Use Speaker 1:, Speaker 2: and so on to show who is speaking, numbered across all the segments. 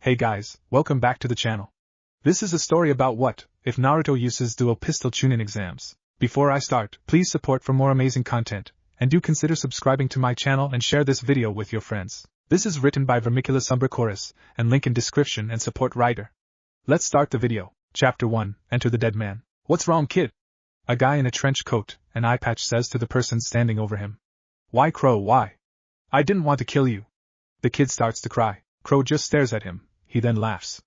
Speaker 1: Hey guys, welcome back to the channel. This is a story about what if Naruto uses dual pistol Chunin exams. Before I start, please support for more amazing content, and do consider subscribing to my channel and share this video with your friends. This is written by Vermiculus-umbra-chorus, and link in description and support writer. Let's start the video. Chapter 1, Enter the Dead Man. What's wrong, kid? A guy in a trench coat and eye patch says to the person standing over him. Why, Crow, why? I didn't want to kill you. The kid starts to cry. Crow just stares at him. He then laughs.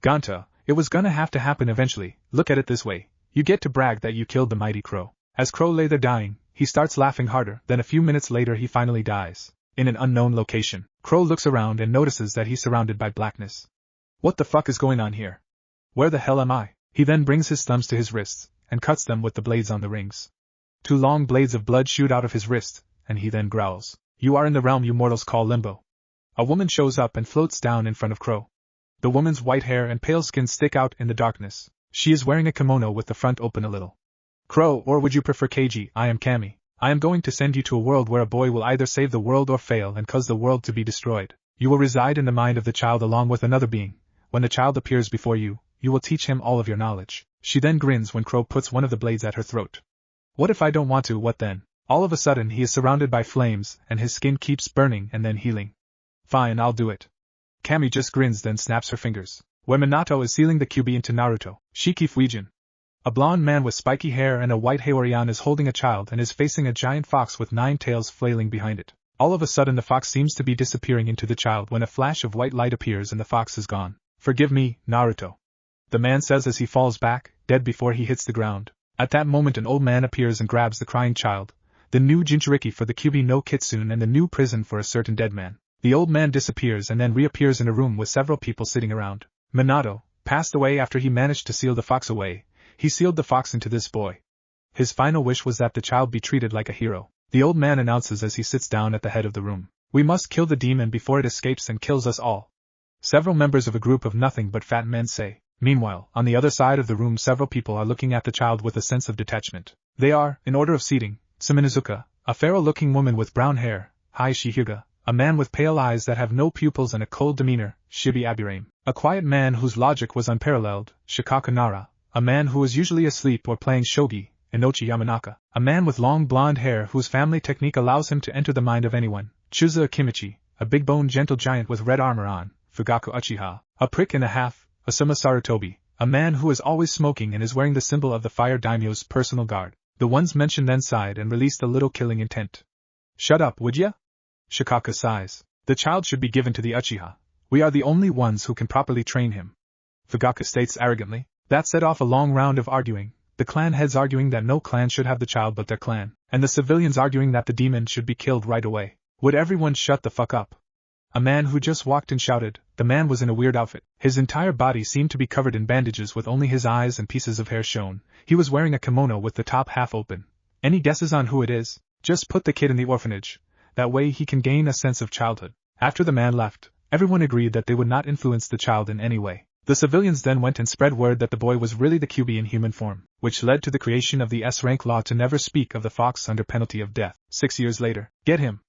Speaker 1: Ganta, it was gonna have to happen eventually. Look at it this way. You get to brag that you killed the mighty Crow. As Crow lay there dying, he starts laughing harder. Then a few minutes later he finally dies. In an unknown location, Crow looks around and notices that he's surrounded by blackness. What the fuck is going on here? Where the hell am I? He then brings his thumbs to his wrists and cuts them with the blades on the rings. Two long blades of blood shoot out of his wrist, and he then growls. You are in the realm you mortals call limbo. A woman shows up and floats down in front of Crow. The woman's white hair and pale skin stick out in the darkness. She is wearing a kimono with the front open a little. Crow, or would you prefer Keiji? I am Kami. I am going to send you to a world where a boy will either save the world or fail and cause the world to be destroyed. You will reside in the mind of the child along with another being. When the child appears before you, you will teach him all of your knowledge. She then grins when Crow puts one of the blades at her throat. What if I don't want to, what then? All of a sudden he is surrounded by flames and his skin keeps burning and then healing. Fine, I'll do it. Kami just grins then snaps her fingers. Where Minato is sealing the QB into Naruto. Shiki Fuijin. A blonde man with spiky hair and a white Haorian is holding a child and is facing a giant fox with 9 tails flailing behind it. All of a sudden the fox seems to be disappearing into the child when a flash of white light appears and the fox is gone. Forgive me, Naruto. The man says as he falls back, dead before he hits the ground. At that moment an old man appears and grabs the crying child. The new Jinchuriki for the QB no Kitsune and the new prison for a certain dead man. The old man disappears and then reappears in a room with several people sitting around. Minato passed away after he managed to seal the fox away. He sealed the fox into this boy. His final wish was that the child be treated like a hero. The old man announces as he sits down at the head of the room. We must kill the demon before it escapes and kills us all. Several members of a group of nothing but fat men say. Meanwhile, on the other side of the room several people are looking at the child with a sense of detachment. They are, in order of seating, Suminazuka, a pharaoh-looking woman with brown hair, Hai Shihyuga, a man with pale eyes that have no pupils and a cold demeanor, Shibi Abirame, a quiet man whose logic was unparalleled, Shikaku Nara, a man who was usually asleep or playing shogi, Inochi Yamanaka, a man with long blonde hair whose family technique allows him to enter the mind of anyone, Chuza Akimichi, a big-boned gentle giant with red armor on, Fugaku Uchiha, a prick and a half, Asuma Sarutobi, a man who is always smoking and is wearing the symbol of the fire daimyo's personal guard. The ones mentioned then sighed and released a little killing intent. Shut up, would ya? Shikaka sighs. The child should be given to the Uchiha. We are the only ones who can properly train him. Fugaku states arrogantly. That set off a long round of arguing, the clan heads arguing that no clan should have the child but their clan, and the civilians arguing that the demon should be killed right away. Would everyone shut the fuck up? A man who just walked in shouted. The man was in a weird outfit. His entire body seemed to be covered in bandages with only his eyes and pieces of hair shown. He was wearing a kimono with the top half open. Any guesses on who it is? Just put the kid in the orphanage. That way he can gain a sense of childhood. After the man left, everyone agreed that they would not influence the child in any way. The civilians then went and spread word that the boy was really the QB in human form, which led to the creation of the S-rank law to never speak of the fox under penalty of death. 6 years later, get him!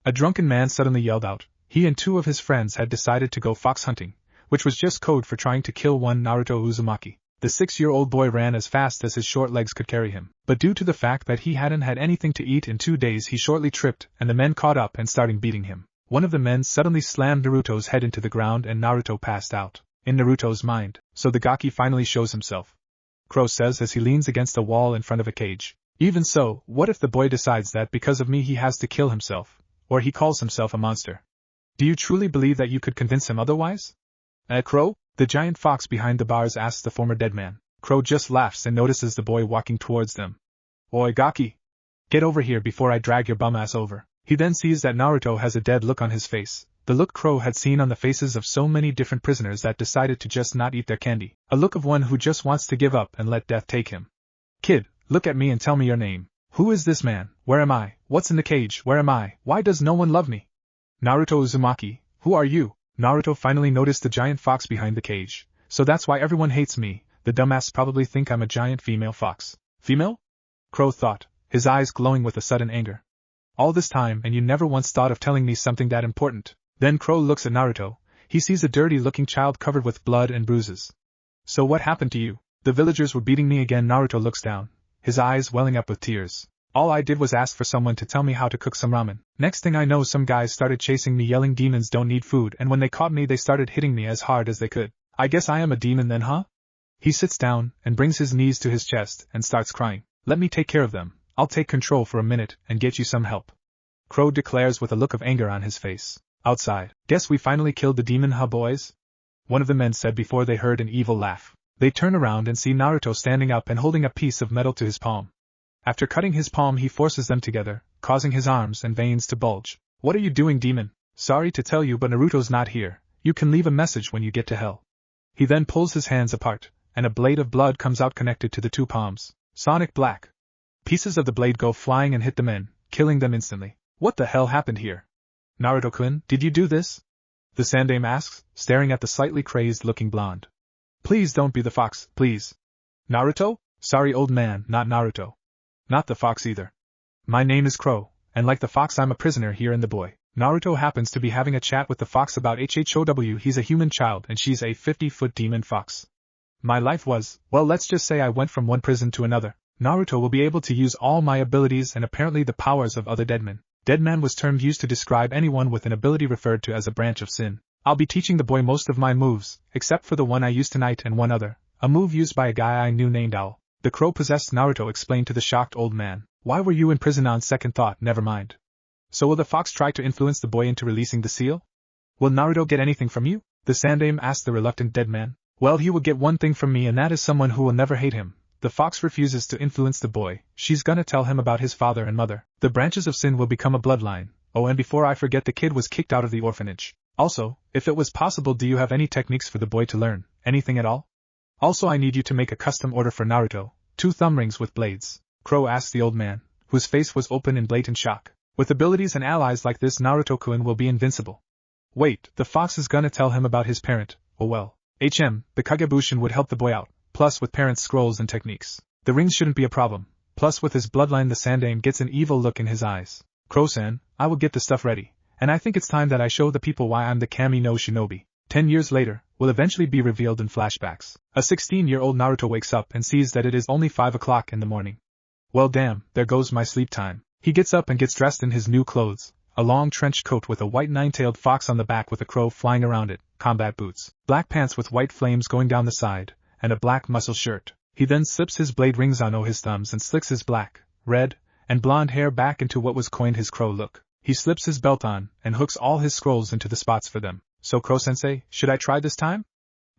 Speaker 1: A drunken man suddenly yelled out. He and 2 of his friends had decided to go fox hunting, which was just code for trying to kill one Naruto Uzumaki. The 6-year-old boy ran as fast as his short legs could carry him, but due to the fact that he hadn't had anything to eat in 2 days he shortly tripped and the men caught up and started beating him. One of the men suddenly slammed Naruto's head into the ground and Naruto passed out. In Naruto's mind, so the Gaki finally shows himself. Crow says as he leans against a wall in front of a cage. Even so, what if the boy decides that because of me he has to kill himself, or he calls himself a monster? Do you truly believe that you could convince him otherwise? Crow? The giant fox behind the bars asks the former dead man. Crow just laughs and notices the boy walking towards them. Oi Gaki! Get over here before I drag your bum ass over. He then sees that Naruto has a dead look on his face, the look Crow had seen on the faces of so many different prisoners that decided to just not eat their candy, a look of one who just wants to give up and let death take him. Kid, look at me and tell me your name. Who is this man? Where am I? What's in the cage? Where am I? Why does no one love me? Naruto Uzumaki, who are you? Naruto finally noticed the giant fox behind the cage. So that's why everyone hates me. The dumbass probably think I'm a giant female fox. Female? Crow thought, his eyes glowing with a sudden anger. All this time and you never once thought of telling me something that important. Then Crow looks at Naruto. He sees a dirty-looking child covered with blood and bruises. So what happened to you? The villagers were beating me again. Naruto looks down, his eyes welling up with tears. All I did was ask for someone to tell me how to cook some ramen. Next thing I know, some guys started chasing me yelling demons don't need food, and when they caught me they started hitting me as hard as they could. I guess I am a demon then, huh? He sits down and brings his knees to his chest and starts crying. Let me take care of them. I'll take control for a minute and get you some help. Crow declares with a look of anger on his face. Outside. Guess we finally killed the demon, huh boys? One of the men said before they heard an evil laugh. They turn around and see Naruto standing up and holding a piece of metal to his palm. After cutting his palm, he forces them together, causing his arms and veins to bulge. What are you doing, demon? Sorry to tell you, but Naruto's not here. You can leave a message when you get to hell. He then pulls his hands apart, and a blade of blood comes out connected to the two palms. Sonic black. Pieces of the blade go flying and hit the men, killing them instantly. What the hell happened here? Naruto-kun, did you do this? The Sandaime asks, staring at the slightly crazed-looking blonde. Please don't be the fox, please. Naruto? Sorry, old man, not Naruto. Not the fox either. My name is Crow, and like the fox I'm a prisoner here in the boy. Naruto happens to be having a chat with the fox about HHOW. He's a human child and she's a 50-foot demon fox. My life was, well, let's just say I went from one prison to another. Naruto will be able to use all my abilities and apparently the powers of other deadmen. Deadman was term used to describe anyone with an ability referred to as a branch of sin. I'll be teaching the boy most of my moves, except for the one I used tonight and one other, a move used by a guy I knew named Owl. The crow-possessed Naruto explained to the shocked old man. Why were you in prison? On second thought, never mind. So will the fox try to influence the boy into releasing the seal? Will Naruto get anything from you? The Sandaime asked the reluctant dead man. Well, he will get one thing from me, and that is someone who will never hate him. The fox refuses to influence the boy. She's gonna tell him about his father and mother. The branches of sin will become a bloodline. Oh, and before I forget, the kid was kicked out of the orphanage. Also, if it was possible, do you have any techniques for the boy to learn? Anything at all? Also, I need you to make a custom order for Naruto. 2 thumb rings with blades. Crow asked the old man, whose face was open in blatant shock. With abilities and allies like this, Naruto-kun will be invincible. Wait, the fox is gonna tell him about his parent. Oh well. The Kagebushin would help the boy out, plus with parents' scrolls and techniques. The rings shouldn't be a problem. Plus with his bloodline, the Sandaime gets an evil look in his eyes. Crow-san, I will get the stuff ready, and I think it's time that I show the people why I'm the Kami no Shinobi. 10 years later, will eventually be revealed in flashbacks. A 16-year-old Naruto wakes up and sees that it is only 5 o'clock in the morning. Well damn, there goes my sleep time. He gets up and gets dressed in his new clothes, a long trench coat with a white 9-tailed fox on the back with a crow flying around it, combat boots, black pants with white flames going down the side, and a black muscle shirt. He then slips his blade rings on his thumbs and slicks his black, red, and blonde hair back into what was coined his crow look. He slips his belt on and hooks all his scrolls into the spots for them. So Crow-sensei, should I try this time?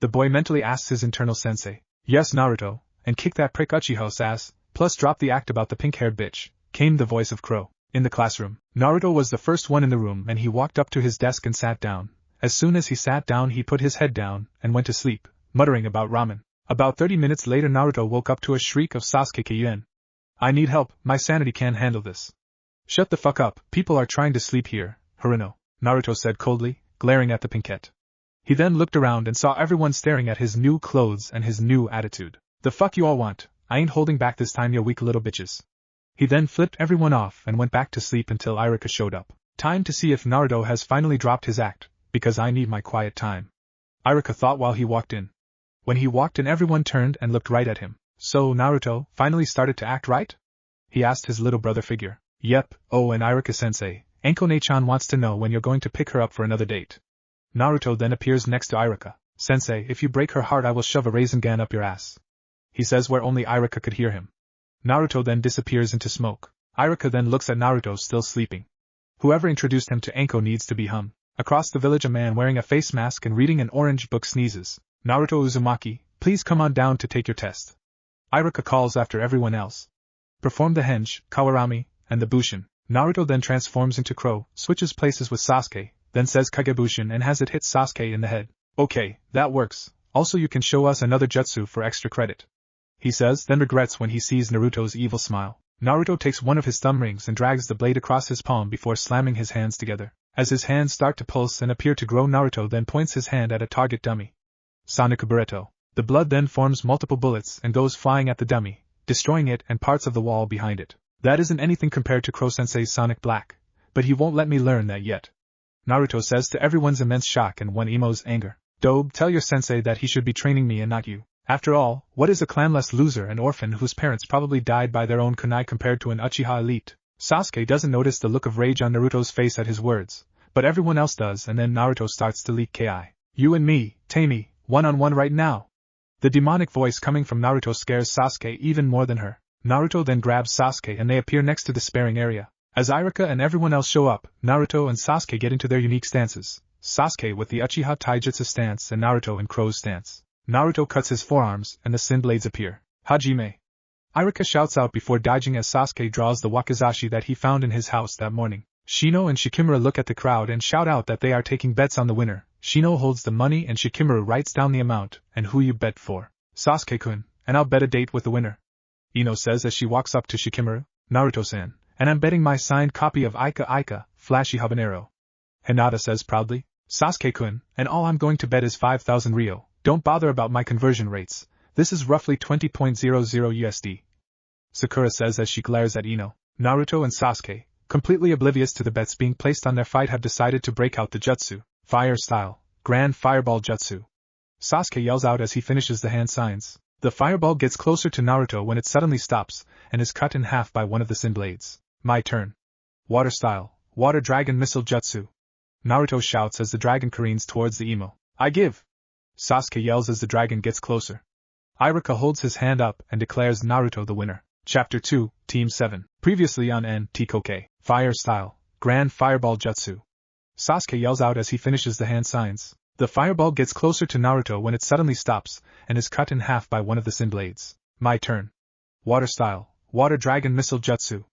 Speaker 1: The boy mentally asks his internal sensei. Yes, Naruto, and kick that prick Uchiha's ass, plus drop the act about the pink-haired bitch, came the voice of Crow. In the classroom, Naruto was the first one in the room and he walked up to his desk and sat down. As soon as he sat down, he put his head down and went to sleep, muttering about ramen. About 30 minutes later, Naruto woke up to a shriek of Sasuke Kayuen. I need help, my sanity can't handle this. Shut the fuck up, people are trying to sleep here, Haruno, Naruto said coldly, glaring at the pinkette. He then looked around and saw everyone staring at his new clothes and his new attitude. The fuck you all want? I ain't holding back this time, you weak little bitches. He then flipped everyone off and went back to sleep until Iruka showed up. Time to see if Naruto has finally dropped his act, because I need my quiet time. Iruka thought while he walked in. When he walked in, everyone turned and looked right at him. So Naruto finally started to act right? He asked his little brother figure. Yep, oh, and Iruka-sensei, Anko-ne-chan wants to know when you're going to pick her up for another date. Naruto then appears next to Iruka. Sensei, if you break her heart, I will shove a raisin gun up your ass. He says where only Iruka could hear him. Naruto then disappears into smoke. Iruka then looks at Naruto still sleeping. Whoever introduced him to Anko needs to be hung. Across the village, a man wearing a face mask and reading an orange book sneezes. Naruto Uzumaki, please come on down to take your test. Iruka calls after everyone else. Perform the henge, kawarami, and the bushin. Naruto then transforms into Crow, switches places with Sasuke, then says Kagebushin and has it hit Sasuke in the head. Okay, that works. Also, you can show us another jutsu for extra credit. He says, then regrets when he sees Naruto's evil smile. Naruto takes one of his thumb rings and drags the blade across his palm before slamming his hands together. As his hands start to pulse and appear to grow, Naruto then points his hand at a target dummy. Sonic-Buretto. The blood then forms multiple bullets and goes flying at the dummy, destroying it and parts of the wall behind it. That isn't anything compared to Crow-sensei's Sonic Black, but he won't let me learn that yet. Naruto says to everyone's immense shock and one Emo's anger. Dobe, tell your sensei that he should be training me and not you. After all, what is a clanless loser and orphan whose parents probably died by their own kunai compared to an Uchiha elite? Sasuke doesn't notice the look of rage on Naruto's face at his words, but everyone else does, and then Naruto starts to leak ki. You and me, Tamie, one-on-one right now. The demonic voice coming from Naruto scares Sasuke even more than her. Naruto then grabs Sasuke and they appear next to the sparring area. As Iruka and everyone else show up, Naruto and Sasuke get into their unique stances. Sasuke with the Uchiha Taijutsu stance and Naruto in Crow's stance. Naruto cuts his forearms and the sin blades appear. Hajime. Iruka shouts out before dodging as Sasuke draws the wakizashi that he found in his house that morning. Shino and Shikimura look at the crowd and shout out that they are taking bets on the winner. Shino holds the money and Shikimura writes down the amount and who you bet for. Sasuke-kun, and I'll bet a date with the winner. Ino says as she walks up to Shikimura. Naruto-san, and I'm betting my signed copy of Ika, Flashy Habanero. Hinata says proudly. Sasuke-kun, and all I'm going to bet is 5,000 Ryo. Don't bother about my conversion rates. This is roughly 20.00 USD. Sakura says as she glares at Ino. Naruto and Sasuke, completely oblivious to the bets being placed on their fight, have decided to break out the jutsu, fire style, grand fireball jutsu. Sasuke yells out as he finishes the hand signs. The fireball gets closer to Naruto when it suddenly stops, and is cut in half by one of the sin blades. My turn. Water style, water dragon missile jutsu. Naruto shouts as the dragon careens towards the Emo. I give! Sasuke yells as the dragon gets closer. Iruka holds his hand up and declares Naruto the winner. Chapter 2, Team 7. Previously on N-T-Koke. Fire style, grand fireball jutsu. Sasuke yells out as he finishes the hand signs. The fireball gets closer to Naruto when it suddenly stops, and is cut in half by one of the sin blades. My turn. Water style, water dragon missile jutsu.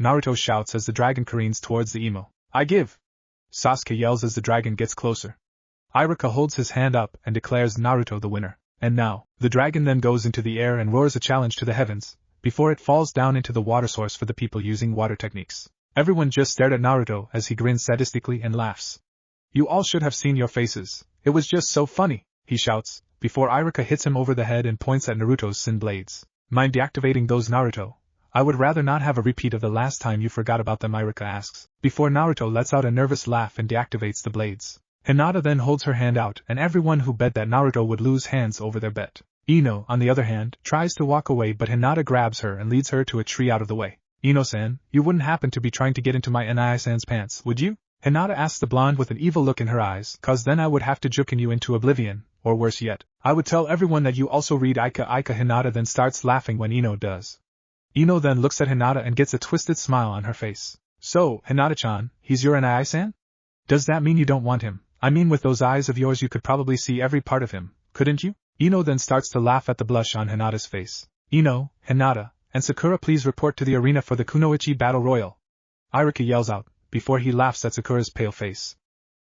Speaker 1: Naruto shouts as the dragon careens towards the Emo. I give! Sasuke yells as the dragon gets closer. Iruka holds his hand up and declares Naruto the winner. And now, the dragon then goes into the air and roars a challenge to the heavens, before it falls down into the water source for the people using water techniques. Everyone just stared at Naruto as he grins sadistically and laughs. You all should have seen your faces. It was just so funny, he shouts, before Iruka hits him over the head and points at Naruto's sin blades. Mind deactivating those, Naruto? I would rather not have a repeat of the last time you forgot about them, Iruka asks, before Naruto lets out a nervous laugh and deactivates the blades. Hinata then holds her hand out and everyone who bet that Naruto would lose hands over their bet. Ino, on the other hand, tries to walk away but Hinata grabs her and leads her to a tree out of the way. Ino-san, you wouldn't happen to be trying to get into my Nai-san's pants, would you? Hinata asks the blonde with an evil look in her eyes, cause then I would have to juken you into oblivion, or worse yet, I would tell everyone that you also read Ika. Hinata then starts laughing when Ino does. Ino then looks at Hinata and gets a twisted smile on her face. So, Hinata-chan, he's your Nai-san? Does that mean you don't want him? I mean, with those eyes of yours you could probably see every part of him, couldn't you? Ino then starts to laugh at the blush on Hinata's face. Ino, Hinata, and Sakura, please report to the arena for the Kunoichi Battle Royal. Iruka yells out, before he laughs at Sakura's pale face.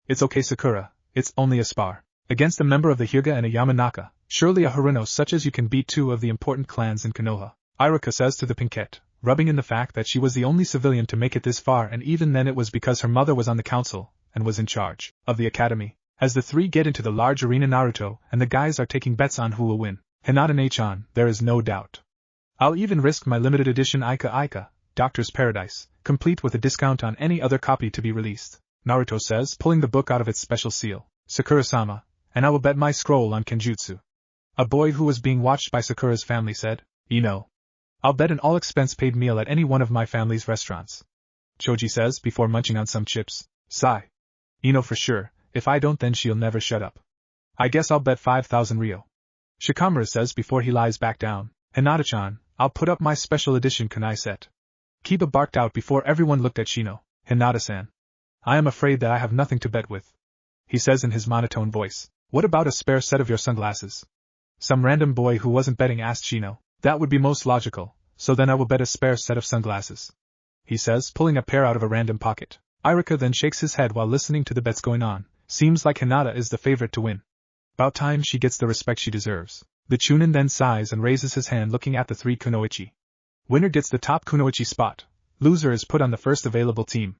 Speaker 1: It's okay, Sakura, it's only a spar. Against a member of the Hyuga and a Yamanaka, surely a Haruno such as you can beat two of the important clans in Konoha. Iruka says to the Pinkette, rubbing in the fact that she was the only civilian to make it this far, and even then it was because her mother was on the council, and was in charge of the academy. As the three get into the large arena, Naruto and the guys are taking bets on who will win. Hinata-chan, there is no doubt. I'll even risk my limited edition Ika, Doctor's Paradise, complete with a discount on any other copy to be released. Naruto says, pulling the book out of its special seal. Sakura-sama, and I will bet my scroll on Kenjutsu. A boy who was being watched by Sakura's family said, I'll bet an all-expense-paid meal at any one of my family's restaurants. Choji says before munching on some chips. Sigh. Ino for sure, if I don't then she'll never shut up. I guess I'll bet 5,000 Ryo. Shikamaru says before he lies back down. Hinata-chan, I'll put up my special edition kunai set. Kiba barked out before everyone looked at Shino. Hinata-san. I am afraid that I have nothing to bet with. He says in his monotone voice. What about a spare set of your sunglasses? Some random boy who wasn't betting asked Shino. That would be most logical, so then I will bet a spare set of sunglasses. He says, pulling a pair out of a random pocket. Iruka then shakes his head while listening to the bets going on. Seems like Hinata is the favorite to win. About time she gets the respect she deserves. The Chunin then sighs and raises his hand looking at the three Kunoichi. Winner gets the top Kunoichi spot. Loser is put on the first available team.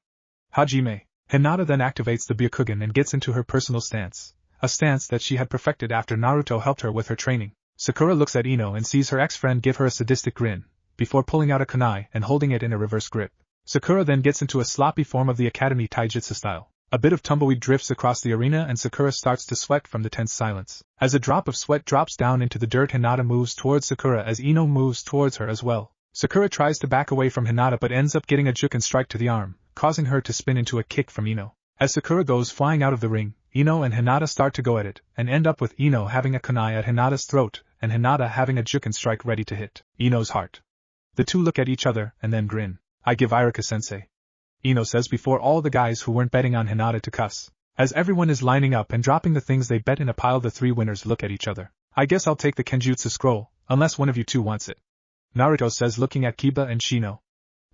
Speaker 1: Hajime. Hinata then activates the Byakugan and gets into her personal stance. A stance that she had perfected after Naruto helped her with her training. Sakura looks at Ino and sees her ex-friend give her a sadistic grin, before pulling out a kunai and holding it in a reverse grip. Sakura then gets into a sloppy form of the Academy Taijutsu style. A bit of tumbleweed drifts across the arena and Sakura starts to sweat from the tense silence. As a drop of sweat drops down into the dirt, Hinata moves towards Sakura as Ino moves towards her as well. Sakura tries to back away from Hinata but ends up getting a juken strike to the arm, causing her to spin into a kick from Ino. As Sakura goes flying out of the ring, Ino and Hinata start to go at it, and end up with Ino having a kunai at Hinata's throat, and Hinata having a juken strike ready to hit Ino's heart. The two look at each other and then grin. "I give Iruka-sensei," Ino says before all the guys who weren't betting on Hinata to cuss. As everyone is lining up and dropping the things they bet in a pile, the three winners look at each other. "I guess I'll take the Kenjutsu scroll, unless one of you two wants it," Naruto says looking at Kiba and Shino.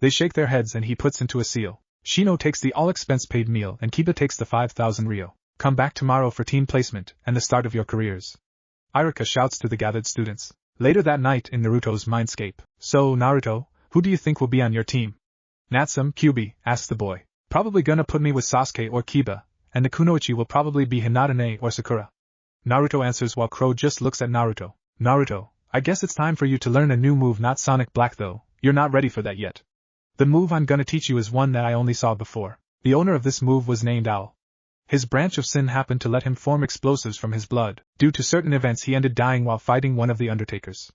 Speaker 1: They shake their heads and he puts into a seal. Shino takes the all-expense-paid meal and Kiba takes the 5,000 ryo. "Come back tomorrow for team placement and the start of your careers," Iruka shouts to the gathered students. Later that night in Naruto's mindscape. "So, Naruto, who do you think will be on your team?" "Natsum, Kyubi," asks the boy. "Probably gonna put me with Sasuke or Kiba, and the Kunoichi will probably be Hinata or Sakura," Naruto answers while Crow just looks at Naruto. "Naruto, I guess it's time for you to learn a new move, not Sonic Black though, you're not ready for that yet. The move I'm gonna teach you is one that I only saw before." The owner of this move was named Owl. His branch of sin happened to let him form explosives from his blood. Due to certain events he ended dying while fighting one of the Undertakers.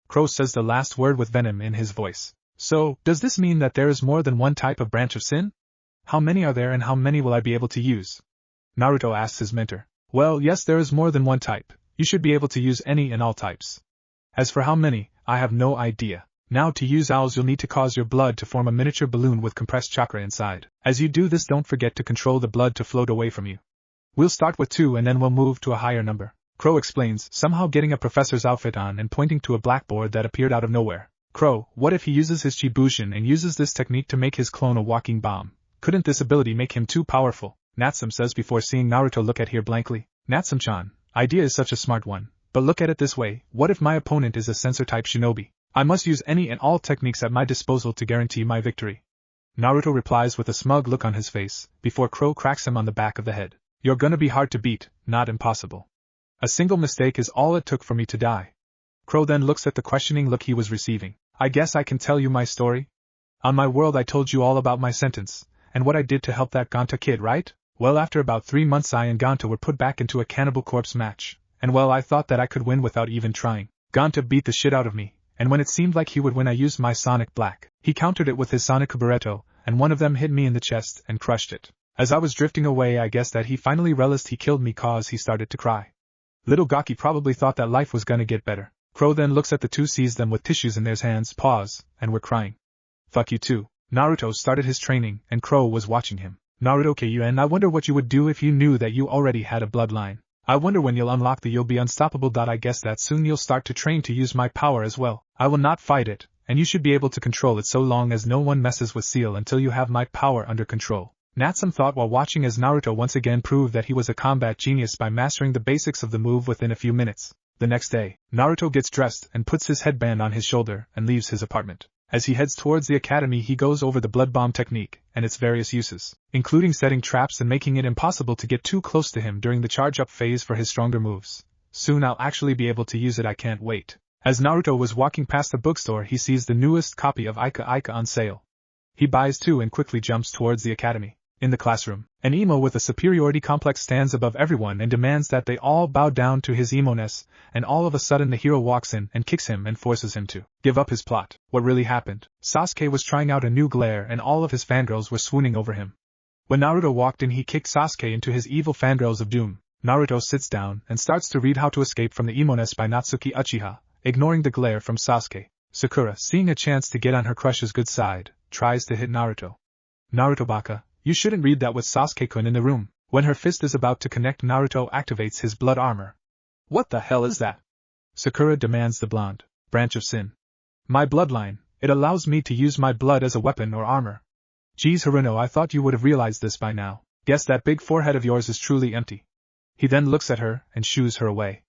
Speaker 1: Crow says the last word with venom in his voice. "So, does this mean that there is more than one type of branch of sin? How many are there and how many will I be able to use?" Naruto asks his mentor. "Well, yes, there is more than one type. You should be able to use any and all types. As for how many, I have no idea. Now to use owls you'll need to cause your blood to form a miniature balloon with compressed chakra inside. As you do this, don't forget to control the blood to float away from you. We'll start with 2 and then we'll move to a higher number," Crow explains, somehow getting a professor's outfit on and pointing to a blackboard that appeared out of nowhere. "Crow, what if he uses his Chibushin and uses this technique to make his clone a walking bomb? Couldn't this ability make him too powerful?" Natsum says before seeing Naruto look at her blankly. "Natsum-chan, idea is such a smart one, but look at it this way, what if my opponent is a sensor-type shinobi? I must use any and all techniques at my disposal to guarantee my victory." Naruto replies with a smug look on his face, before Crow cracks him on the back of the head. "You're gonna be hard to beat, not impossible. A single mistake is all it took for me to die." Crow then looks at the questioning look he was receiving. "I guess I can tell you my story? On my world I told you all about my sentence, and what I did to help that Gonta kid, right? Well, after about 3 months I and Gonta were put back into a cannibal corpse match, and well, I thought that I could win without even trying. Gonta beat the shit out of me, and when it seemed like he would win I used my Sonic Black. He countered it with his Sonic Kubureto, and one of them hit me in the chest and crushed it. As I was drifting away I guess that he finally realized he killed me cause he started to cry. Little Gaki probably thought that life was gonna get better." Crow then looks at the two, sees them with tissues in their hands, pause, and were crying. "Fuck you too." Naruto started his training, and Crow was watching him. "Naruto Kun, I wonder what you would do if you knew that you already had a bloodline. I wonder when you'll unlock the you'll be unstoppable. I guess that soon you'll start to train to use my power as well. I will not fight it, and you should be able to control it so long as no one messes with Seal until you have my power under control." Natsum thought while watching as Naruto once again proved that he was a combat genius by mastering the basics of the move within a few minutes. The next day, Naruto gets dressed and puts his headband on his shoulder and leaves his apartment. As he heads towards the academy he goes over the blood bomb technique and its various uses, including setting traps and making it impossible to get too close to him during the charge-up phase for his stronger moves. "Soon I'll actually be able to use it, I can't wait." As Naruto was walking past the bookstore he sees the newest copy of Ika Ika on sale. He buys 2 and quickly jumps towards the academy. In the classroom, an emo with a superiority complex stands above everyone and demands that they all bow down to his emo-ness, and all of a sudden the hero walks in and kicks him and forces him to give up his plot. What really happened? Sasuke was trying out a new glare and all of his fangirls were swooning over him. When Naruto walked in he kicked Sasuke into his evil fangirls of doom. Naruto sits down and starts to read How to Escape from the Emo-ness by Natsuki Uchiha, ignoring the glare from Sasuke. Sakura, seeing a chance to get on her crush's good side, tries to hit Naruto. "Naruto Baka, you shouldn't read that with Sasuke-kun in the room." When her fist is about to connect, Naruto activates his blood armor. "What the hell is that?" Sakura demands the blonde. "Branch of Sin. My bloodline, it allows me to use my blood as a weapon or armor." "Geez Haruno, I thought you would have realized this by now. Guess that big forehead of yours is truly empty." He then looks at her and shoos her away.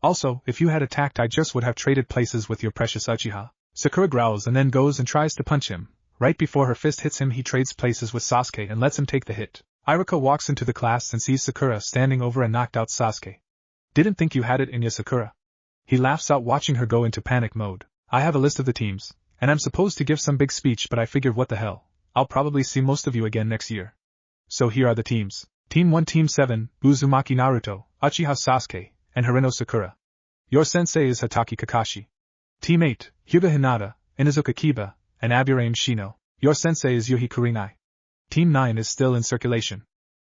Speaker 1: "Also, if you had attacked I just would have traded places with your precious Uchiha." Sakura growls and then goes and tries to punch him. Right before her fist hits him he trades places with Sasuke and lets him take the hit. Iruka walks into the class and sees Sakura standing over a knocked out Sasuke. "Didn't think you had it in ya, Sakura." He laughs out watching her go into panic mode. "I have a list of the teams, and I'm supposed to give some big speech but I figured what the hell, I'll probably see most of you again next year. So here are the teams. Team 1 Team 7, Uzumaki Naruto, Uchiha Sasuke, and Hirono Sakura. Your sensei is Hatake Kakashi. Team 8, Hyuga Hinata, Inuzuka Kiba, and Aburame Shino. Your sensei is Yuhi Kurenai. Team 9 is still in circulation.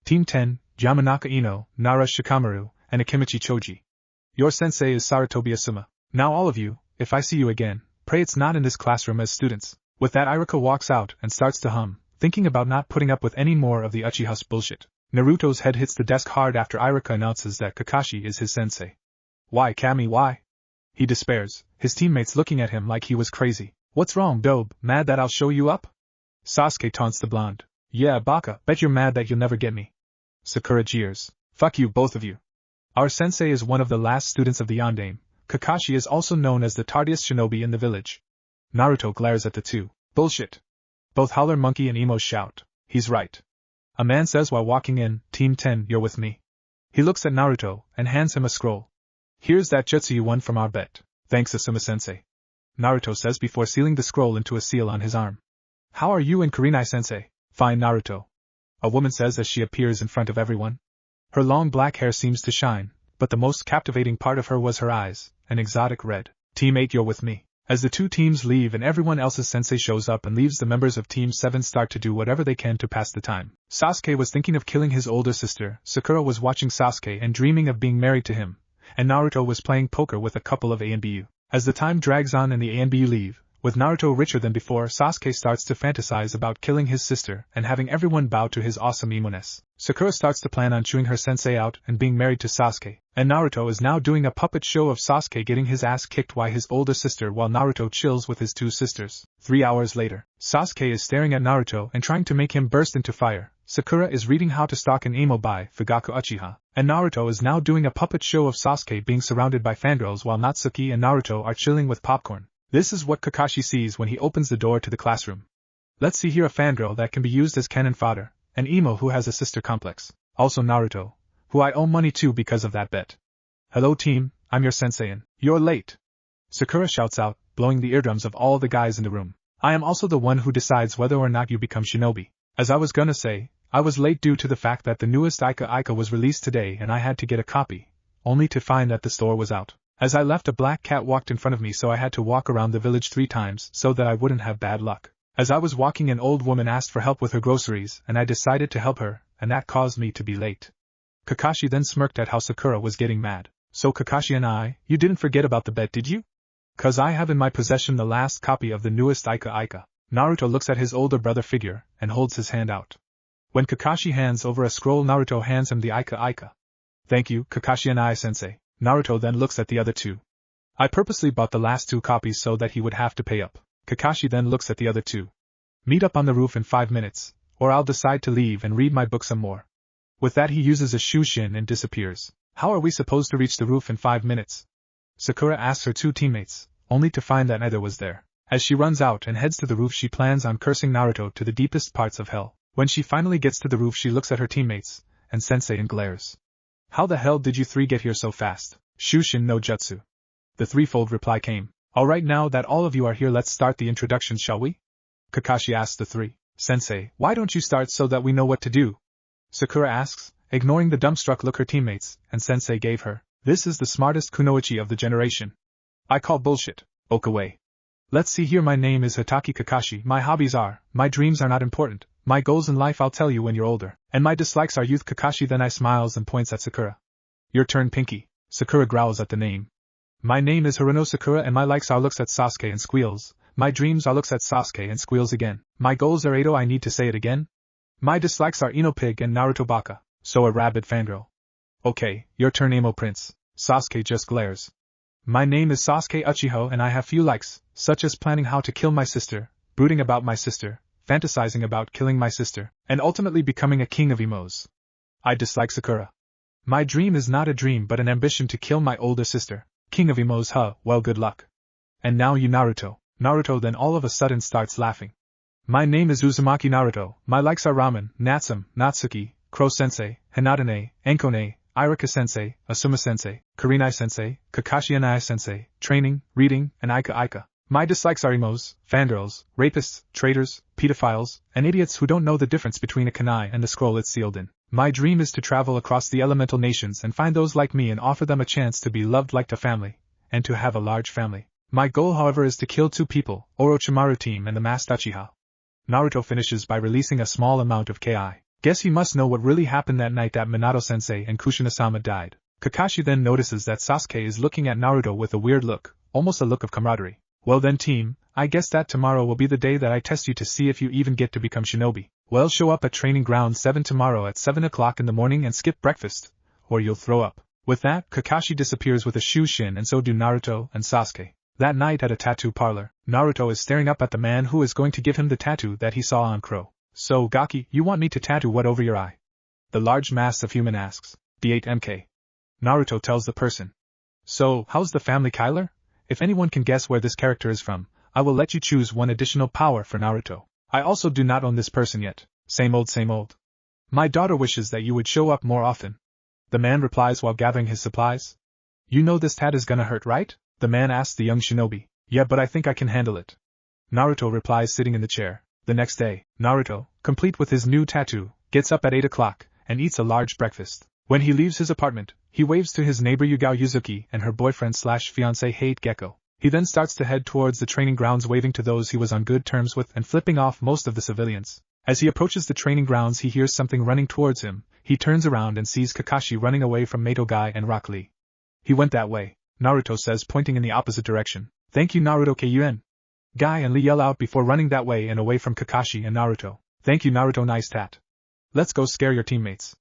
Speaker 1: Team 10, Yamanaka Ino, Nara Shikamaru, and Akimichi Choji. Your sensei is Sarutobi Asuma. Now all of you, if I see you again, pray it's not in this classroom as students. With that, Iruka walks out and starts to hum, thinking about not putting up with any more of the Uchiha's bullshit. Naruto's head hits the desk hard after Iruka announces that Kakashi is his sensei. Why, Kami, why? He despairs, his teammates looking at him like he was crazy. What's wrong, Dobe, mad that I'll show you up? Sasuke taunts the blonde. Yeah, Baka, bet you're mad that you'll never get me. Sakura jeers. Fuck you, both of you. Our sensei is one of the last students of the Yondaime. Kakashi is also known as the tardiest shinobi in the village. Naruto glares at the two. Bullshit. Both Howler Monkey and Emo shout. He's right. A man says while walking in, Team 10, you're with me. He looks at Naruto and hands him a scroll. Here's that jutsu you won from our bet. Thanks, Asuma-sensei. Naruto says before sealing the scroll into a seal on his arm. How are you and Kurenai-sensei? Fine, Naruto. A woman says as she appears in front of everyone. Her long black hair seems to shine, but the most captivating part of her was her eyes, an exotic red. Team 8, you're with me. As the two teams leave and everyone else's sensei shows up and leaves, the members of Team 7 start to do whatever they can to pass the time. Sasuke was thinking of killing his older sister, Sakura was watching Sasuke and dreaming of being married to him, and Naruto was playing poker with a couple of A and BU. As the time drags on and the A and BU leave, with Naruto richer than before, Sasuke starts to fantasize about killing his sister and having everyone bow to his awesome emo-ness. Sakura starts to plan on chewing her sensei out and being married to Sasuke, and Naruto is now doing a puppet show of Sasuke getting his ass kicked by his older sister while Naruto chills with his two sisters. 3 hours later, Sasuke is staring at Naruto and trying to make him burst into fire. Sakura is reading How to Stalk an Emo by Fugaku Uchiha, and Naruto is now doing a puppet show of Sasuke being surrounded by fangirls while Natsuki and Naruto are chilling with popcorn. This is what Kakashi sees when he opens the door to the classroom. Let's see here a fangirl that can be used as cannon fodder, an emo who has a sister complex. Also Naruto, who I owe money to because of that bet. Hello team, I'm your sensei and you're late. Sakura shouts out, blowing the eardrums of all the guys in the room. I am also the one who decides whether or not you become shinobi. As I was gonna say, I was late due to the fact that the newest Ika was released today and I had to get a copy, only to find that the store was out. As I left, a black cat walked in front of me, so I had to walk around the village 3 times so that I wouldn't have bad luck. As I was walking, an old woman asked for help with her groceries and I decided to help her, and that caused me to be late. Kakashi then smirked at how Sakura was getting mad. So Kakashi and I, you didn't forget about the bet, did you? 'Cause I have in my possession the last copy of the newest Ika. Naruto looks at his older brother figure and holds his hand out. When Kakashi hands over a scroll, Naruto hands him the Ika. Thank you, Kakashi and I sensei. Naruto then looks at the other two. I purposely bought the last 2 copies so that he would have to pay up. Kakashi then looks at the other two. Meet up on the roof in 5 minutes, or I'll decide to leave and read my book some more. With that, he uses a shushin and disappears. How are we supposed to reach the roof in 5 minutes? Sakura asks her 2 teammates, only to find that neither was there. As she runs out and heads to the roof, she plans on cursing Naruto to the deepest parts of hell. When she finally gets to the roof, she looks at her teammates and sensei and glares. How the hell did you 3 get here so fast? Shushin no jutsu. The threefold reply came. Alright, now that all of you are here, let's start the introductions, shall we? Kakashi asks the 3. Sensei, why don't you start so that we know what to do? Sakura asks, ignoring the dumbstruck look her teammates and sensei gave her. This is the smartest Kunoichi of the generation. I call bullshit. Oak away. Let's see here, my name is Hatake Kakashi, my hobbies are, my dreams are not important, my goals in life I'll tell you when you're older, and my dislikes are youth. Kakashi then smiles and points at Sakura. Your turn, Pinky. Sakura growls at the name. My name is Hirono Sakura and my likes are looks at Sasuke and squeals, my dreams are looks at Sasuke and squeals again, my goals are Edo. I need to say it again? My dislikes are Ino Pig and Naruto Baka, so a rabid fangirl. Okay, your turn, Emo Prince. Sasuke just glares. My name is Sasuke Uchiho and I have few likes, such as planning how to kill my sister, brooding about my sister, fantasizing about killing my sister, and ultimately becoming a king of emos. I dislike Sakura. My dream is not a dream but an ambition to kill my older sister, king of emos. Well, good luck. And now you, Naruto. Naruto then all of a sudden starts laughing. My name is Uzumaki Naruto, my likes are ramen, Natsum, Natsuki, Crow-sensei, Hinata-ne, Enko-ne, Iruka-sensei, Asuma-sensei, Kurenai-sensei, Kakashi and I-sensei, training, reading, and Ika. My dislikes are emos, fangirls, rapists, traitors, pedophiles, and idiots who don't know the difference between a kunai and the scroll it's sealed in. My dream is to travel across the elemental nations and find those like me and offer them a chance to be loved like a family, and to have a large family. My goal, however, is to kill 2 people, Orochimaru team and the masked Uchiha. Naruto finishes by releasing a small amount of Ki. Guess he must know what really happened that night that Minato-sensei and Kushina-sama died. Kakashi then notices that Sasuke is looking at Naruto with a weird look, almost a look of camaraderie. Well then team, I guess that tomorrow will be the day that I test you to see if you even get to become shinobi. Well, show up at training ground 7 tomorrow at 7 o'clock in the morning and skip breakfast, or you'll throw up. With that, Kakashi disappears with a shushin and so do Naruto and Sasuke. That night at a tattoo parlor, Naruto is staring up at the man who is going to give him the tattoo that he saw on Crow. So, Gaki, you want me to tattoo what over your eye? The large mass of human asks. D8 MK. Naruto tells the person. So, how's the family Kyler? If anyone can guess where this character is from, I will let you choose 1 additional power for Naruto. I also do not own this person yet. Same old, same old. My daughter wishes that you would show up more often. The man replies while gathering his supplies. You know this tat is gonna hurt, right? The man asks the young shinobi. Yeah, but I think I can handle it. Naruto replies sitting in the chair. The next day, Naruto, complete with his new tattoo, gets up at 8 o'clock and eats a large breakfast. When he leaves his apartment, he waves to his neighbor Yugao Yuzuki and her boyfriend/fiancé Hate Gecko. He then starts to head towards the training grounds waving to those he was on good terms with and flipping off most of the civilians. As he approaches the training grounds he hears something running towards him. He turns around and sees Kakashi running away from Mato Guy and Rock Lee. He went that way, Naruto says pointing in the opposite direction. Thank you Naruto Kun. Guy and Lee yell out before running that way and away from Kakashi and Naruto. Thank you Naruto, nice tat. Let's go scare your teammates.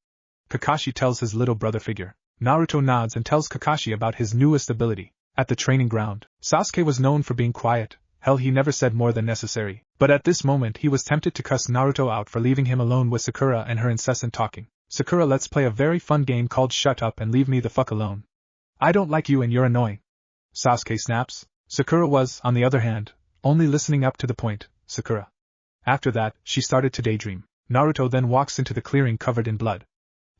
Speaker 1: Kakashi tells his little brother figure. Naruto nods and tells Kakashi about his newest ability. At the training ground, Sasuke was known for being quiet. Hell, he never said more than necessary. But at this moment he was tempted to cuss Naruto out for leaving him alone with Sakura and her incessant talking. Sakura, let's play a very fun game called Shut Up and Leave Me the Fuck Alone. I don't like you and you're annoying. Sasuke snaps. Sakura was, on the other hand, only listening up to the point. Sakura. After that, she started to daydream. Naruto then walks into the clearing covered in blood.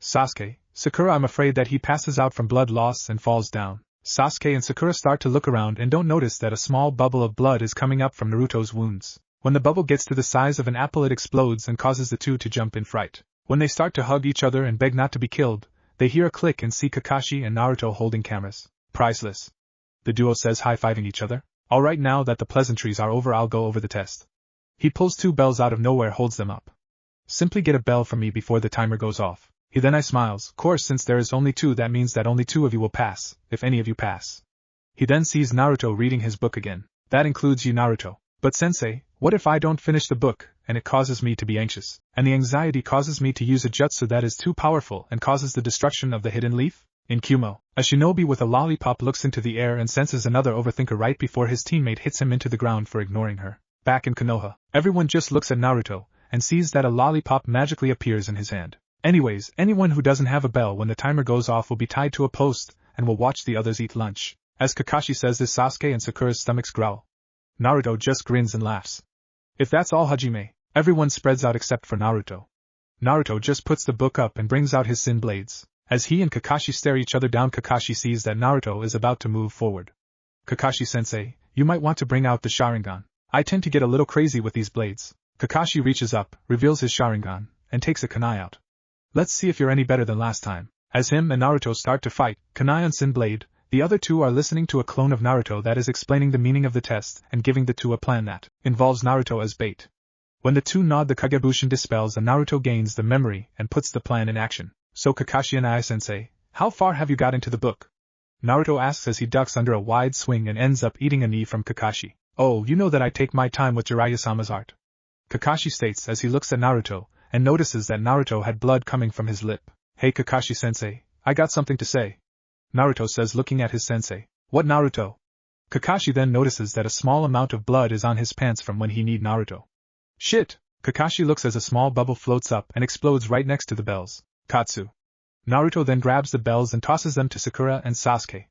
Speaker 1: Sasuke, Sakura, I'm afraid that he passes out from blood loss and falls down. Sasuke and Sakura start to look around and don't notice that a small bubble of blood is coming up from Naruto's wounds. When the bubble gets to the size of an apple it explodes and causes the two to jump in fright. When they start to hug each other and beg not to be killed, they hear a click and see Kakashi and Naruto holding cameras. Priceless. The duo says, high-fiving each other. Alright, now that the pleasantries are over I'll go over the test. He pulls 2 bells out of nowhere, holds them up. Simply get a bell from me before the timer goes off. He then smiles. Course, since there is only 2 that means that only 2 of you will pass, if any of you pass. He then sees Naruto reading his book again. That includes you Naruto. But sensei, what if I don't finish the book, and it causes me to be anxious, and the anxiety causes me to use a jutsu that is too powerful and causes the destruction of the hidden leaf? In Kumo, a shinobi with a lollipop looks into the air and senses another overthinker right before his teammate hits him into the ground for ignoring her. Back in Konoha, everyone just looks at Naruto, and sees that a lollipop magically appears in his hand. Anyways, anyone who doesn't have a bell when the timer goes off will be tied to a post, and will watch the others eat lunch. As Kakashi says this, Sasuke and Sakura's stomachs growl. Naruto just grins and laughs. If that's all Hajime, everyone spreads out except for Naruto. Naruto just puts the book up and brings out his sin blades. As he and Kakashi stare each other down, Kakashi sees that Naruto is about to move forward. Kakashi-sensei, you might want to bring out the Sharingan. I tend to get a little crazy with these blades. Kakashi reaches up, reveals his Sharingan, and takes a kunai out. Let's see if you're any better than last time. As him and Naruto start to fight, kunai on Sin Blade, the other 2 are listening to a clone of Naruto that is explaining the meaning of the test and giving the 2 a plan that involves Naruto as bait. When the 2 nod, the Kagebushin dispels and Naruto gains the memory and puts the plan in action. So Kakashi and sensei, how far have you got into the book? Naruto asks as he ducks under a wide swing and ends up eating a knee from Kakashi. Oh, you know that I take my time with Jiraiya-sama's art. Kakashi states as he looks at Naruto, and notices that Naruto had blood coming from his lip. Hey Kakashi-sensei, I got something to say. Naruto says looking at his sensei. What Naruto? Kakashi then notices that a small amount of blood is on his pants from when he kneed Naruto. Shit! Kakashi looks as a small bubble floats up and explodes right next to the bells. Katsu. Naruto then grabs the bells and tosses them to Sakura and Sasuke.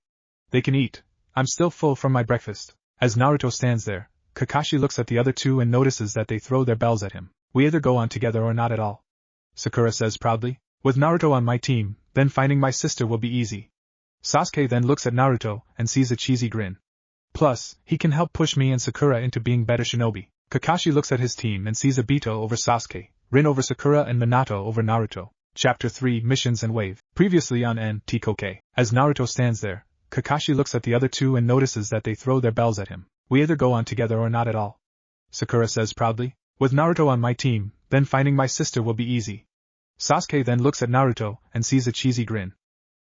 Speaker 1: They can eat. I'm still full from my breakfast. As Naruto stands there, Kakashi looks at the other 2 and notices that they throw their bells at him. We either go on together or not at all. Sakura says proudly. With Naruto on my team, then finding my sister will be easy. Sasuke then looks at Naruto and sees a cheesy grin. Plus, he can help push me and Sakura into being better shinobi. Kakashi looks at his team and sees Obito over Sasuke, Rin over Sakura and Minato over Naruto. Chapter 3 Missions and Wave. Previously on NTKK. As Naruto stands there, Kakashi looks at the other two and notices that they throw their bells at him. We either go on together or not at all, Sakura says proudly. With Naruto on my team, then finding my sister will be easy. Sasuke then looks at Naruto and sees a cheesy grin.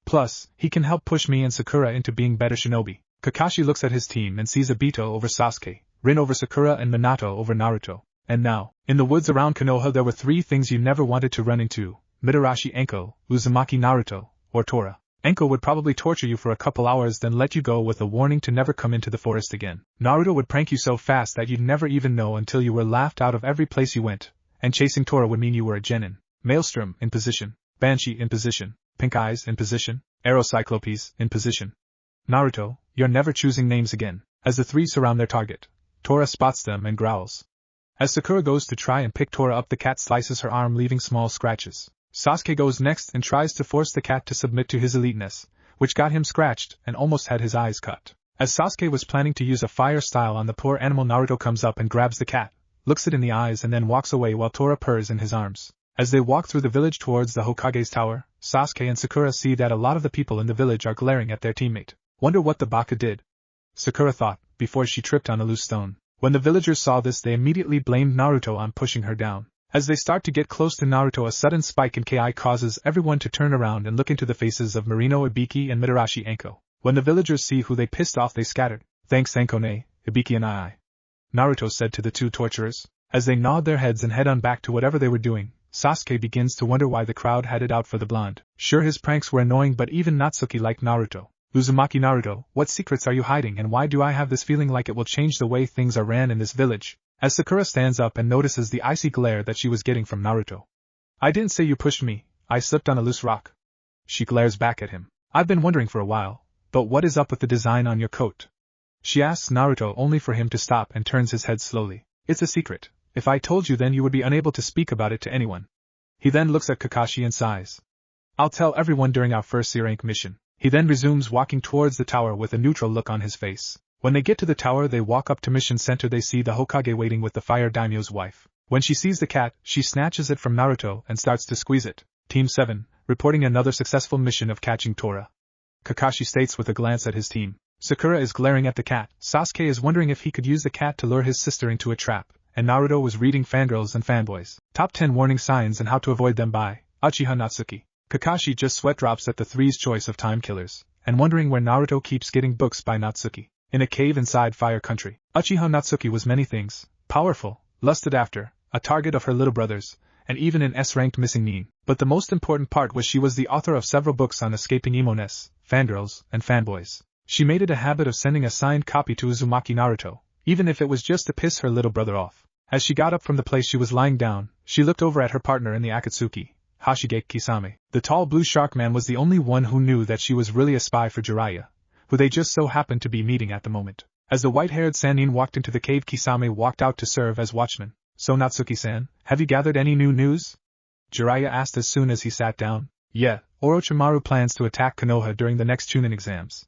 Speaker 1: Plus, he can help push me and Sakura into being better shinobi. Kakashi looks at his team and sees Obito over Sasuke, Rin over Sakura and Minato over Naruto. And now, in the woods around Konoha there were 3 things you never wanted to run into: Mitarashi Enko, Uzumaki Naruto, or Tora. Enko would probably torture you for a couple hours then let you go with a warning to never come into the forest again. Naruto would prank you so fast that you'd never even know until you were laughed out of every place you went, and chasing Tora would mean you were a genin. Maelstrom, in position. Banshee, in position. Pink Eyes, in position. Aerocyclopes, in position. Naruto, you're never choosing names again. As the 3 surround their target, Tora spots them and growls. As Sakura goes to try and pick Tora up, the cat slices her arm leaving small scratches. Sasuke goes next and tries to force the cat to submit to his eliteness, which got him scratched and almost had his eyes cut. As Sasuke was planning to use a fire style on the poor animal, Naruto comes up and grabs the cat, looks it in the eyes and then walks away while Tora purrs in his arms. As they walk through the village towards the Hokage's tower, Sasuke and Sakura see that a lot of the people in the village are glaring at their teammate. Wonder what the baka did, Sakura thought, before she tripped on a loose stone. When the villagers saw this, they immediately blamed Naruto on pushing her down. As they start to get close to Naruto, a sudden spike in Ki causes everyone to turn around and look into the faces of Marino Ibiki and Mitarashi Enko. When the villagers see who they pissed off, they scattered. Thanks Enkone, Ibiki and I, Naruto said to the 2 torturers. As they nod their heads and head on back to whatever they were doing, Sasuke begins to wonder why the crowd had it out for the blonde. Sure, his pranks were annoying, but even Natsuki liked Naruto. Uzumaki Naruto, what secrets are you hiding, and why do I have this feeling like it will change the way things are ran in this village? As Sakura stands up and notices the icy glare that she was getting from Naruto. I didn't say you pushed me, I slipped on a loose rock. She glares back at him. I've been wondering for a while, but what is up with the design on your coat? She asks Naruto only for him to stop and turns his head slowly. It's a secret. If I told you, then you would be unable to speak about it to anyone. He then looks at Kakashi and sighs. I'll tell everyone during our first C-rank mission. He then resumes walking towards the tower with a neutral look on his face. When they get to the tower, they walk up to Mission Center. They see the Hokage waiting with the Fire Daimyo's wife. When she sees the cat, she snatches it from Naruto and starts to squeeze it. Team 7, reporting another successful mission of catching Tora, Kakashi states with a glance at his team. Sakura is glaring at the cat. Sasuke is wondering if he could use the cat to lure his sister into a trap. And Naruto was reading Fangirls and Fanboys. Top 10 Warning Signs and How to Avoid Them by Uchiha Natsuki. Kakashi just sweat drops at the 3's choice of time killers, and wondering where Naruto keeps getting books by Natsuki. In a cave inside Fire Country, Uchiha Natsuki was many things: powerful, lusted after, a target of her little brothers, and even an S-ranked missing nin. But the most important part was she was the author of several books on escaping emo-ness, fangirls, and fanboys. She made it a habit of sending a signed copy to Uzumaki Naruto, even if it was just to piss her little brother off. As she got up from the place she was lying down, she looked over at her partner in the Akatsuki, Hashige Kisame. The tall blue shark man was the only one who knew that she was really a spy for Jiraiya, who they just so happened to be meeting at the moment. As the white-haired Sannin walked into the cave, Kisame walked out to serve as watchman. So Natsuki-san, have you gathered any new news? Jiraiya asked as soon as he sat down. Yeah, Orochimaru plans to attack Konoha during the next Chunin exams.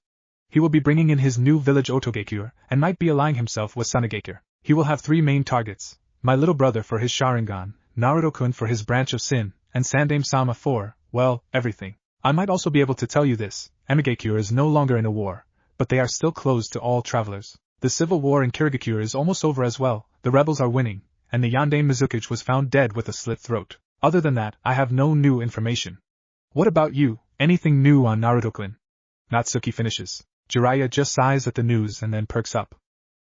Speaker 1: He will be bringing in his new village Otogekure, and might be allying himself with Sanagekure. He will have 3 main targets: my little brother for his Sharingan, Naruto-kun for his branch of Sin, and Sandaime-sama for, well, everything. I might also be able to tell you this: Amigekure is no longer in a war, but they are still closed to all travelers. The civil war in Kirigakure is almost over as well. The rebels are winning, and the Yandere Mizukichi was found dead with a slit throat. Other than that, I have no new information. What about you? Anything new on Naruto-kun? Natsuki finishes. Jiraiya just sighs at the news and then perks up.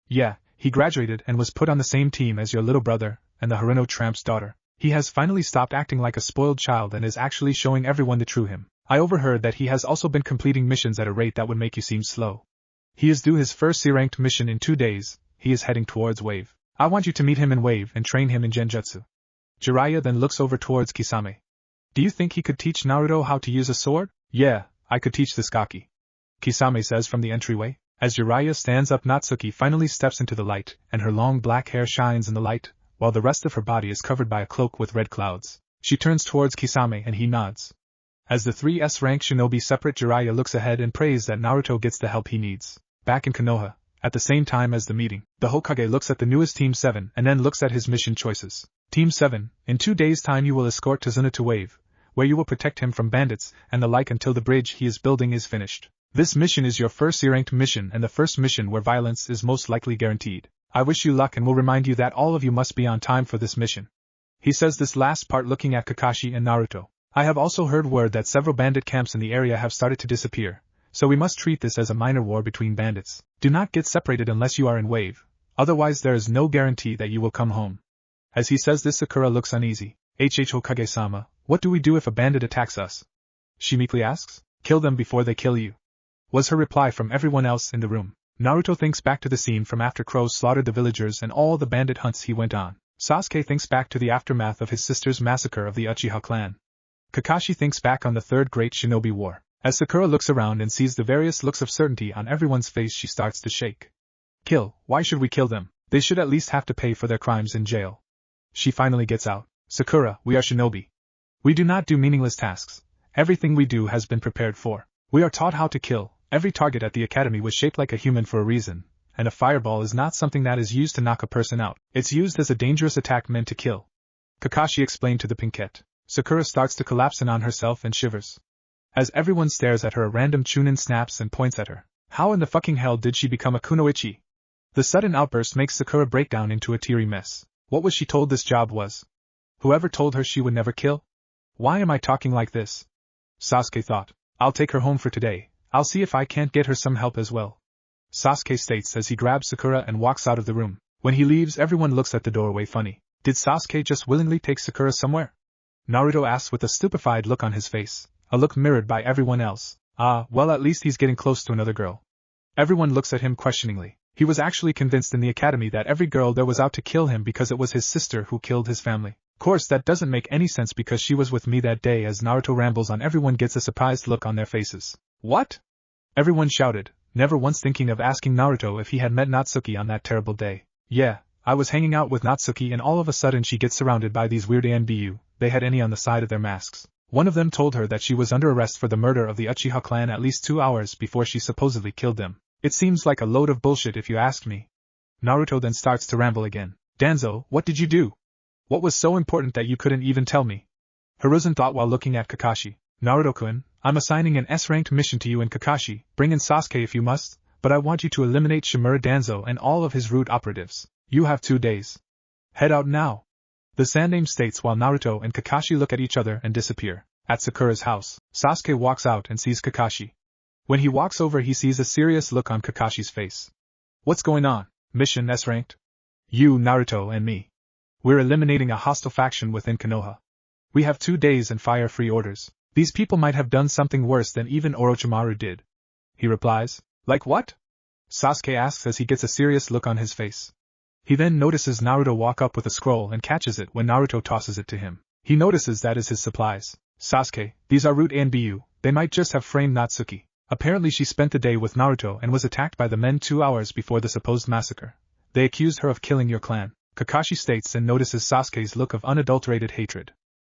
Speaker 1: Yeah, he graduated and was put on the same team as your little brother and the Harino tramp's daughter. He has finally stopped acting like a spoiled child and is actually showing everyone the true him. I overheard that he has also been completing missions at a rate that would make you seem slow. He is due his first C-ranked mission in 2 days. He is heading towards Wave. I want you to meet him in Wave and train him in Genjutsu. Jiraiya then looks over towards Kisame. Do you think he could teach Naruto how to use a sword? Yeah, I could teach this Gaki, Kisame says from the entryway. As Jiraiya stands up, Natsuki finally steps into the light, and her long black hair shines in the light, while the rest of her body is covered by a cloak with red clouds. She turns towards Kisame and he nods. As the 3 S-rank shinobi separate, Jiraiya looks ahead and prays that Naruto gets the help he needs. Back in Konoha, at the same time as the meeting, the Hokage looks at the newest Team 7 and then looks at his mission choices. Team 7, in 2 days' time you will escort Tazuna to Wave, where you will protect him from bandits and the like until the bridge he is building is finished. This mission is your first C-ranked mission and the first mission where violence is most likely guaranteed. I wish you luck and will remind you that all of you must be on time for this mission. He says this last part looking at Kakashi and Naruto. I have also heard word that several bandit camps in the area have started to disappear, so we must treat this as a minor war between bandits. Do not get separated unless you are in wave, otherwise there is no guarantee that you will come home. As he says this, Sakura looks uneasy. Hokage-sama, what do we do if a bandit attacks us? She meekly asks. Kill them before they kill you, was her reply from everyone else in the room. Naruto thinks back to the scene from after crows slaughtered the villagers and all the bandit hunts he went on. Sasuke thinks back to the aftermath of his sister's massacre of the Uchiha clan. Kakashi thinks back on the Third Great Shinobi War. As Sakura looks around and sees the various looks of certainty on everyone's face, she starts to shake. Kill? Why should we kill them? They should at least have to pay for their crimes in jail. She finally gets out. Sakura, we are shinobi. We do not do meaningless tasks. Everything we do has been prepared for. We are taught how to kill. Every target at the academy was shaped like a human for a reason, and a fireball is not something that is used to knock a person out. It's used as a dangerous attack meant to kill. Kakashi explained to the pinkette. Sakura starts to collapse in on herself and shivers. As everyone stares at her, a random Chunin snaps and points at her. How in the fucking hell did she become a Kunoichi? The sudden outburst makes Sakura break down into a teary mess. What was she told this job was? Whoever told her she would never kill? Why am I talking like this? Sasuke thought. I'll take her home for today. I'll see if I can't get her some help as well. Sasuke states as he grabs Sakura and walks out of the room. When he leaves, everyone looks at the doorway funny. Did Sasuke just willingly take Sakura somewhere? Naruto asks with a stupefied look on his face, a look mirrored by everyone else. Ah, well, at least he's getting close to another girl. Everyone looks at him questioningly. He was actually convinced in the academy that every girl there was out to kill him because it was his sister who killed his family. Of course, that doesn't make any sense because she was with me that day. As Naruto rambles on, everyone gets a surprised look on their faces. What? Everyone shouted, never once thinking of asking Naruto if he had met Natsuki on that terrible day. Yeah, I was hanging out with Natsuki and all of a sudden she gets surrounded by these weird ANBU. They had any on the side of their masks. One of them told her that she was under arrest for the murder of the Uchiha clan at least 2 hours before she supposedly killed them. It seems like a load of bullshit if you ask me. Naruto then starts to ramble again. Danzo, what did you do? What was so important that you couldn't even tell me? Hiruzen thought while looking at Kakashi. Naruto-kun, I'm assigning an S-ranked mission to you and Kakashi. Bring in Sasuke if you must, but I want you to eliminate Shimura Danzo and all of his root operatives. You have 2 days. Head out now. The Sandame states while Naruto and Kakashi look at each other and disappear. At Sakura's house, Sasuke walks out and sees Kakashi. When he walks over, he sees a serious look on Kakashi's face. What's going on? Mission S-ranked? You, Naruto, and me. We're eliminating a hostile faction within Konoha. We have 2 days and fire-free orders. These people might have done something worse than even Orochimaru did. He replies. Like what? Sasuke asks as he gets a serious look on his face. He then notices Naruto walk up with a scroll and catches it when Naruto tosses it to him. He notices that is his supplies. Sasuke, these are root ANBU, they might just have framed Natsuki. Apparently she spent the day with Naruto and was attacked by the men 2 hours before the supposed massacre. They accused her of killing your clan, Kakashi states and notices Sasuke's look of unadulterated hatred.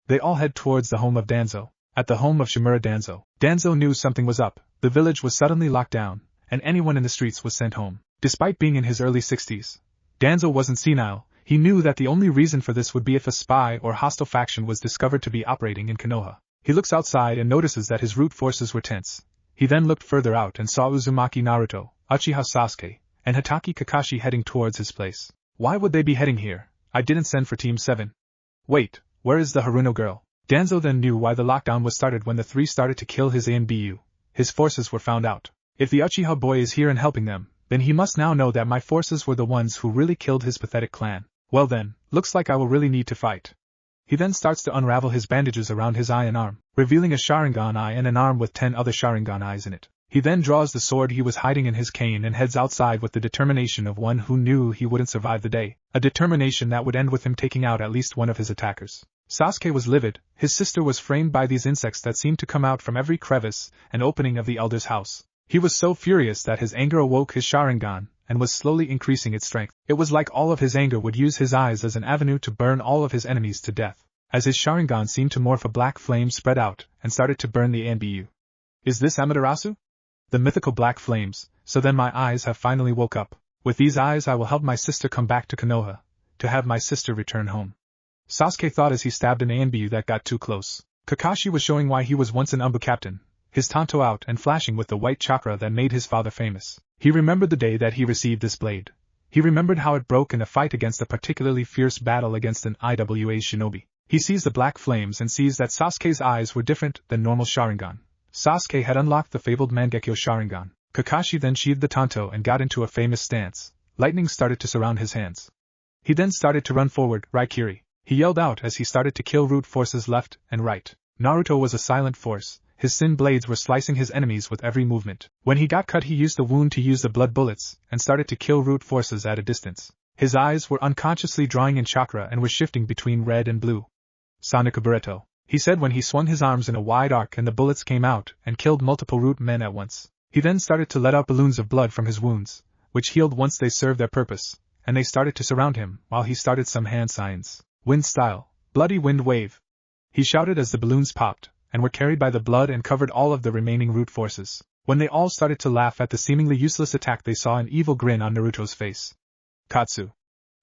Speaker 1: They all head towards the home of Danzo. At the home of Shimura Danzo, Danzo knew something was up. The village was suddenly locked down, and anyone in the streets was sent home. Despite being in his early 60s, Danzo wasn't senile. He knew that the only reason for this would be if a spy or hostile faction was discovered to be operating in Konoha. He looks outside and notices that his root forces were tense. He then looked further out and saw Uzumaki Naruto, Uchiha Sasuke, and Hatake Kakashi heading towards his place. Why would they be heading here? I didn't send for Team 7. Wait, where is the Haruno girl? Danzo then knew why the lockdown was started when the 3 started to kill his ANBU. His forces were found out. If the Uchiha boy is here and helping them, then he must now know that my forces were the ones who really killed his pathetic clan. Well then, looks like I will really need to fight. He then starts to unravel his bandages around his eye and arm, revealing a Sharingan eye and an arm with 10 other Sharingan eyes in it. He then draws the sword he was hiding in his cane and heads outside with the determination of one who knew he wouldn't survive the day, a determination that would end with him taking out at least one of his attackers. Sasuke was livid. His sister was framed by these insects that seemed to come out from every crevice and opening of the elder's house. He was so furious that his anger awoke his Sharingan, and was slowly increasing its strength. It was like all of his anger would use his eyes as an avenue to burn all of his enemies to death. As his Sharingan seemed to morph, a black flame spread out and started to burn the ANBU. Is this Amaterasu? The mythical black flames. So then my eyes have finally woke up. With these eyes I will help my sister come back to Konoha, to have my sister return home. Sasuke thought as he stabbed an ANBU that got too close. Kakashi was showing why he was once an Umbra captain, his tanto out and flashing with the white chakra that made his father famous. He remembered the day that he received this blade. He remembered how it broke in a fight against a particularly fierce battle against an IWA shinobi. He sees the black flames and sees that Sasuke's eyes were different than normal Sharingan. Sasuke had unlocked the fabled Mangekyo Sharingan. Kakashi then sheathed the tanto and got into a famous stance. Lightning started to surround his hands. He then started to run forward, Raikiri. He yelled out as he started to kill root forces left and right. Naruto was a silent force. His sin blades were slicing his enemies with every movement. When he got cut, he used the wound to use the blood bullets and started to kill root forces at a distance. His eyes were unconsciously drawing in chakra and were shifting between red and blue. Sanakabureto, he said when he swung his arms in a wide arc and the bullets came out and killed multiple root men at once. He then started to let out balloons of blood from his wounds, which healed once they served their purpose, and they started to surround him while he started some hand signs. Wind style, bloody wind wave. He shouted as the balloons popped, and were carried by the blood and covered all of the remaining root forces. When they all started to laugh at the seemingly useless attack, they saw an evil grin on Naruto's face. Katsu.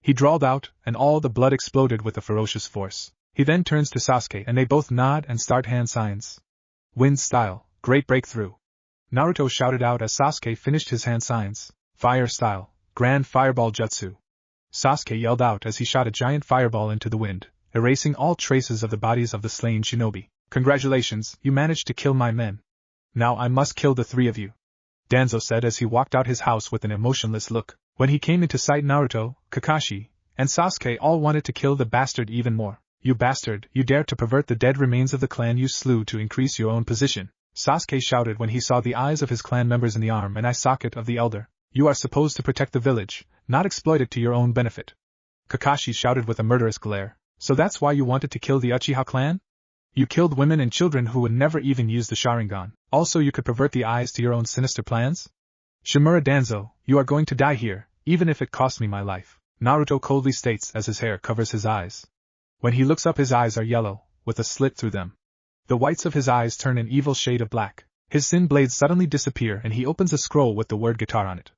Speaker 1: He drawled out, and all the blood exploded with a ferocious force. He then turns to Sasuke and they both nod and start hand signs. Wind style, great breakthrough. Naruto shouted out as Sasuke finished his hand signs. Fire style, grand fireball jutsu. Sasuke yelled out as he shot a giant fireball into the wind, erasing all traces of the bodies of the slain shinobi. Congratulations, you managed to kill my men. Now I must kill the three of you. Danzo said as he walked out his house with an emotionless look. When he came into sight, Naruto, Kakashi, and Sasuke all wanted to kill the bastard even more. You bastard, you dared to pervert the dead remains of the clan you slew to increase your own position. Sasuke shouted when he saw the eyes of his clan members in the arm and eye socket of the elder. You are supposed to protect the village, not exploit it to your own benefit. Kakashi shouted with a murderous glare. So that's why you wanted to kill the Uchiha clan? You killed women and children who would never even use the Sharingan. Also you could pervert the eyes to your own sinister plans? Shimura Danzo, you are going to die here, even if it costs me my life. Naruto coldly states as his hair covers his eyes. When he looks up, his eyes are yellow, with a slit through them. The whites of his eyes turn an evil shade of black. His sin blades suddenly disappear and he opens a scroll with the word guitar on it.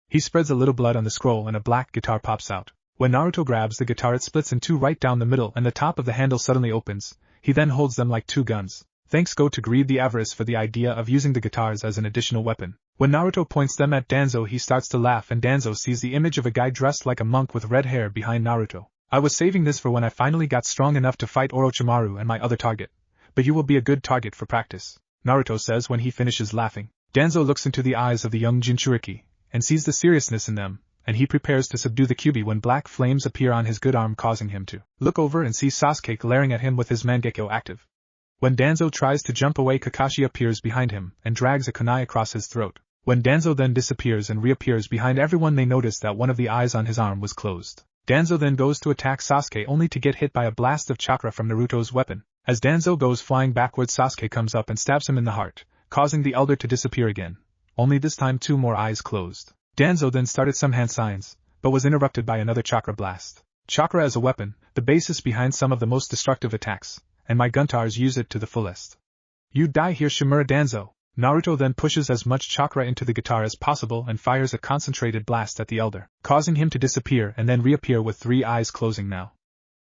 Speaker 1: He spreads a little blood on the scroll and a black guitar pops out. When Naruto grabs the guitar, it splits in two right down the middle and the top of the handle suddenly opens. He then holds them like two guns. Thanks go to Greed the Avarice for the idea of using the guitars as an additional weapon. When Naruto points them at Danzo, he starts to laugh and Danzo sees the image of a guy dressed like a monk with red hair behind Naruto. I was saving this for when I finally got strong enough to fight Orochimaru and my other target. But you will be a good target for practice, Naruto says when he finishes laughing. Danzo looks into the eyes of the young Jinchuriki and sees the seriousness in them, and he prepares to subdue the Kyuubi when black flames appear on his good arm, causing him to look over and see Sasuke glaring at him with his Mangekyo active. When Danzo tries to jump away, Kakashi appears behind him and drags a kunai across his throat. When Danzo then disappears and reappears behind everyone, they notice that one of the eyes on his arm was closed. Danzo then goes to attack Sasuke only to get hit by a blast of chakra from Naruto's weapon. As Danzo goes flying backwards, Sasuke comes up and stabs him in the heart, causing the elder to disappear again. Only this time two more eyes closed. Danzo then started some hand signs, but was interrupted by another chakra blast. Chakra as a weapon, the basis behind some of the most destructive attacks, and my guntars use it to the fullest. You die here, Shimura Danzo. Naruto then pushes as much chakra into the guitar as possible and fires a concentrated blast at the elder, causing him to disappear and then reappear with three eyes closing now.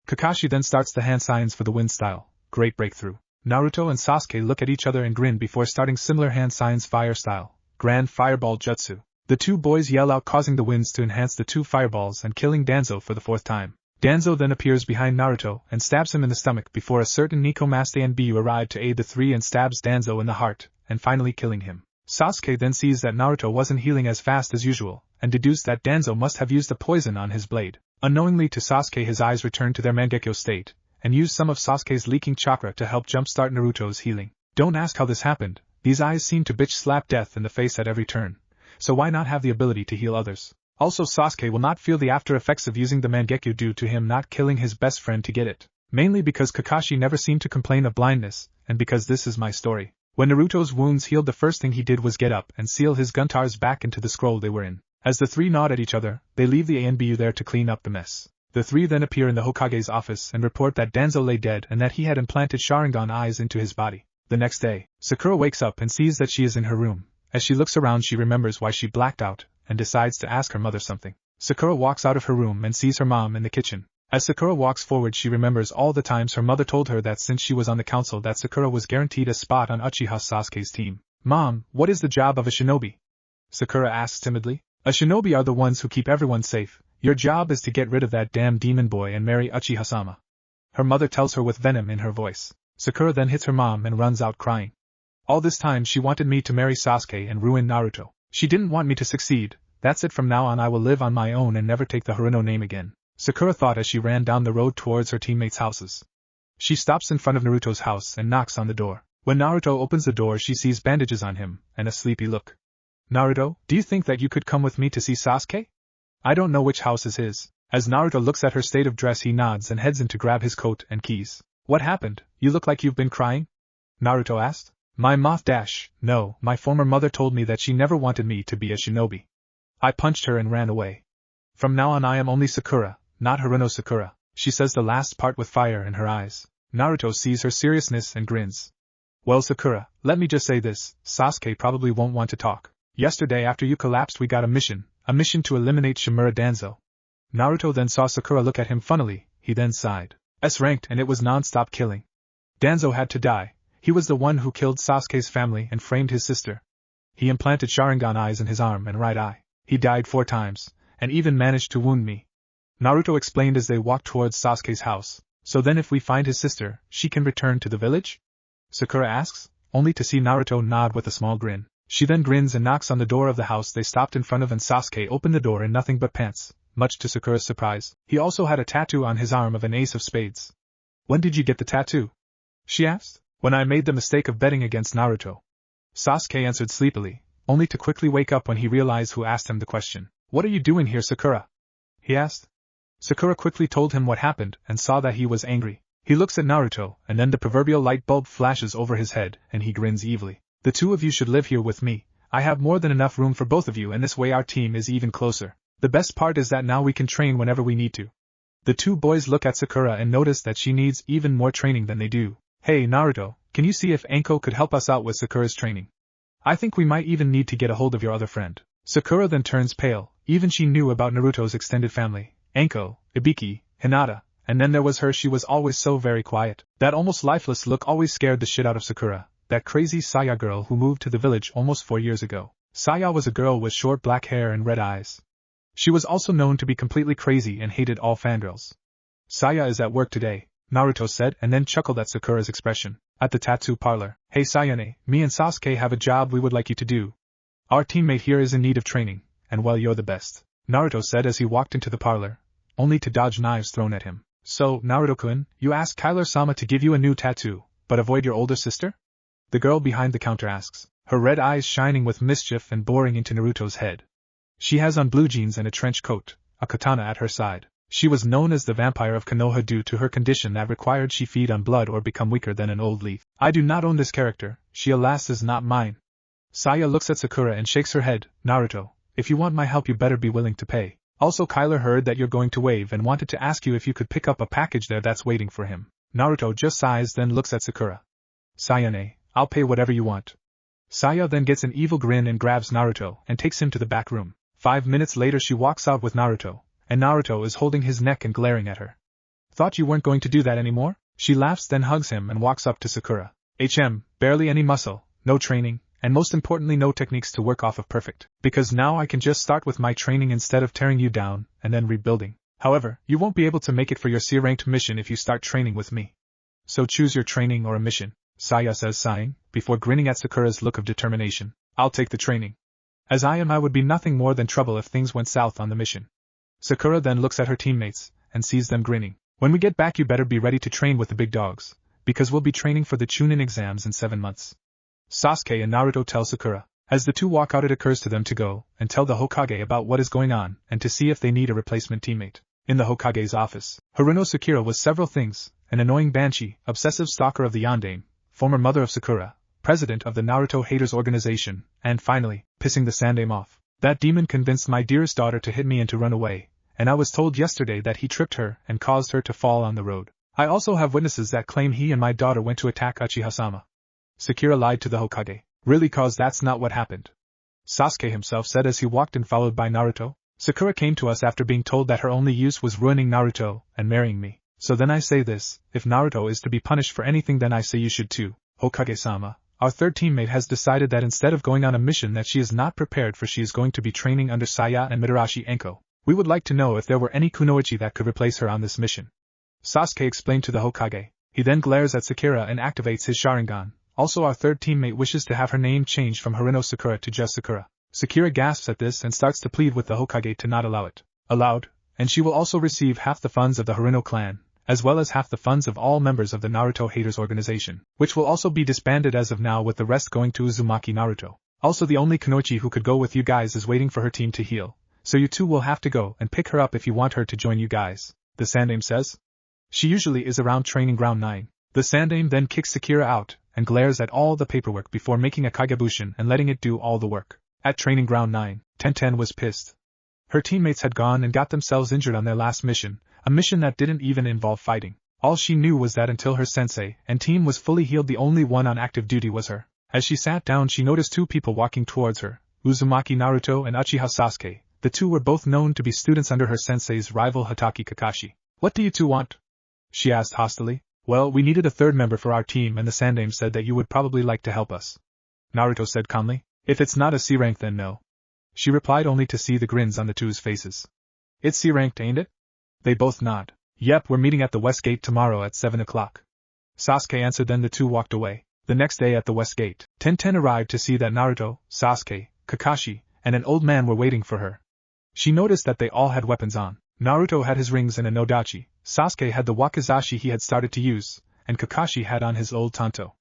Speaker 1: Kakashi then starts the hand signs for the wind style, great breakthrough. Naruto and Sasuke look at each other and grin before starting similar hand signs, fire style, grand fireball jutsu. The two boys yell out, causing the winds to enhance the two fireballs and killing Danzo for the fourth time. Danzo then appears behind Naruto and stabs him in the stomach before a certain Nikomasta and Biu arrive to aid the three and stabs Danzo in the heart, and finally killing him. Sasuke then sees that Naruto wasn't healing as fast as usual, and deduced that Danzo must have used a poison on his blade. Unknowingly to Sasuke, his eyes return to their Mangekyo state, and use some of Sasuke's leaking chakra to help jumpstart Naruto's healing. Don't ask how this happened, these eyes seem to bitch slap death in the face at every turn. So why not have the ability to heal others? Also, Sasuke will not feel the after effects of using the Mangekyo due to him not killing his best friend to get it. Mainly because Kakashi never seemed to complain of blindness, and because this is my story. When Naruto's wounds healed, the first thing he did was get up and seal his guntars back into the scroll they were in. As the three nod at each other, they leave the ANBU there to clean up the mess. The three then appear in the Hokage's office and report that Danzo lay dead and that he had implanted Sharingan eyes into his body. The next day, Sakura wakes up and sees that she is in her room. As she looks around, she remembers why she blacked out, and decides to ask her mother something. Sakura walks out of her room and sees her mom in the kitchen. As Sakura walks forward, she remembers all the times her mother told her that since she was on the council that Sakura was guaranteed a spot on Uchiha Sasuke's team. Mom, what is the job of a shinobi? Sakura asks timidly. A shinobi are the ones who keep everyone safe. Your job is to get rid of that damn demon boy and marry Uchiha-sama. Her mother tells her with venom in her voice. Sakura then hits her mom and runs out crying. All this time she wanted me to marry Sasuke and ruin Naruto. She didn't want me to succeed. That's it, from now on I will live on my own and never take the Haruno name again, Sakura thought as she ran down the road towards her teammates' houses. She stops in front of Naruto's house and knocks on the door. When Naruto opens the door, she sees bandages on him and a sleepy look. Naruto, do you think that you could come with me to see Sasuke? I don't know which house is his. As Naruto looks at her state of dress, he nods and heads in to grab his coat and keys. What happened? You look like you've been crying? Naruto asked. My moth dash. No, my former mother told me that she never wanted me to be a shinobi. I punched her and ran away. From now on I am only Sakura, not Haruno Sakura, she says the last part with fire in her eyes. Naruto sees her seriousness and grins. Well, Sakura, let me just say this, Sasuke probably won't want to talk. Yesterday after you collapsed we got a mission to eliminate Shimura Danzo. Naruto then saw Sakura look at him funnily, he then sighed. S-ranked and it was non-stop killing. Danzo had to die. He was the one who killed Sasuke's family and framed his sister. He implanted Sharingan eyes in his arm and right eye. He died 4 times, and even managed to wound me. Naruto explained as they walked towards Sasuke's house. So then if we find his sister, she can return to the village? Sakura asks, only to see Naruto nod with a small grin. She then grins and knocks on the door of the house they stopped in front of, and Sasuke opened the door in nothing but pants. Much to Sakura's surprise, he also had a tattoo on his arm of an ace of spades. When did you get the tattoo? She asked. When I made the mistake of betting against Naruto. Sasuke answered sleepily, only to quickly wake up when he realized who asked him the question. What are you doing here, Sakura? He asked. Sakura quickly told him what happened and saw that he was angry. He looks at Naruto, and then the proverbial light bulb flashes over his head, and he grins evilly. The two of you should live here with me. I have more than enough room for both of you, and this way our team is even closer. The best part is that now we can train whenever we need to. The two boys look at Sakura and notice that she needs even more training than they do. Hey Naruto, can you see if Anko could help us out with Sakura's training? I think we might even need to get a hold of your other friend. Sakura then turns pale, even she knew about Naruto's extended family. Anko, Ibiki, Hinata, and then there was her. She was always so very quiet. That almost lifeless look always scared the shit out of Sakura. That crazy Saya girl who moved to the village almost 4 years ago. Saya was a girl with short black hair and red eyes. She was also known to be completely crazy and hated all fangirls. Saya is at work today, Naruto said, and then chuckled at Sakura's expression. At the tattoo parlor. Hey Sayane, me and Sasuke have a job we would like you to do. Our teammate here is in need of training, and well, you're the best, Naruto said as he walked into the parlor, only to dodge knives thrown at him. So, Naruto-kun, you asked Kyler-sama to give you a new tattoo, but avoid your older sister? The girl behind the counter asks, her red eyes shining with mischief and boring into Naruto's head. She has on blue jeans and a trench coat, a katana at her side. She was known as the vampire of Konoha due to her condition that required she feed on blood or become weaker than an old leaf. I do not own this character, she alas is not mine. Saya looks at Sakura and shakes her head. Naruto, if you want my help you better be willing to pay. Also Kyler heard that you're going to Wave and wanted to ask you if you could pick up a package there that's waiting for him. Naruto just sighs then looks at Sakura. Sayane, I'll pay whatever you want. Saya then gets an evil grin and grabs Naruto and takes him to the back room. 5 minutes later she walks out with Naruto, and Naruto is holding his neck and glaring at her. Thought you weren't going to do that anymore? She laughs then hugs him and walks up to Sakura. Barely any muscle, no training, and most importantly no techniques to work off of perfect. Because now I can just start with my training instead of tearing you down and then rebuilding. However, you won't be able to make it for your C-ranked mission if you start training with me. So choose your training or a mission, Saya says sighing, before grinning at Sakura's look of determination. I'll take the training. As I would be nothing more than trouble if things went south on the mission. Sakura then looks at her teammates, and sees them grinning. When we get back you better be ready to train with the big dogs, because we'll be training for the Chunin exams in 7 months. Sasuke and Naruto tell Sakura. As the two walk out it occurs to them to go and tell the Hokage about what is going on, and to see if they need a replacement teammate. In the Hokage's office, Haruno Sakura was several things, an annoying banshee, obsessive stalker of the Yandere, former mother of Sakura, president of the Naruto Haters Organization, and finally, pissing the Sandame off. That demon convinced my dearest daughter to hit me and to run away, and I was told yesterday that he tripped her and caused her to fall on the road. I also have witnesses that claim he and my daughter went to attack Uchiha-sama. Sakura lied to the Hokage. Really, cause that's not what happened. Sasuke himself said as he walked in followed by Naruto. Sakura came to us after being told that her only use was ruining Naruto and marrying me. So then I say this, if Naruto is to be punished for anything then I say you should too. Hokage-sama, our third teammate has decided that instead of going on a mission that she is not prepared for she is going to be training under Saya and Mitarashi Enko. We would like to know if there were any Kunoichi that could replace her on this mission. Sasuke explained to the Hokage. He then glares at Sakura and activates his Sharingan. Also our third teammate wishes to have her name changed from Harino Sakura to just Sakura. Sakura gasps at this and starts to plead with the Hokage to not allow it. Allowed, and she will also receive half the funds of the Harino clan, as well as half the funds of all members of the Naruto Haters organization, which will also be disbanded as of now with the rest going to Uzumaki Naruto. Also the only Kunoichi who could go with you guys is waiting for her team to heal, so you two will have to go and pick her up if you want her to join you guys, the Sandaime says. She usually is around training ground 9. The Sandaime then kicks Sakura out, and glares at all the paperwork before making a Kagebushin and letting it do all the work. At training ground 9, Tenten was pissed. Her teammates had gone and got themselves injured on their last mission, a mission that didn't even involve fighting. All she knew was that until her sensei and team was fully healed the only one on active duty was her. As she sat down she noticed two people walking towards her, Uzumaki Naruto and Uchiha Sasuke. The two were both known to be students under her sensei's rival Hatake Kakashi. What do you two want? She asked hostilely. Well, we needed a third member for our team and the Sandaime said that you would probably like to help us. Naruto said calmly. If it's not a C-rank then no. She replied only to see the grins on the two's faces. It's C-ranked, ain't it? They both nod. Yep, we're meeting at the West Gate tomorrow at 7 o'clock. Sasuke answered, then the two walked away. The next day at the West Gate, Tenten arrived to see that Naruto, Sasuke, Kakashi, and an old man were waiting for her. She noticed that they all had weapons on. Naruto had his rings and a nodachi, Sasuke had the wakizashi he had started to use, and Kakashi had on his old tanto.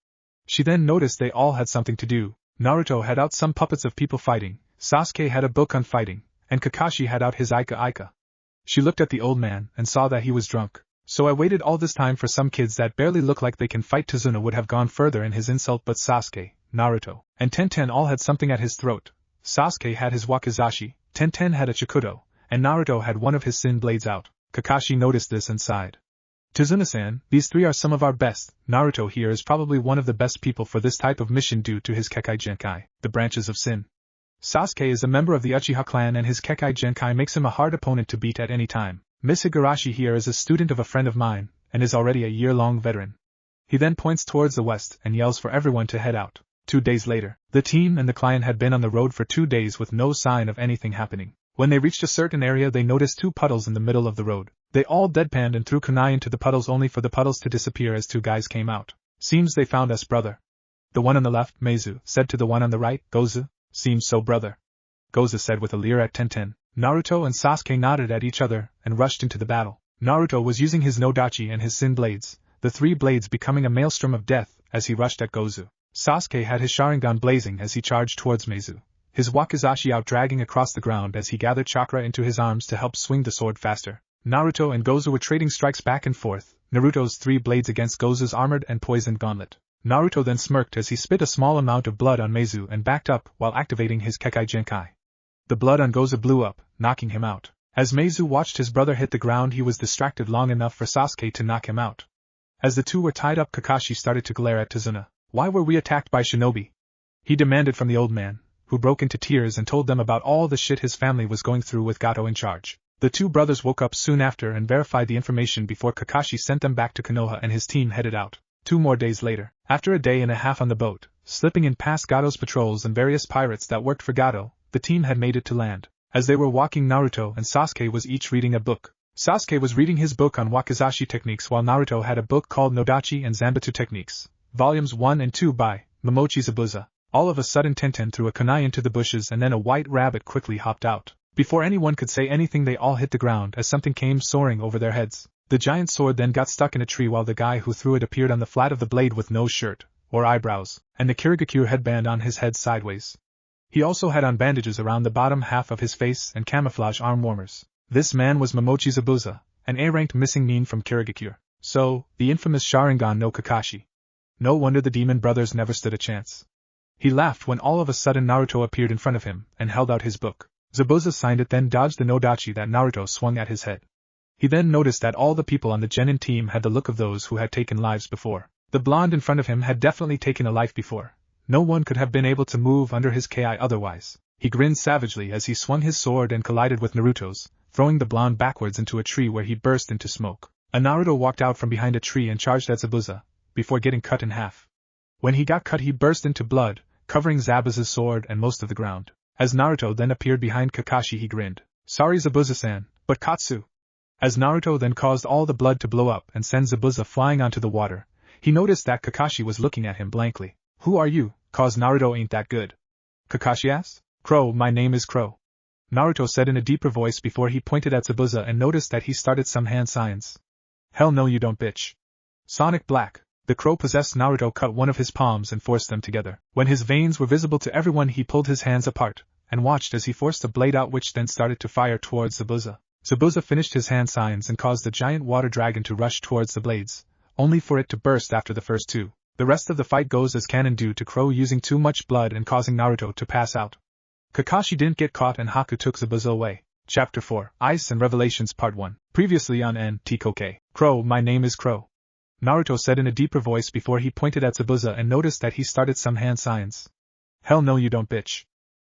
Speaker 1: She then noticed they all had something to do. Naruto had out some puppets of people fighting, Sasuke had a book on fighting, and Kakashi had out his Aika. She looked at the old man and saw that he was drunk. So I waited all this time for some kids that barely look like they can fight. Tazuna would have gone further in his insult, but Sasuke, Naruto, and Tenten all had something at his throat. Sasuke had his wakizashi, Tenten had a chikudo, and Naruto had one of his sin blades out. Kakashi noticed this and sighed. Tazuna-san, these three are some of our best. Naruto here is probably one of the best people for this type of mission due to his Kekai Genkai, the branches of sin. Sasuke is a member of the Uchiha clan and his Kekai Genkai makes him a hard opponent to beat at any time. Miss Higurashi here is a student of a friend of mine, and is already a year-long veteran. He then points towards the west and yells for everyone to head out. 2 days later, the team and the client had been on the road for 2 days with no sign of anything happening. When they reached a certain area they noticed 2 puddles in the middle of the road. They all deadpanned and threw kunai into the puddles only for the puddles to disappear as 2 guys came out. Seems they found us, brother. The one on the left, Meizu, said to the one on the right, Gozu. Seems so, brother. Gozu said with a leer at Tenten. Naruto and Sasuke nodded at each other and rushed into the battle. Naruto was using his Nodachi and his Sin blades, the 3 blades becoming a maelstrom of death as he rushed at Gozu. Sasuke had his Sharingan blazing as he charged towards Meizu, his wakizashi out dragging across the ground as he gathered chakra into his arms to help swing the sword faster. Naruto and Gozu were trading strikes back and forth, Naruto's 3 blades against Gozu's armored and poisoned gauntlet. Naruto then smirked as he spit a small amount of blood on Meizu and backed up while activating his Kekai Genkai. The blood on Gozu blew up, knocking him out. As Meizu watched his brother hit the ground he was distracted long enough for Sasuke to knock him out. As the two were tied up Kakashi started to glare at Tazuna. Why were we attacked by shinobi? He demanded from the old man, who broke into tears and told them about all the shit his family was going through with Gato in charge. The 2 brothers woke up soon after and verified the information before Kakashi sent them back to Konoha and his team headed out. 2 more days later, after a day and a half on the boat, slipping in past Gato's patrols and various pirates that worked for Gato, the team had made it to land. As they were walking, Naruto and Sasuke was each reading a book. Sasuke was reading his book on wakizashi techniques while Naruto had a book called Nodachi and Zanbatsu Techniques, volumes 1 and 2 by Momochi Zabuza. All of a sudden Tenten threw a kunai into the bushes and then a white rabbit quickly hopped out. Before anyone could say anything they all hit the ground as something came soaring over their heads. The giant sword then got stuck in a tree while the guy who threw it appeared on the flat of the blade with no shirt, or eyebrows, and the Kirigakure headband on his head sideways. He also had on bandages around the bottom half of his face and camouflage arm warmers. This man was Momochi Zabuza, an A-ranked missing nin from Kirigakure. So, the infamous Sharingan no Kakashi. No wonder the demon brothers never stood a chance. He laughed when all of a sudden Naruto appeared in front of him and held out his book. Zabuza signed it then dodged the Nodachi that Naruto swung at his head. He then noticed that all the people on the Genin team had the look of those who had taken lives before. The blonde in front of him had definitely taken a life before. No one could have been able to move under his Ki otherwise. He grinned savagely as he swung his sword and collided with Naruto's, throwing the blonde backwards into a tree where he burst into smoke. Naruto walked out from behind a tree and charged at Zabuza, before getting cut in half. When he got cut he burst into blood, covering Zabuza's sword and most of the ground. As Naruto then appeared behind Kakashi he grinned. Sorry Zabuza-san, but Katsu. As Naruto then caused all the blood to blow up and send Zabuza flying onto the water, he noticed that Kakashi was looking at him blankly. Who are you? Cause Naruto ain't that good. Kakashi asked. Crow, my name is Crow. Naruto said in a deeper voice before he pointed at Zabuza and noticed that he started some hand signs. Hell no you don't bitch. Sonic Black. The crow-possessed Naruto cut one of his palms and forced them together. When his veins were visible to everyone he pulled his hands apart, and watched as he forced a blade out which then started to fire towards Zabuza. Zabuza finished his hand signs and caused the giant water dragon to rush towards the blades, only for it to burst after the first two. The rest of the fight goes as canon due to Crow using too much blood and causing Naruto to pass out. Kakashi didn't get caught and Haku took Zabuza away. Chapter 4, Ice and Revelations Part 1. Previously on NTKK. Crow, my name is Crow. Naruto said in a deeper voice before he pointed at Zabuza and noticed that he started some hand signs. Hell no you don't bitch.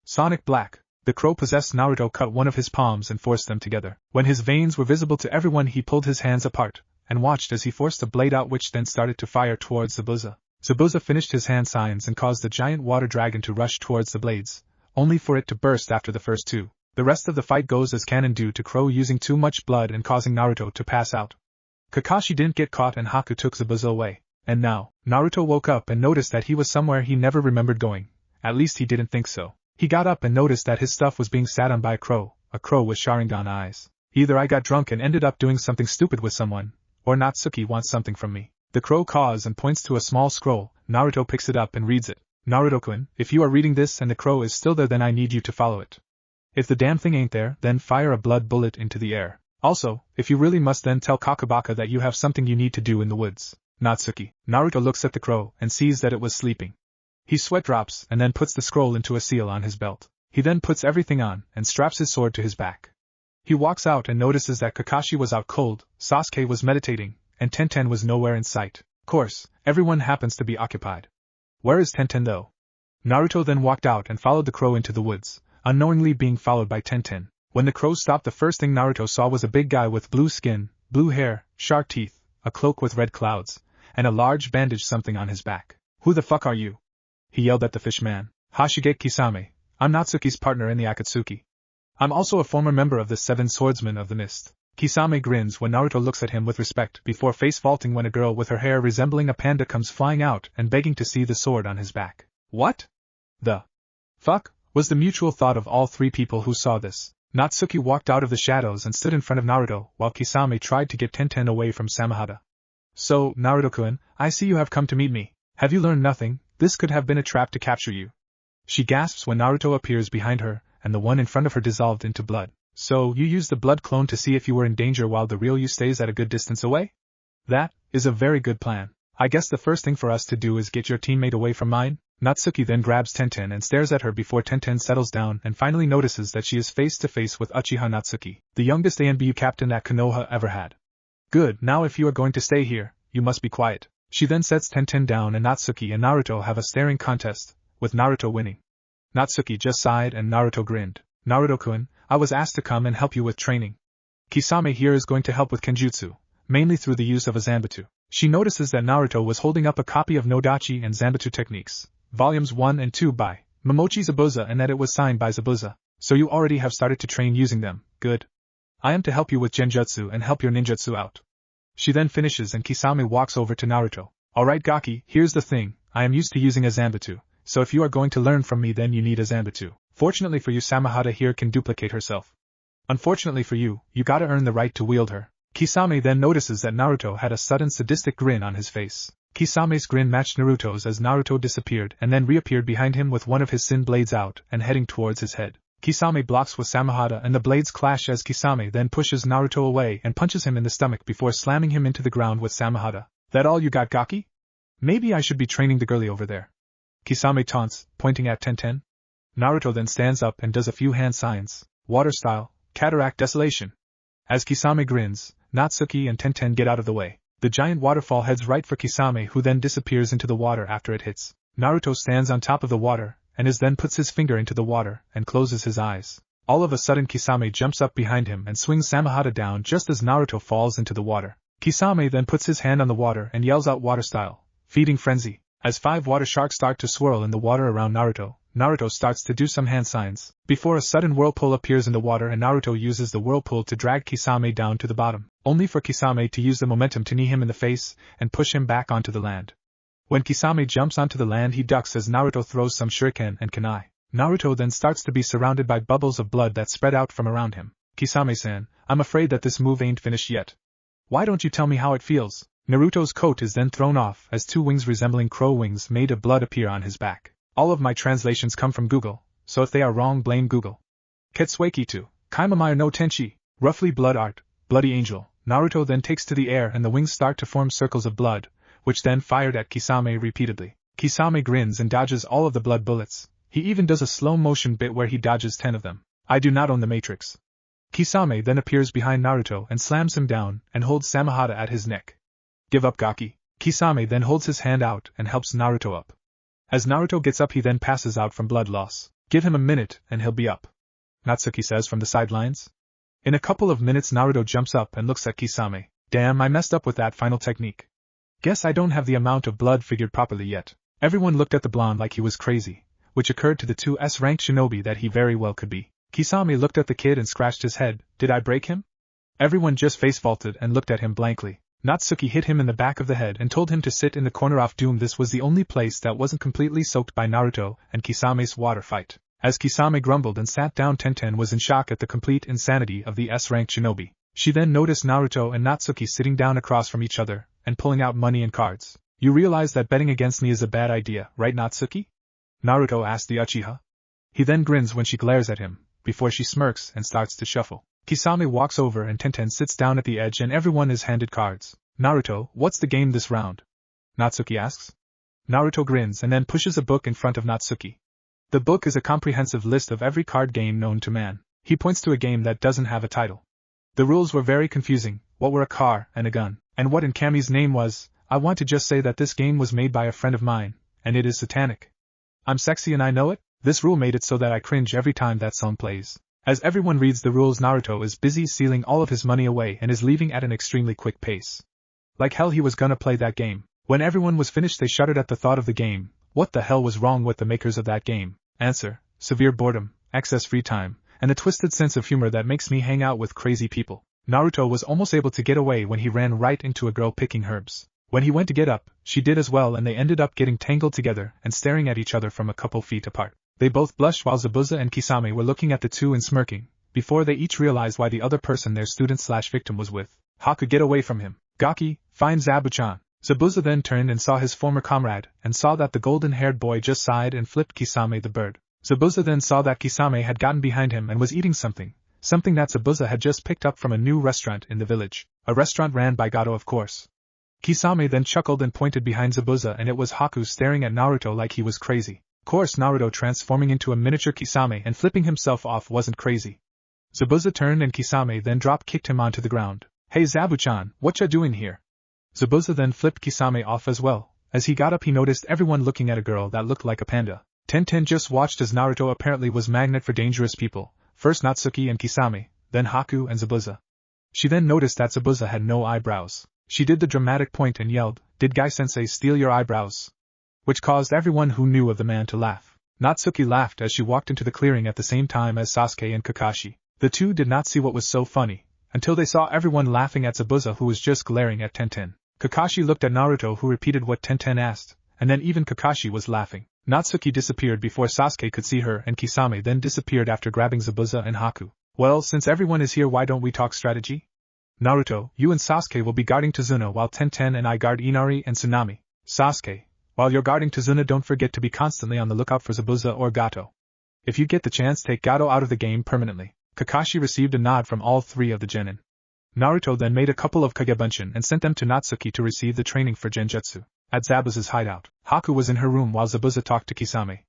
Speaker 1: Sonic Black. The crow-possessed Naruto cut one of his palms and forced them together. When his veins were visible to everyone he pulled his hands apart, and watched as he forced a blade out which then started to fire towards Zabuza. Zabuza finished his hand signs and caused the giant water dragon to rush towards the blades, only for it to burst after the first two. The rest of the fight goes as canon due to Crow using too much blood and causing Naruto to pass out. Kakashi didn't get caught and Haku took Zabuza away. And now, Naruto woke up and noticed that he was somewhere he never remembered going. At least he didn't think so. He got up and noticed that his stuff was being sat on by a crow with Sharingan eyes. Either I got drunk and ended up doing something stupid with someone, or Natsuki wants something from me. The crow caws and points to a small scroll. Naruto picks it up and reads it. Naruto-kun, if you are reading this and the crow is still there then I need you to follow it. If the damn thing ain't there, then fire a blood bullet into the air. Also, if you really must then tell Kakabaka that you have something you need to do in the woods. Natsuki. Naruto looks at the crow and sees that it was sleeping. He sweat drops and then puts the scroll into a seal on his belt. He then puts everything on and straps his sword to his back. He walks out and notices that Kakashi was out cold, Sasuke was meditating, and Tenten was nowhere in sight. Of course, everyone happens to be occupied. Where is Tenten though? Naruto then walked out and followed the crow into the woods, unknowingly being followed by Tenten. When the crow stopped the first thing Naruto saw was a big guy with blue skin, blue hair, sharp teeth, a cloak with red clouds, and a large bandage something on his back. Who the fuck are you? He yelled at the fish man. Hashige Kisame, I'm Natsuki's partner in the Akatsuki. I'm also a former member of the Seven Swordsmen of the Mist. Kisame grins when Naruto looks at him with respect before face vaulting when a girl with her hair resembling a panda comes flying out and begging to see the sword on his back. What? The fuck? Was the mutual thought of all three people who saw this. Natsuki walked out of the shadows and stood in front of Naruto while Kisame tried to get Tenten away from Samahata. So, Naruto-kun, I see you have come to meet me. Have you learned nothing? This could have been a trap to capture you. She gasps when Naruto appears behind her, and the one in front of her dissolved into blood. So, you used the blood clone to see if you were in danger while the real you stays at a good distance away? That is a very good plan. I guess the first thing for us to do is get your teammate away from mine? Natsuki then grabs Tenten and stares at her before Tenten settles down and finally notices that she is face to face with Uchiha Natsuki, the youngest ANBU captain that Konoha ever had. Good, now if you are going to stay here, you must be quiet. She then sets Tenten down and Natsuki and Naruto have a staring contest, with Naruto winning. Natsuki just sighed and Naruto grinned. Naruto-kun, I was asked to come and help you with training. Kisame here is going to help with Kenjutsu, mainly through the use of a Zanbatsu. She notices that Naruto was holding up a copy of Nodachi and Zanbatsu Techniques, Volumes 1 and 2 by Momochi Zabuza and that it was signed by Zabuza. So you already have started to train using them, good. I am to help you with Genjutsu and help your ninjutsu out. She then finishes and Kisame walks over to Naruto. Alright Gaki, here's the thing, I am used to using a Zanbatsu, so if you are going to learn from me then you need a Zanbatsu. Fortunately for you Samahata here can duplicate herself. Unfortunately for you, you gotta earn the right to wield her. Kisame then notices that Naruto had a sudden sadistic grin on his face. Kisame's grin matched Naruto's as Naruto disappeared and then reappeared behind him with one of his sin blades out and heading towards his head. Kisame blocks with Samahata and the blades clash as Kisame then pushes Naruto away and punches him in the stomach before slamming him into the ground with Samahata. That all you got Gaki? Maybe I should be training the girlie over there. Kisame taunts, pointing at Tenten. Naruto then stands up and does a few hand signs, water style, cataract desolation. As Kisame grins, Natsuki and Tenten get out of the way. The giant waterfall heads right for Kisame who then disappears into the water after it hits. Naruto stands on top of the water, and then puts his finger into the water and closes his eyes. All of a sudden Kisame jumps up behind him and swings Samehada down just as Naruto falls into the water. Kisame then puts his hand on the water and yells out water style, feeding frenzy. As 5 water sharks start to swirl in the water around Naruto, Naruto starts to do some hand signs, before a sudden whirlpool appears in the water and Naruto uses the whirlpool to drag Kisame down to the bottom, only for Kisame to use the momentum to knee him in the face and push him back onto the land. When Kisame jumps onto the land he ducks as Naruto throws some shuriken and kunai. Naruto then starts to be surrounded by bubbles of blood that spread out from around him. Kisame-san, I'm afraid that this move ain't finished yet. Why don't you tell me how it feels? Naruto's coat is then thrown off as 2 wings resembling crow wings made of blood appear on his back. All of my translations come from Google, so if they are wrong blame Google. Ketsueki-to, Kaimamaru no Tenchi, roughly blood art, bloody angel. Naruto then takes to the air and the wings start to form circles of blood, which then fired at Kisame repeatedly. Kisame grins and dodges all of the blood bullets. He even does a slow motion bit where he dodges 10 of them. I do not own the Matrix. Kisame then appears behind Naruto and slams him down and holds Samehada at his neck. Give up, Gaki. Kisame then holds his hand out and helps Naruto up. As Naruto gets up he then passes out from blood loss. Give him a minute and he'll be up, Natsuki says from the sidelines. In a couple of minutes Naruto jumps up and looks at Kisame. Damn, I messed up with that final technique. Guess I don't have the amount of blood figured properly yet. Everyone looked at the blonde like he was crazy, which occurred to the 2 S-ranked shinobi that he very well could be. Kisame looked at the kid and scratched his head. Did I break him? Everyone just face-vaulted and looked at him blankly. Natsuki hit him in the back of the head and told him to sit in the corner off doom. This was the only place that wasn't completely soaked by Naruto and Kisame's water fight. As Kisame grumbled and sat down, Tenten was in shock at the complete insanity of the S-ranked shinobi. She then noticed Naruto and Natsuki sitting down across from each other and pulling out money and cards. You realize that betting against me is a bad idea, right Natsuki? Naruto asked the Uchiha. He then grins when she glares at him, before she smirks and starts to shuffle. Kisame walks over and Tenten sits down at the edge and everyone is handed cards. Naruto, what's the game this round? Natsuki asks. Naruto grins and then pushes a book in front of Natsuki. The book is a comprehensive list of every card game known to man. He points to a game that doesn't have a title. The rules were very confusing. What were a car and a gun? And what in Kami's name was? I want to just say that this game was made by a friend of mine, and it is satanic. I'm sexy and I know it? This rule made it so that I cringe every time that song plays. As everyone reads the rules, Naruto is busy sealing all of his money away and is leaving at an extremely quick pace. Like hell he was gonna play that game. When everyone was finished they shuddered at the thought of the game. What the hell was wrong with the makers of that game? Answer: severe boredom, excess free time, and the twisted sense of humor that makes me hang out with crazy people. Naruto was almost able to get away when he ran right into a girl picking herbs. When he went to get up, she did as well and they ended up getting tangled together and staring at each other from a couple feet apart. They both blushed while Zabuza and Kisame were looking at the two and smirking, before they each realized why the other person their student/victim was with. Haku, get away from him. Gaki, find Zabu-chan. Zabuza then turned and saw his former comrade, and saw that the golden-haired boy just sighed and flipped Kisame the bird. Zabuza then saw that Kisame had gotten behind him and was eating something that Zabuza had just picked up from a new restaurant in the village. A restaurant ran by Gato, of course. Kisame then chuckled and pointed behind Zabuza, and it was Haku staring at Naruto like he was crazy. Of course, Naruto transforming into a miniature Kisame and flipping himself off wasn't crazy. Zabuza turned and Kisame then drop-kicked him onto the ground. Hey Zabu-chan, what ya doing here? Zabuza then flipped Kisame off as well. As he got up he noticed everyone looking at a girl that looked like a panda. Tenten just watched as Naruto apparently was magnet for dangerous people, first Natsuki and Kisame, then Haku and Zabuza. She then noticed that Zabuza had no eyebrows. She did the dramatic point and yelled, "Did Guy-sensei steal your eyebrows?" Which caused everyone who knew of the man to laugh. Natsuki laughed as she walked into the clearing at the same time as Sasuke and Kakashi. The two did not see what was so funny, until they saw everyone laughing at Zabuza who was just glaring at Tenten. Kakashi looked at Naruto who repeated what Tenten asked, and then even Kakashi was laughing. Natsuki disappeared before Sasuke could see her and Kisame then disappeared after grabbing Zabuza and Haku. Well, since everyone is here, why don't we talk strategy? Naruto, you and Sasuke will be guarding Tazuna while Tenten and I guard Inari and Tsunami. Sasuke, while you're guarding Tazuna, don't forget to be constantly on the lookout for Zabuza or Gato. If you get the chance, take Gato out of the game permanently. Kakashi received a nod from all three of the genin. Naruto then made a couple of Kagebunshin and sent them to Natsuki to receive the training for Genjutsu. At Zabuza's hideout, Haku was in her room while Zabuza talked to Kisame.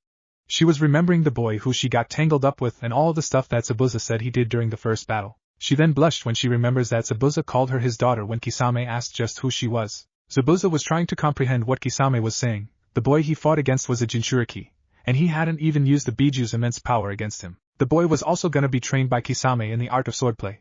Speaker 1: She was remembering the boy who she got tangled up with and all the stuff that Zabuza said he did during the first battle. She then blushed when she remembers that Zabuza called her his daughter when Kisame asked just who she was. Zabuza was trying to comprehend what Kisame was saying. The boy he fought against was a Jinchuriki, and he hadn't even used the Biju's immense power against him. The boy was also gonna be trained by Kisame in the art of swordplay.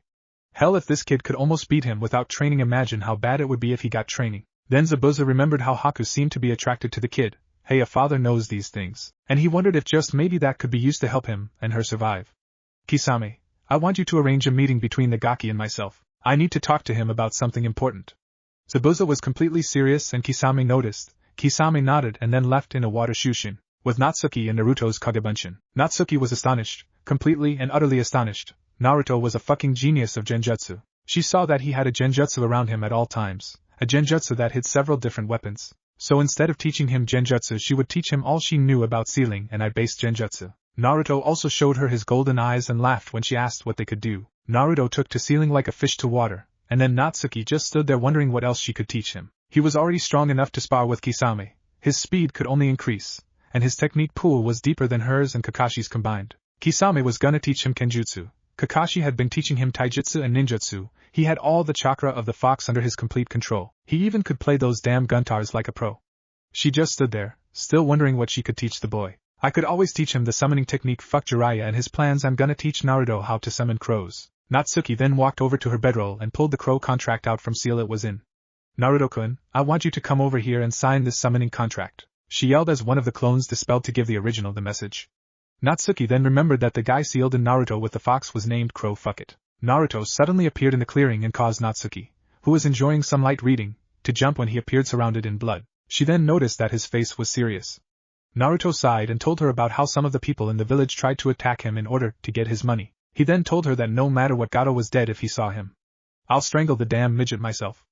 Speaker 1: Hell, if this kid could almost beat him without training, imagine how bad it would be if he got training. Then Zabuza remembered how Haku seemed to be attracted to the kid. Hey, a father knows these things. And he wondered if just maybe that could be used to help him and her survive. Kisame, I want you to arrange a meeting between the Gaki and myself. I need to talk to him about something important. Zabuza was completely serious and Kisame noticed. Kisame nodded and then left in a water shushin, with Natsuki and Naruto's Kagebunshin. Natsuki was astonished, completely and utterly astonished. Naruto was a fucking genius of genjutsu. She saw that he had a genjutsu around him at all times, a genjutsu that hid several different weapons. So instead of teaching him genjutsu, she would teach him all she knew about sealing and eye-based genjutsu. Naruto also showed her his golden eyes and laughed when she asked what they could do. Naruto took to sealing like a fish to water, and then Natsuki just stood there wondering what else she could teach him. He was already strong enough to spar with Kisame, his speed could only increase, and his technique pool was deeper than hers and Kakashi's combined. Kisame was gonna teach him kenjutsu. Kakashi had been teaching him taijutsu and ninjutsu. He had all the chakra of the fox under his complete control. He even could play those damn guntars like a pro. She just stood there, still wondering what she could teach the boy. I could always teach him the summoning technique. Fuck Jiraiya and his plans. I'm gonna teach Naruto how to summon crows. Natsuki then walked over to her bedroll and pulled the crow contract out from seal it was in. Naruto-kun, I want you to come over here and sign this summoning contract, she yelled as one of the clones dispelled to give the original the message. Natsuki then remembered that the guy sealed in Naruto with the fox was named Crow. Fuck it. Naruto suddenly appeared in the clearing and caused Natsuki, who was enjoying some light reading, to jump when he appeared surrounded in blood. She then noticed that his face was serious. Naruto sighed and told her about how some of the people in the village tried to attack him in order to get his money. He then told her that no matter what, Gato was dead if he saw him. I'll strangle the damn midget myself.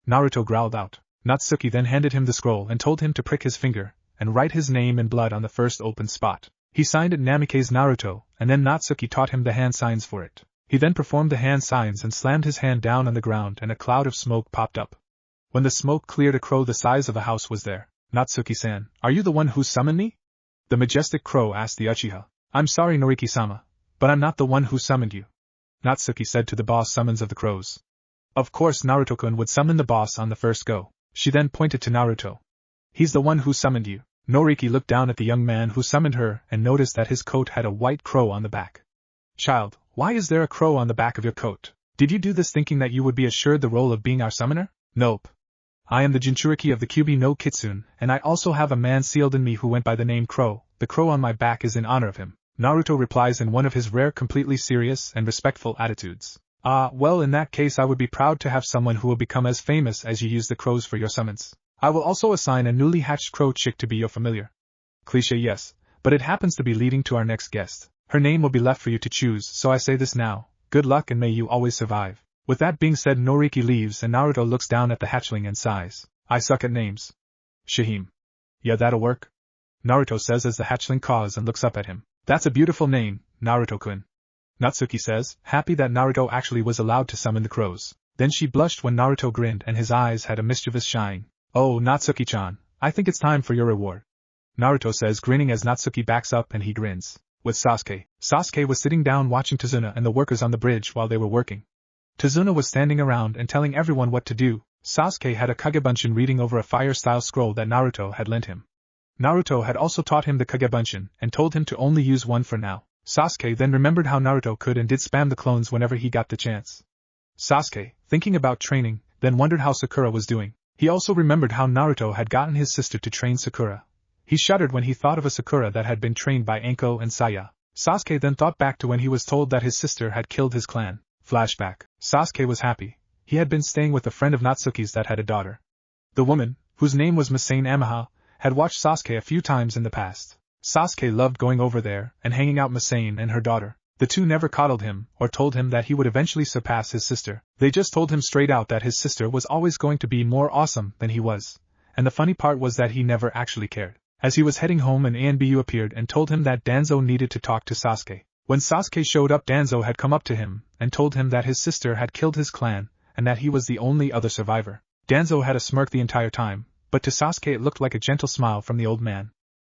Speaker 1: Naruto growled out. Natsuki then handed him the scroll and told him to prick his finger and write his name in blood on the first open spot. He signed it Namikaze Naruto, and then Natsuki taught him the hand signs for it. He then performed the hand signs and slammed his hand down on the ground and a cloud of smoke popped up. When the smoke cleared, a crow the size of a house was there. Natsuki-san, are you the one who summoned me? The majestic crow asked the Uchiha. I'm sorry Noriki-sama, but I'm not the one who summoned you, Natsuki said to the boss summons of the crows. Of course Naruto-kun would summon the boss on the first go. She then pointed to Naruto. He's the one who summoned you. Noriki looked down at the young man who summoned her and noticed that his coat had a white crow on the back. Child, why is there a crow on the back of your coat? Did you do this thinking that you would be assured the role of being our summoner? Nope. I am the Jinchuriki of the Kyubi no Kitsune, and I also have a man sealed in me who went by the name Crow. The crow on my back is in honor of him. Naruto replies in one of his rare completely serious and respectful attitudes. Well in that case I would be proud to have someone who will become as famous as you use the crows for your summons. I will also assign a newly hatched crow chick to be your familiar. Cliché yes, but it happens to be leading to our next guest. Her name will be left for you to choose, so I say this now. Good luck and may you always survive. With that being said, Noriki leaves and Naruto looks down at the hatchling and sighs. I suck at names. Shahim. Yeah, that'll work, Naruto says as the hatchling caws and looks up at him. That's a beautiful name, Naruto-kun. Natsuki says, happy that Naruto actually was allowed to summon the crows. Then she blushed when Naruto grinned and his eyes had a mischievous shine. Oh, Natsuki-chan, I think it's time for your reward, Naruto says, grinning as Natsuki backs up and he grins. With Sasuke. Sasuke was sitting down watching Tazuna and the workers on the bridge while they were working. Tazuna was standing around and telling everyone what to do. Sasuke had a Kagebunshin reading over a fire-style scroll that Naruto had lent him. Naruto had also taught him the Kagebunshin and told him to only use one for now. Sasuke then remembered how Naruto could and did spam the clones whenever he got the chance. Sasuke, thinking about training, then wondered how Sakura was doing. He also remembered how Naruto had gotten his sister to train Sakura. He shuddered when he thought of a Sakura that had been trained by Anko and Saya. Sasuke then thought back to when he was told that his sister had killed his clan. Flashback. Sasuke was happy. He had been staying with a friend of Natsuki's that had a daughter. The woman, whose name was Misane Amaha, had watched Sasuke a few times in the past. Sasuke loved going over there and hanging out Misane and her daughter. The two never coddled him or told him that he would eventually surpass his sister. They just told him straight out that his sister was always going to be more awesome than he was. And the funny part was that he never actually cared. As he was heading home, an Anbu appeared and told him that Danzo needed to talk to Sasuke. When Sasuke showed up, Danzo had come up to him and told him that his sister had killed his clan and that he was the only other survivor. Danzo had a smirk the entire time, but to Sasuke it looked like a gentle smile from the old man.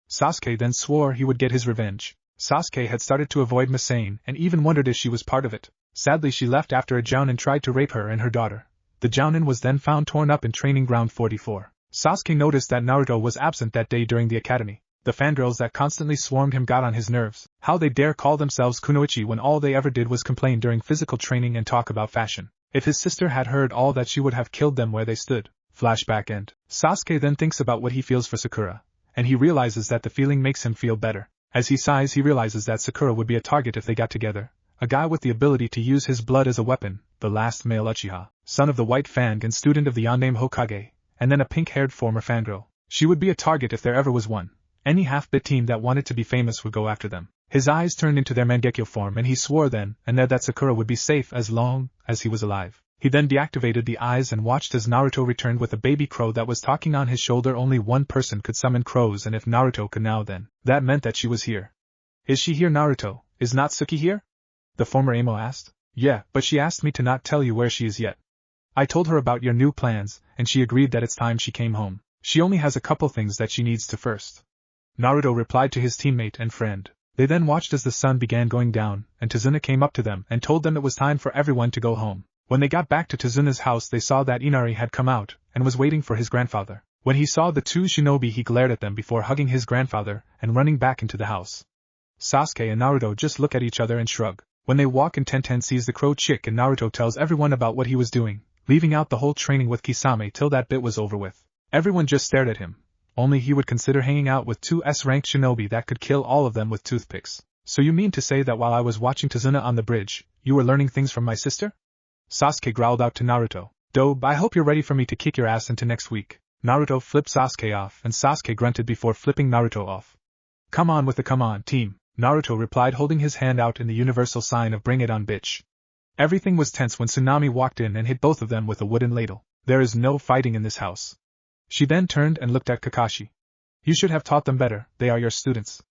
Speaker 1: Sasuke then swore he would get his revenge. Sasuke had started to avoid Misane and even wondered if she was part of it. Sadly, she left after a Jounin tried to rape her and her daughter. The Jounin was then found torn up in Training Ground 44. Sasuke noticed that Naruto was absent that day during the academy. The fangirls that constantly swarmed him got on his nerves. How they dare call themselves Kunoichi when all they ever did was complain during physical training and talk about fashion. If his sister had heard all that, she would have killed them where they stood. Flashback end. Sasuke then thinks about what he feels for Sakura, and he realizes that the feeling makes him feel better. As he sighs, he realizes that Sakura would be a target if they got together. A guy with the ability to use his blood as a weapon, the last male Uchiha, son of the White Fang and student of the Yoname Hokage, and then a pink-haired former fangirl. She would be a target if there ever was one. Any half-bit team that wanted to be famous would go after them. His eyes turned into their Mangekyo form and he swore then and there that Sakura would be safe as long as he was alive. He then deactivated the eyes and watched as Naruto returned with a baby crow that was talking on his shoulder. Only one person could summon crows, and if Naruto could now, then that meant that she was here. Is she here, Naruto? Is Natsuki here? The former Amo asked. Yeah, but she asked me to not tell you where she is yet. I told her about your new plans, and she agreed that it's time she came home. She only has a couple things that she needs to first. Naruto replied to his teammate and friend. They then watched as the sun began going down, and Tazuna came up to them and told them it was time for everyone to go home. When they got back to Tazuna's house, they saw that Inari had come out and was waiting for his grandfather. When he saw the two shinobi, he glared at them before hugging his grandfather and running back into the house. Sasuke and Naruto just look at each other and shrug. When they walk in, Tenten sees the crow chick and Naruto tells everyone about what he was doing, leaving out the whole training with Kisame till that bit was over with. Everyone just stared at him. Only he would consider hanging out with two S-ranked shinobi that could kill all of them with toothpicks. So you mean to say that while I was watching Tazuna on the bridge, you were learning things from my sister? Sasuke growled out to Naruto. Dobe, I hope you're ready for me to kick your ass into next week. Naruto flipped Sasuke off and Sasuke grunted before flipping Naruto off. Come on with the come on, team, Naruto replied, holding his hand out in the universal sign of bring it on, bitch. Everything was tense when Tsunami walked in and hit both of them with a wooden ladle. There is no fighting in this house. She then turned and looked at Kakashi. You should have taught them better, they are your students.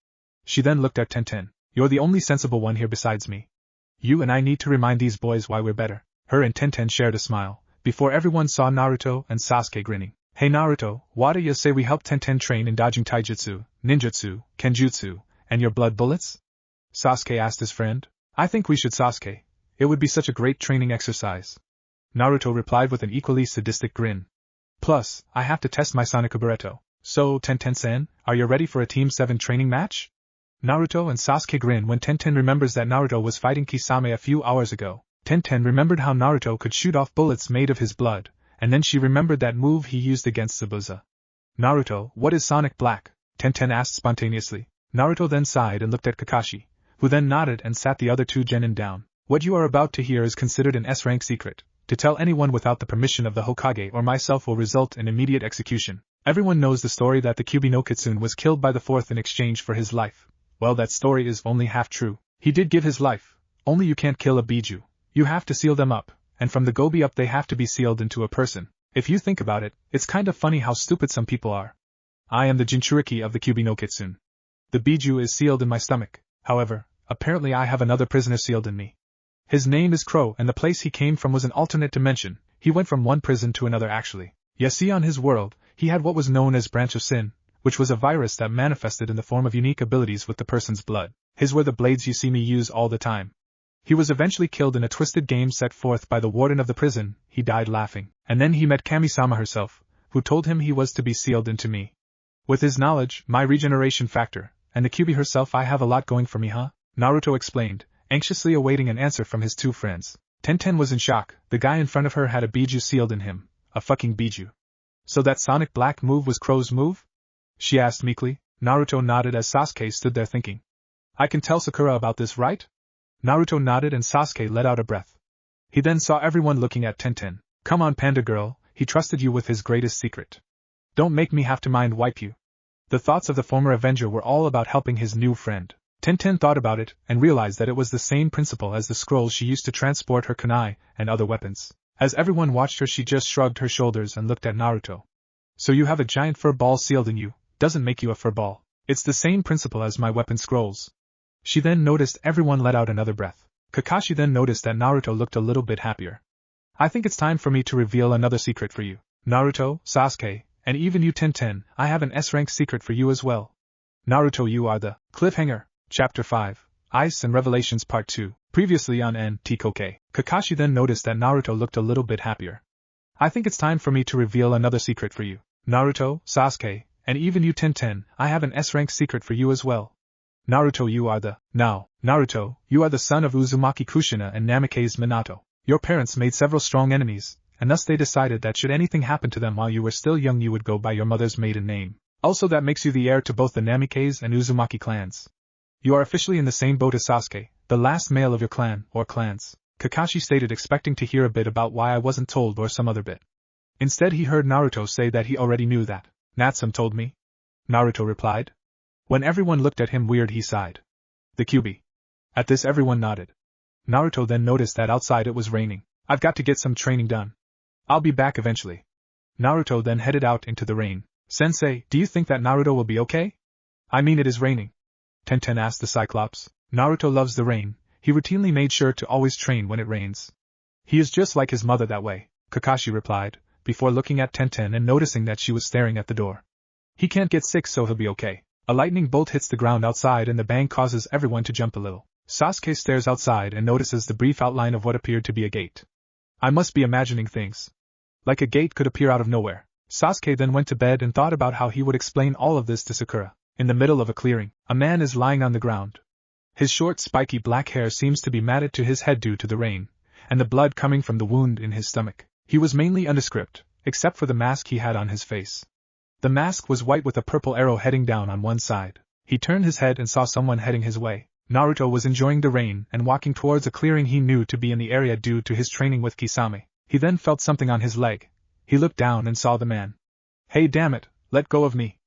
Speaker 1: She then looked at Tenten. You're the only sensible one here besides me. You and I need to remind these boys why we're better. Her and Tenten shared a smile, before everyone saw Naruto and Sasuke grinning. Hey Naruto, why do you say we help Tenten train in dodging taijutsu, ninjutsu, kenjutsu, and your blood bullets? Sasuke asked his friend. I think we should, Sasuke. It would be such a great training exercise. Naruto replied with an equally sadistic grin. Plus, I have to test my Sonokubureto. So, Tenten-san, are you ready for a Team 7 training match? Naruto and Sasuke grin when Tenten remembers that Naruto was fighting Kisame a few hours ago. Tenten remembered how Naruto could shoot off bullets made of his blood, and then she remembered that move he used against Zabuza. Naruto, what is Sonic Black? Tenten asked spontaneously. Naruto then sighed and looked at Kakashi, who then nodded and sat the other two genin down. What you are about to hear is considered an S-rank secret. To tell anyone without the permission of the Hokage or myself will result in immediate execution. Everyone knows the story that the Kyuubi no Kitsune was killed by the fourth in exchange for his life. Well, that story is only half true. He did give his life. Only you can't kill a Biju. You have to seal them up, and from the gobi up they have to be sealed into a person. If you think about it, it's kind of funny how stupid some people are. I am the Jinchuriki of the Kyuubi no Kitsune. The Biju is sealed in my stomach. However, apparently I have another prisoner sealed in me. His name is Crow, and the place he came from was an alternate dimension. He went from one prison to another actually. You see, on his world, he had what was known as Branch of Sin, which was a virus that manifested in the form of unique abilities with the person's blood. His were the blades you see me use all the time. He was eventually killed in a twisted game set forth by the warden of the prison. He died laughing, and then he met Kami-sama herself, who told him he was to be sealed into me. With his knowledge, my regeneration factor, and the Kyuubi herself, I have a lot going for me, huh? Naruto explained, anxiously awaiting an answer from his two friends. Tenten was in shock. The guy in front of her had a Biju sealed in him. A fucking Biju. So that Sonic Black move was Crow's move? She asked meekly. Naruto nodded as Sasuke stood there thinking. I can tell Sakura about this, right? Naruto nodded and Sasuke let out a breath. He then saw everyone looking at Tenten. Come on, Panda Girl, he trusted you with his greatest secret. Don't make me have to mind wipe you. The thoughts of the former Avenger were all about helping his new friend. Tenten thought about it, and realized that it was the same principle as the scrolls she used to transport her kunai and other weapons. As everyone watched her, she just shrugged her shoulders and looked at Naruto. So you have a giant fur ball sealed in you, doesn't make you a fur ball. It's the same principle as my weapon scrolls. She then noticed everyone let out another breath. Kakashi then noticed that Naruto looked a little bit happier. I think it's time for me to reveal another secret for you. Naruto, Sasuke, and even you Tenten, I have an S-rank secret for you as well. Naruto, you are the cliffhanger. Chapter 5, Ice and Revelations Part 2, previously on NTKK. Kakashi then noticed that Naruto looked a little bit happier. I think it's time for me to reveal another secret for you. Naruto, Sasuke, And even you Tenten, I have an S-rank secret for you as well. Naruto, you are the son of Uzumaki Kushina and Namikaze Minato. Your parents made several strong enemies, and thus they decided that should anything happen to them while you were still young you would go by your mother's maiden name. Also that makes you the heir to both the Namikaze and Uzumaki clans. You are officially in the same boat as Sasuke, the last male of your clan, or clans. Kakashi stated, expecting to hear a bit about why I wasn't told or some other bit. Instead he heard Naruto say that he already knew that. Natsum told me. Naruto replied. When everyone looked at him weird he sighed. The QB. At this everyone nodded. Naruto then noticed that outside it was raining. I've got to get some training done. I'll be back eventually. Naruto then headed out into the rain. Sensei, do you think that Naruto will be okay? I mean, it is raining. Tenten asked the Cyclops. Naruto loves the rain. He routinely made sure to always train when it rains. He is just like his mother that way, Kakashi replied, before looking at Tenten and noticing that she was staring at the door. He can't get sick, so he'll be okay. A lightning bolt hits the ground outside and the bang causes everyone to jump a little. Sasuke stares outside and notices the brief outline of what appeared to be a gate. I must be imagining things. Like a gate could appear out of nowhere. Sasuke then went to bed and thought about how he would explain all of this to Sakura. In the middle of a clearing, a man is lying on the ground. His short spiky black hair seems to be matted to his head due to the rain, and the blood coming from the wound in his stomach. He was mainly nondescript, except for the mask he had on his face. The mask was white with a purple arrow heading down on one side. He turned his head and saw someone heading his way. Naruto was enjoying the rain and walking towards a clearing he knew to be in the area due to his training with Kisame. He then felt something on his leg. He looked down and saw the man. Hey damn it, let go of me.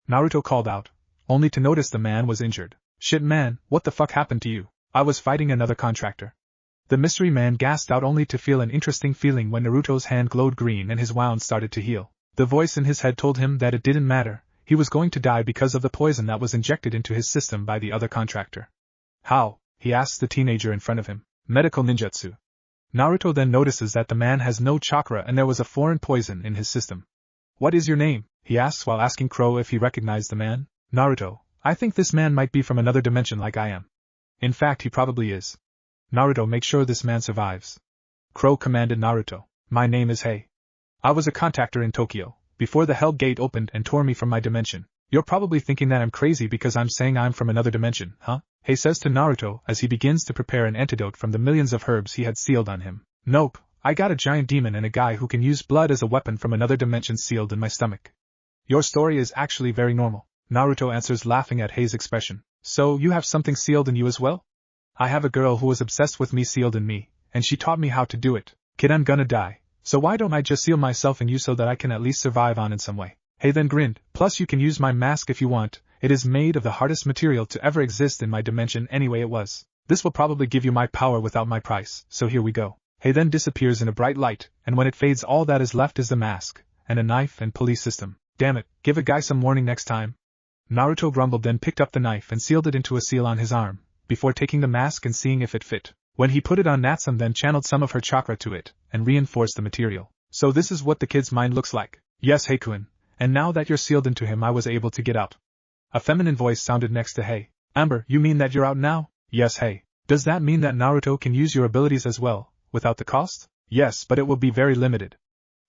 Speaker 1: Naruto called out, only to notice the man was injured. Shit man, what the fuck happened to you? I was fighting another contractor. The mystery man gasped out only to feel an interesting feeling when Naruto's hand glowed green and his wound started to heal. The voice in his head told him that it didn't matter, he was going to die because of the poison that was injected into his system by the other contractor. How? He asks the teenager in front of him. Medical ninjutsu. Naruto then notices that the man has no chakra and there was a foreign poison in his system. What is your name? He asks while asking Crow if he recognized the man. Naruto, I think this man might be from another dimension like I am. In fact, he probably is. Naruto, make sure this man survives. Crow commanded Naruto. My name is Hei. I was a contactor in Tokyo, before the Hell Gate opened and tore me from my dimension. You're probably thinking that I'm crazy because I'm saying I'm from another dimension, huh? Hei says to Naruto as he begins to prepare an antidote from the millions of herbs he had sealed on him. Nope, I got a giant demon and a guy who can use blood as a weapon from another dimension sealed in my stomach. Your story is actually very normal, Naruto answers, laughing at Hei's expression. So, you have something sealed in you as well? I have a girl who was obsessed with me sealed in me, and she taught me how to do it. Kid, I'm gonna die, so why don't I just seal myself in you so that I can at least survive on in some way? Hei then grinned, plus you can use my mask if you want, it is made of the hardest material to ever exist in my dimension anyway it was. This will probably give you my power without my price, so here we go. Hei then disappears in a bright light, and when it fades all that is left is the mask, and a knife and pulley system. Damn it, give a guy some warning next time. Naruto grumbled, then picked up the knife and sealed it into a seal on his arm, before taking the mask and seeing if it fit. When he put it on, Natsum then channeled some of her chakra to it, and reinforced the material. So this is what the kid's mind looks like. Yes, Heikun, and now that you're sealed into him I was able to get out. A feminine voice sounded next to Hei. Amber, you mean that you're out now? Yes, Hei. Does that mean that Naruto can use your abilities as well, without the cost? Yes, but it will be very limited.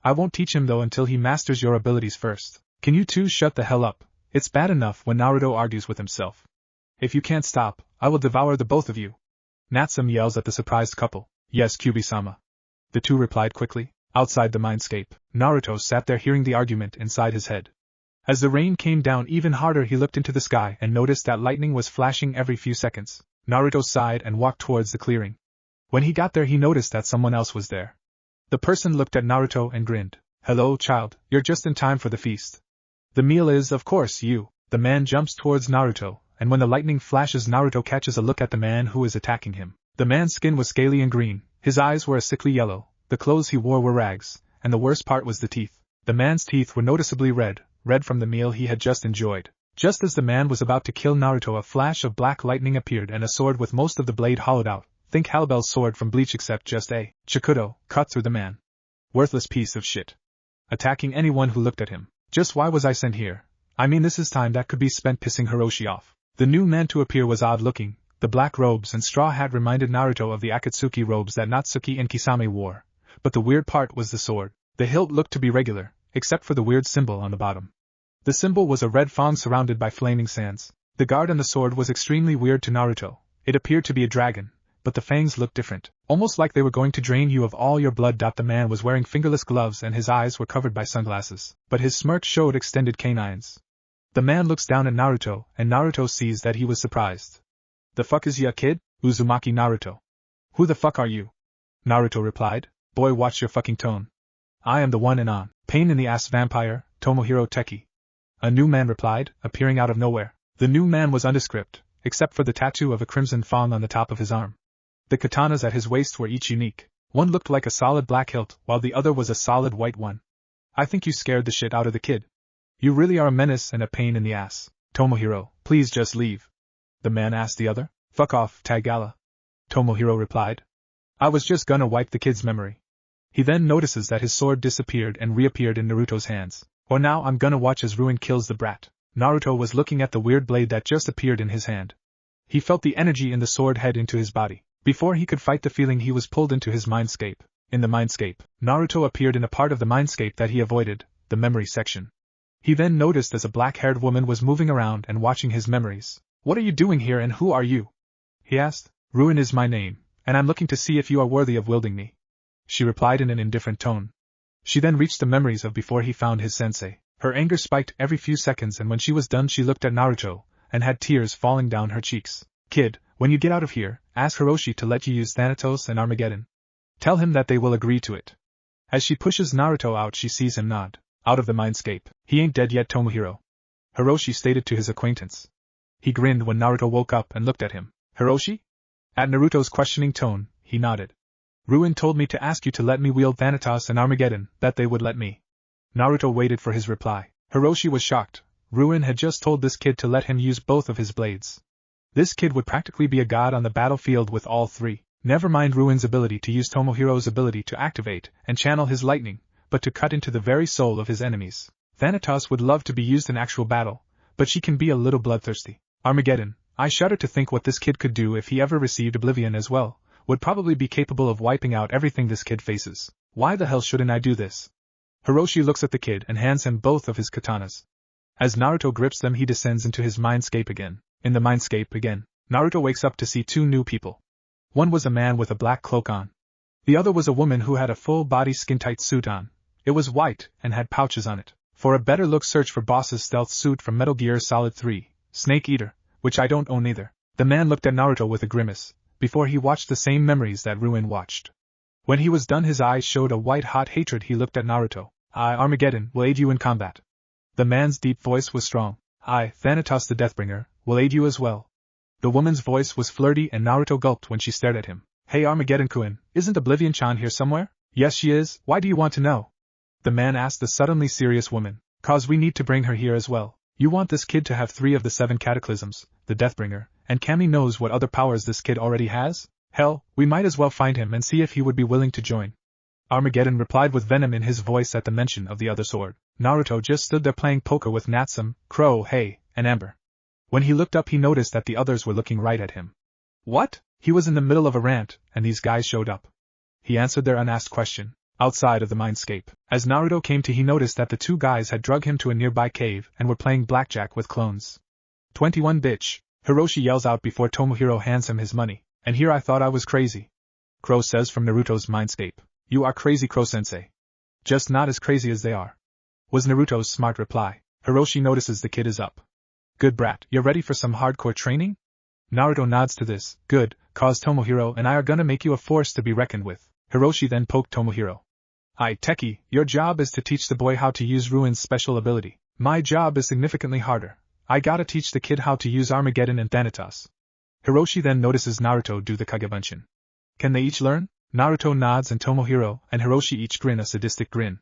Speaker 1: I won't teach him though until he masters your abilities first. Can you two shut the hell up? It's bad enough when Naruto argues with himself. If you can't stop, I will devour the both of you. Natsum yells at the surprised couple. Yes, Kyubi-sama. The two replied quickly. Outside the mindscape, Naruto sat there hearing the argument inside his head. As the rain came down even harder, he looked into the sky and noticed that lightning was flashing every few seconds. Naruto sighed and walked towards the clearing. When he got there he noticed that someone else was there. The person looked at Naruto and grinned. Hello, child, you're just in time for the feast. The meal is, of course, you. The man jumps towards Naruto, and when the lightning flashes Naruto catches a look at the man who is attacking him. The man's skin was scaly and green, his eyes were a sickly yellow, the clothes he wore were rags, and the worst part was the teeth. The man's teeth were noticeably red from the meal he had just enjoyed. Just as the man was about to kill Naruto, a flash of black lightning appeared and a sword with most of the blade hollowed out, think Halbel's sword from Bleach except just a Chikudo, cut through the man. Worthless piece of shit. Attacking anyone who looked at him. Just why was I sent here? I mean, this is time that could be spent pissing Hiroshi off. The new man to appear was odd looking. The black robes and straw hat reminded Naruto of the Akatsuki robes that Natsuki and Kisame wore, but the weird part was the sword. The hilt looked to be regular, except for the weird symbol on the bottom. The symbol was a red fawn surrounded by flaming sands. The guard on the sword was extremely weird to Naruto. It appeared to be a dragon, but the fangs looked different, almost like they were going to drain you of all your blood. The man was wearing fingerless gloves and his eyes were covered by sunglasses, but his smirk showed extended canines. The man looks down at Naruto, and Naruto sees that he was surprised. "The fuck is ya, kid?" Uzumaki Naruto. "Who the fuck are you?" Naruto replied. "Boy, watch your fucking tone. I am the one and on, pain in the ass vampire, Tomohiro Teki." A new man replied, appearing out of nowhere. The new man was nondescript, except for the tattoo of a crimson fawn on the top of his arm. The katanas at his waist were each unique. One looked like a solid black hilt, while the other was a solid white one. "I think you scared the shit out of the kid. You really are a menace and a pain in the ass. Tomohiro, please just leave." The man asked the other. "Fuck off, Tagala." Tomohiro replied. "I was just gonna wipe the kid's memory." He then notices that his sword disappeared and reappeared in Naruto's hands. "Or now I'm gonna watch as Ruin kills the brat." Naruto was looking at the weird blade that just appeared in his hand. He felt the energy in the sword head into his body. Before he could fight the feeling, he was pulled into his mindscape. In the mindscape, Naruto appeared in a part of the mindscape that he avoided, the memory section. He then noticed as a black-haired woman was moving around and watching his memories. "What are you doing here and who are you?" he asked. "Ruin is my name, and I'm looking to see if you are worthy of wielding me," she replied in an indifferent tone. She then reached the memories of before he found his sensei. Her anger spiked every few seconds, and when she was done she looked at Naruto, and had tears falling down her cheeks. "Kid, when you get out of here, ask Hiroshi to let you use Thanatos and Armageddon. Tell him that they will agree to it." As she pushes Naruto out, she sees him nod. Out of the mindscape. "He ain't dead yet, Tomohiro," Hiroshi stated to his acquaintance. He grinned when Naruto woke up and looked at him. "Hiroshi?" At Naruto's questioning tone, he nodded. "Ruin told me to ask you to let me wield Thanatos and Armageddon, that they would let me." Naruto waited for his reply. Hiroshi was shocked. Ruin had just told this kid to let him use both of his blades. This kid would practically be a god on the battlefield with all three. Never mind Ruin's ability to use Tomohiro's ability to activate and channel his lightning, but to cut into the very soul of his enemies. Thanatos would love to be used in actual battle, but she can be a little bloodthirsty. Armageddon, I shudder to think what this kid could do if he ever received oblivion as well, would probably be capable of wiping out everything this kid faces. Why the hell shouldn't I do this? Hiroshi looks at the kid and hands him both of his katanas. As Naruto grips them, he descends into his mindscape again. In the mindscape again, Naruto wakes up to see two new people. One was a man with a black cloak on. The other was a woman who had a full-body skin-tight suit on. It was white and had pouches on it. For a better look, search for Boss's stealth suit from Metal Gear Solid 3, Snake Eater, which I don't own either. The man looked at Naruto with a grimace, before he watched the same memories that Ruin watched. When he was done, his eyes showed a white-hot hatred. He looked at Naruto. "I, Armageddon, will aid you in combat." The man's deep voice was strong. "I, Thanatos the Deathbringer, will aid you as well." The woman's voice was flirty and Naruto gulped when she stared at him. "Hey Armageddon-kun, isn't Oblivion-chan here somewhere?" "Yes, she is. Why do you want to know?" the man asked the suddenly serious woman. "'Cause we need to bring her here as well. You want this kid to have 3 of the 7 cataclysms, the Deathbringer, and Kami knows what other powers this kid already has? Hell, we might as well find him and see if he would be willing to join." Armageddon replied with venom in his voice at the mention of the other sword. Naruto just stood there playing poker with Natsum, Crow, Hay, and Amber. When he looked up, he noticed that the others were looking right at him. What? He was in the middle of a rant, and these guys showed up. He answered their unasked question. Outside of the mindscape, as Naruto came to, he noticed that the 2 guys had drug him to a nearby cave and were playing blackjack with clones. 21 bitch, Hiroshi yells out before Tomohiro hands him his money. "And here I thought I was crazy," Crow says from Naruto's mindscape. "You are crazy, Crow-sensei. Just not as crazy as they are," was Naruto's smart reply. Hiroshi notices the kid is up. "Good brat, you're ready for some hardcore training?" Naruto nods to this. "Good, cause Tomohiro and I are gonna make you a force to be reckoned with." Hiroshi then poked Tomohiro. Teki, your job is to teach the boy how to use Ruin's special ability. My job is significantly harder. I gotta teach the kid how to use Armageddon and Thanatos." Hiroshi then notices Naruto do the Kagebunshin. "Can they each learn?" Naruto nods and Tomohiro and Hiroshi each grin a sadistic grin.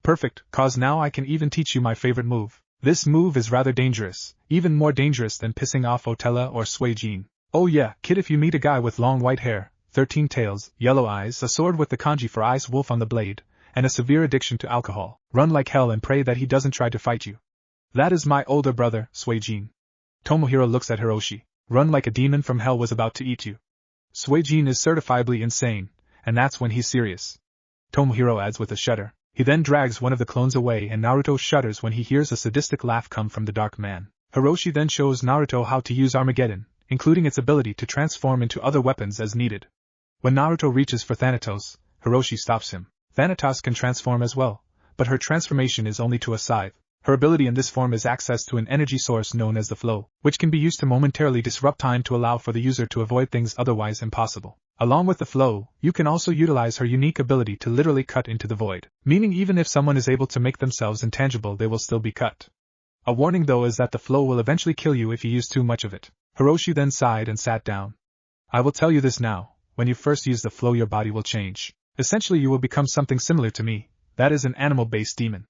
Speaker 1: "Perfect, cause now I can even teach you my favorite move. This move is rather dangerous, even more dangerous than pissing off Otella or Suijin. Oh yeah, kid, if you meet a guy with long white hair, 13 tails, yellow eyes, a sword with the kanji for ice wolf on the blade, and a severe addiction to alcohol, run like hell and pray that he doesn't try to fight you. That is my older brother, Suijin." Tomohiro looks at Hiroshi. "Run like a demon from hell was about to eat you." Suijin is certifiably insane, and that's when he's serious. Tomohiro adds with a shudder. He then drags one of the clones away and Naruto shudders when he hears a sadistic laugh come from the dark man. Hiroshi then shows Naruto how to use Armageddon, including its ability to transform into other weapons as needed. When Naruto reaches for Thanatos, Hiroshi stops him. Thanatos can transform as well, but her transformation is only to a scythe. Her ability in this form is access to an energy source known as the flow, which can be used to momentarily disrupt time to allow for the user to avoid things otherwise impossible. Along with the flow, you can also utilize her unique ability to literally cut into the void, meaning even if someone is able to make themselves intangible they will still be cut. A warning though is that the flow will eventually kill you if you use too much of it. Hiroshi then sighed and sat down. I will tell you this now, when you first use the flow your body will change. Essentially you will become something similar to me, that is an animal-based demon.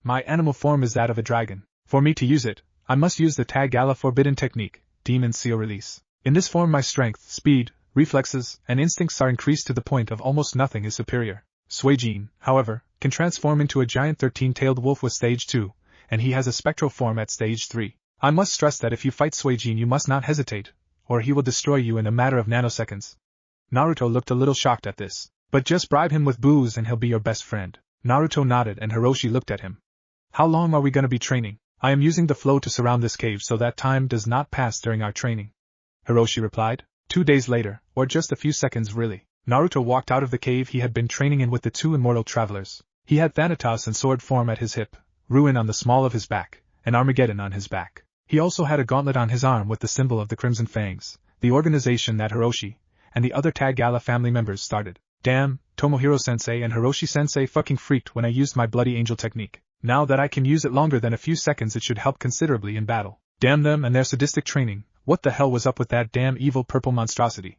Speaker 1: My animal form is that of a dragon. For me to use it, I must use the Tagala Forbidden Technique, Demon Seal Release. In this form my strength, speed, reflexes, and instincts are increased to the point of almost nothing is superior. Suijin, however, can transform into a giant 13-tailed wolf with stage 2, and he has a spectral form at stage 3. I must stress that if you fight Suijin you must not hesitate, or he will destroy you in a matter of nanoseconds. Naruto looked a little shocked at this, but just bribe him with booze and he'll be your best friend. Naruto nodded and Hiroshi looked at him. How long are we going to be training? I am using the flow to surround this cave so that time does not pass during our training. Hiroshi replied. 2 days later, or just a few seconds really, Naruto walked out of the cave he had been training in with the 2 immortal travelers. He had Thanatos in sword form at his hip, Ruin on the small of his back, and Armageddon on his back. He also had a gauntlet on his arm with the symbol of the Crimson Fangs, the organization that Hiroshi and the other Tagala family members started. Damn, Tomohiro-sensei and Hiroshi-sensei fucking freaked when I used my Bloody Angel technique. Now that I can use it longer than a few seconds it should help considerably in battle. Damn them and their sadistic training, what the hell was up with that damn evil purple monstrosity?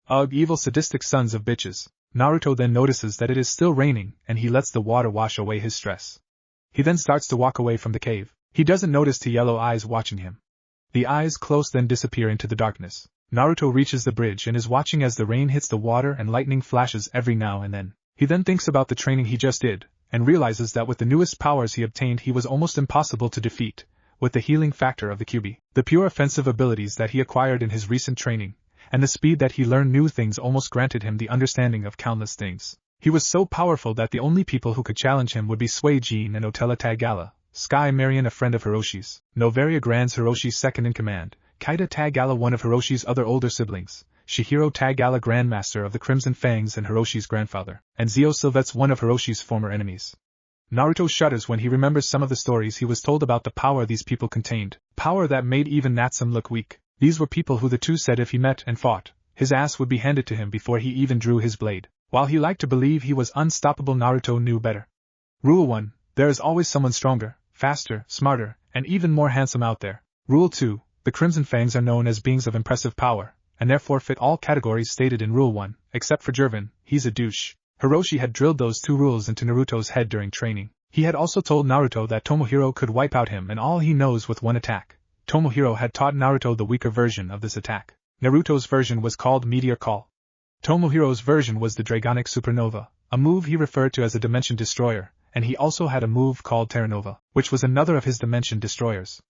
Speaker 1: Ugh, evil sadistic sons of bitches. Naruto then notices that it is still raining and he lets the water wash away his stress. He then starts to walk away from the cave. He doesn't notice two yellow eyes watching him. The eyes close then disappear into the darkness. Naruto reaches the bridge and is watching as the rain hits the water and lightning flashes every now and then. He then thinks about the training he just did, and realizes that with the newest powers he obtained he was almost impossible to defeat, with the healing factor of the Kyubi, the pure offensive abilities that he acquired in his recent training, and the speed that he learned new things almost granted him the understanding of countless things. He was so powerful that the only people who could challenge him would be Suijin and Otella Tagala, Sky Marion a friend of Hiroshi's, Novaria Grand's Hiroshi's second-in-command, Kaida Tagala one of Hiroshi's other older siblings, Shihiro Tagala Grandmaster of the Crimson Fangs and Hiroshi's grandfather, and Zio Sylvets one of Hiroshi's former enemies. Naruto shudders when he remembers some of the stories he was told about the power these people contained, power that made even Natsum look weak. These were people who the two said if he met and fought, his ass would be handed to him before he even drew his blade. While he liked to believe he was unstoppable, Naruto knew better. Rule 1. There is always someone stronger, faster, smarter, and even more handsome out there. Rule 2. The Crimson Fangs are known as beings of impressive power, and therefore fit all categories stated in Rule 1, except for Jervin, he's a douche. Hiroshi had drilled those 2 rules into Naruto's head during training. He had also told Naruto that Tomohiro could wipe out him and all he knows with one attack. Tomohiro had taught Naruto the weaker version of this attack. Naruto's version was called Meteor Call. Tomohiro's version was the Dragonic Supernova, a move he referred to as a Dimension Destroyer, and he also had a move called Terra Nova, which was another of his Dimension Destroyers.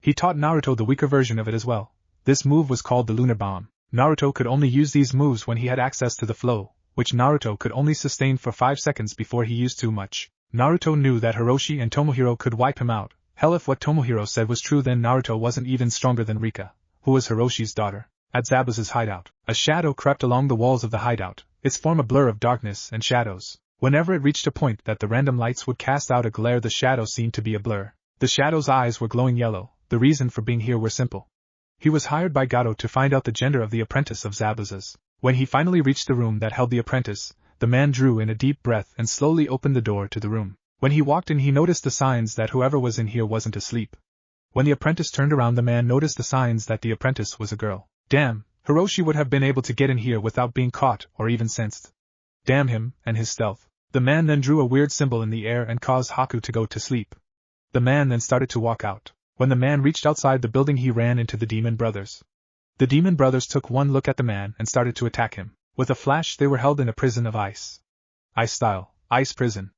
Speaker 1: He taught Naruto the weaker version of it as well. This move was called the Lunar Bomb. Naruto could only use these moves when he had access to the flow, which Naruto could only sustain for 5 seconds before he used too much. Naruto knew that Hiroshi and Tomohiro could wipe him out. Hell, if what Tomohiro said was true, then Naruto wasn't even stronger than Rika, who was Hiroshi's daughter. At Zabuza's hideout, a shadow crept along the walls of the hideout, its form a blur of darkness and shadows. Whenever it reached a point that the random lights would cast out a glare, the shadow seemed to be a blur. The shadow's eyes were glowing yellow. The reason for being here were simple. He was hired by Gato to find out the gender of the apprentice of Zabuza's. When he finally reached the room that held the apprentice, the man drew in a deep breath and slowly opened the door to the room. When he walked in, he noticed the signs that whoever was in here wasn't asleep. When the apprentice turned around, the man noticed the signs that the apprentice was a girl. Damn, Hiroshi would have been able to get in here without being caught or even sensed. Damn him and his stealth. The man then drew a weird symbol in the air and caused Haku to go to sleep. The man then started to walk out. When the man reached outside the building, he ran into the Demon Brothers. The Demon Brothers took one look at the man and started to attack him. With a flash, they were held in a prison of ice. Ice style, ice prison.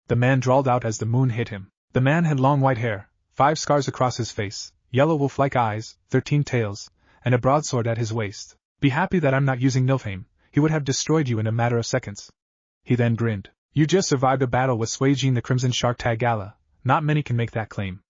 Speaker 1: The man drawled out as the moon hit him. The man had long white hair, 5 scars across his face, yellow wolf-like eyes, 13 tails, and a broadsword at his waist. Be happy that I'm not using Nilfheim, he would have destroyed you in a matter of seconds. He then grinned. You just survived a battle with Suijin the Crimson Shark Tagala, not many can make that claim.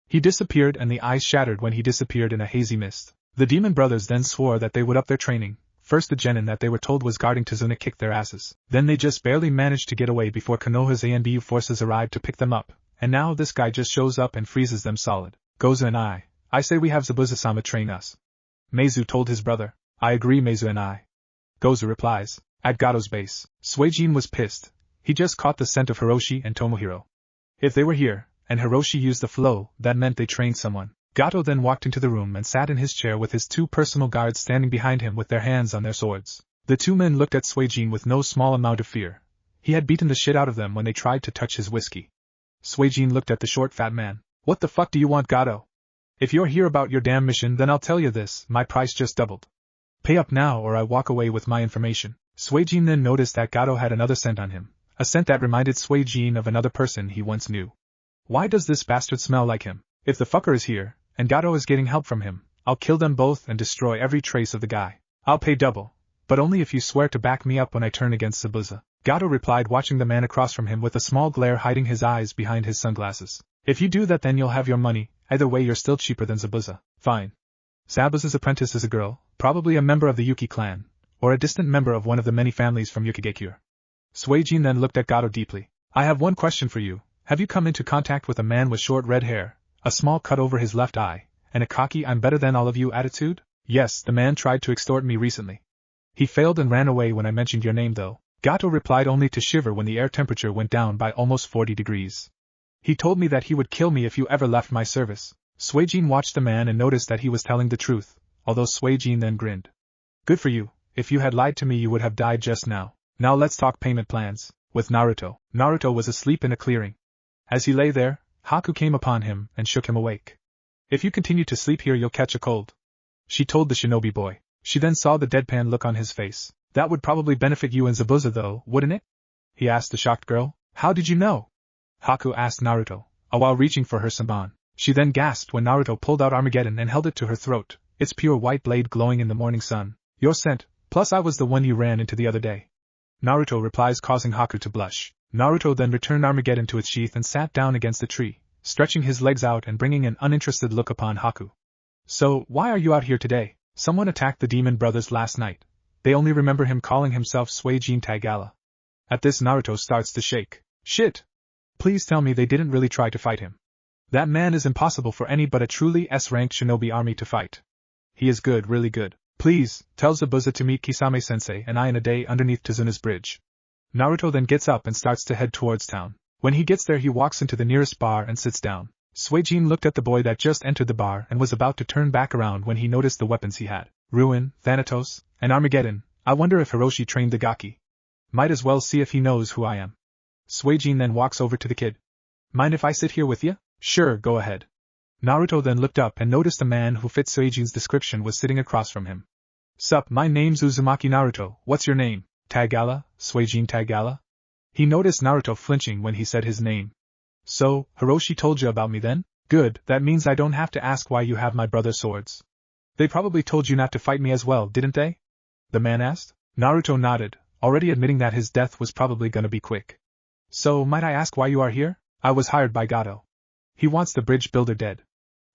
Speaker 1: He disappeared and the eyes shattered when he disappeared in a hazy mist. The demon brothers then swore that they would up their training. First the genin that they were told was guarding Tazuna kicked their asses. Then they just barely managed to get away before Konoha's ANBU forces arrived to pick them up, and now this guy just shows up and freezes them solid. Gozu and I say we have Zabuza-sama train us. Meizu told his brother. I agree, Meizu and I. Gozu replies. At Gato's base, Suijin was pissed. He just caught the scent of Hiroshi and Tomohiro. If they were here, and Hiroshi used the flow, that meant they trained someone. Gato then walked into the room and sat in his chair with his 2 personal guards standing behind him with their hands on their swords. The 2 men looked at Suijin with no small amount of fear. He had beaten the shit out of them when they tried to touch his whiskey. Suijin looked at the short fat man. What the fuck do you want, Gato? If you're here about your damn mission, then I'll tell you this, my price just doubled. Pay up now or I walk away with my information. Suijin then noticed that Gato had another scent on him, a scent that reminded Suijin of another person he once knew. Why does this bastard smell like him? If the fucker is here, and Gato is getting help from him, I'll kill them both and destroy every trace of the guy. I'll pay double, but only if you swear to back me up when I turn against Zabuza. Gato replied, watching the man across from him with a small glare hiding his eyes behind his sunglasses. If you do that, then you'll have your money. Either way, you're still cheaper than Zabuza. Fine. Zabuza's apprentice is a girl, probably a member of the Yuki clan, or a distant member of one of the many families from Yukigekure. Suijin then looked at Gato deeply. I have one question for you. Have you come into contact with a man with short red hair, a small cut over his left eye, and a cocky I'm better than all of you attitude? Yes, the man tried to extort me recently. He failed and ran away when I mentioned your name though. Gato replied, only to shiver when the air temperature went down by almost 40 degrees. He told me that he would kill me if you ever left my service. Suijin watched the man and noticed that he was telling the truth, although Suijin then grinned. Good for you. If you had lied to me you would have died just now. Now let's talk payment plans. With Naruto. Naruto was asleep in a clearing. As he lay there, Haku came upon him and shook him awake. If you continue to sleep here you'll catch a cold, she told the shinobi boy. She then saw the deadpan look on his face. That would probably benefit you and Zabuza though, wouldn't it? He asked the shocked girl. How did you know? Haku asked Naruto, while reaching for her saban. She then gasped when Naruto pulled out Armageddon and held it to her throat, its pure white blade glowing in the morning sun. Your scent, plus I was the one you ran into the other day. Naruto replies, causing Haku to blush. Naruto then returned Armageddon to its sheath and sat down against the tree, stretching his legs out and bringing an uninterested look upon Haku. So, why are you out here today? Someone attacked the demon brothers last night. They only remember him calling himself Suijin Tagala. At this Naruto starts to shake. Shit! Please tell me they didn't really try to fight him. That man is impossible for any but a truly S-ranked shinobi army to fight. He is good, really good. Please, tell Zabuza to meet Kisame-sensei and I in a day underneath Tazuna's bridge. Naruto then gets up and starts to head towards town. When he gets there he walks into the nearest bar and sits down. Suijin looked at the boy that just entered the bar and was about to turn back around when he noticed the weapons he had. Ruin, Thanatos, and Armageddon. I wonder if Hiroshi trained the Gaki. Might as well see if he knows who I am. Suijin then walks over to the kid. Mind if I sit here with you? Sure, go ahead. Naruto then looked up and noticed a man who fit Suijin's description was sitting across from him. Sup, my name's Uzumaki Naruto, what's your name? Tagala, Suijin Tagala? He noticed Naruto flinching when he said his name. So, Hiroshi told you about me then? Good, that means I don't have to ask why you have my brother's swords. They probably told you not to fight me as well, didn't they? The man asked. Naruto nodded, already admitting that his death was probably gonna be quick. So, might I ask why you are here? I was hired by Gato. He wants the bridge builder dead.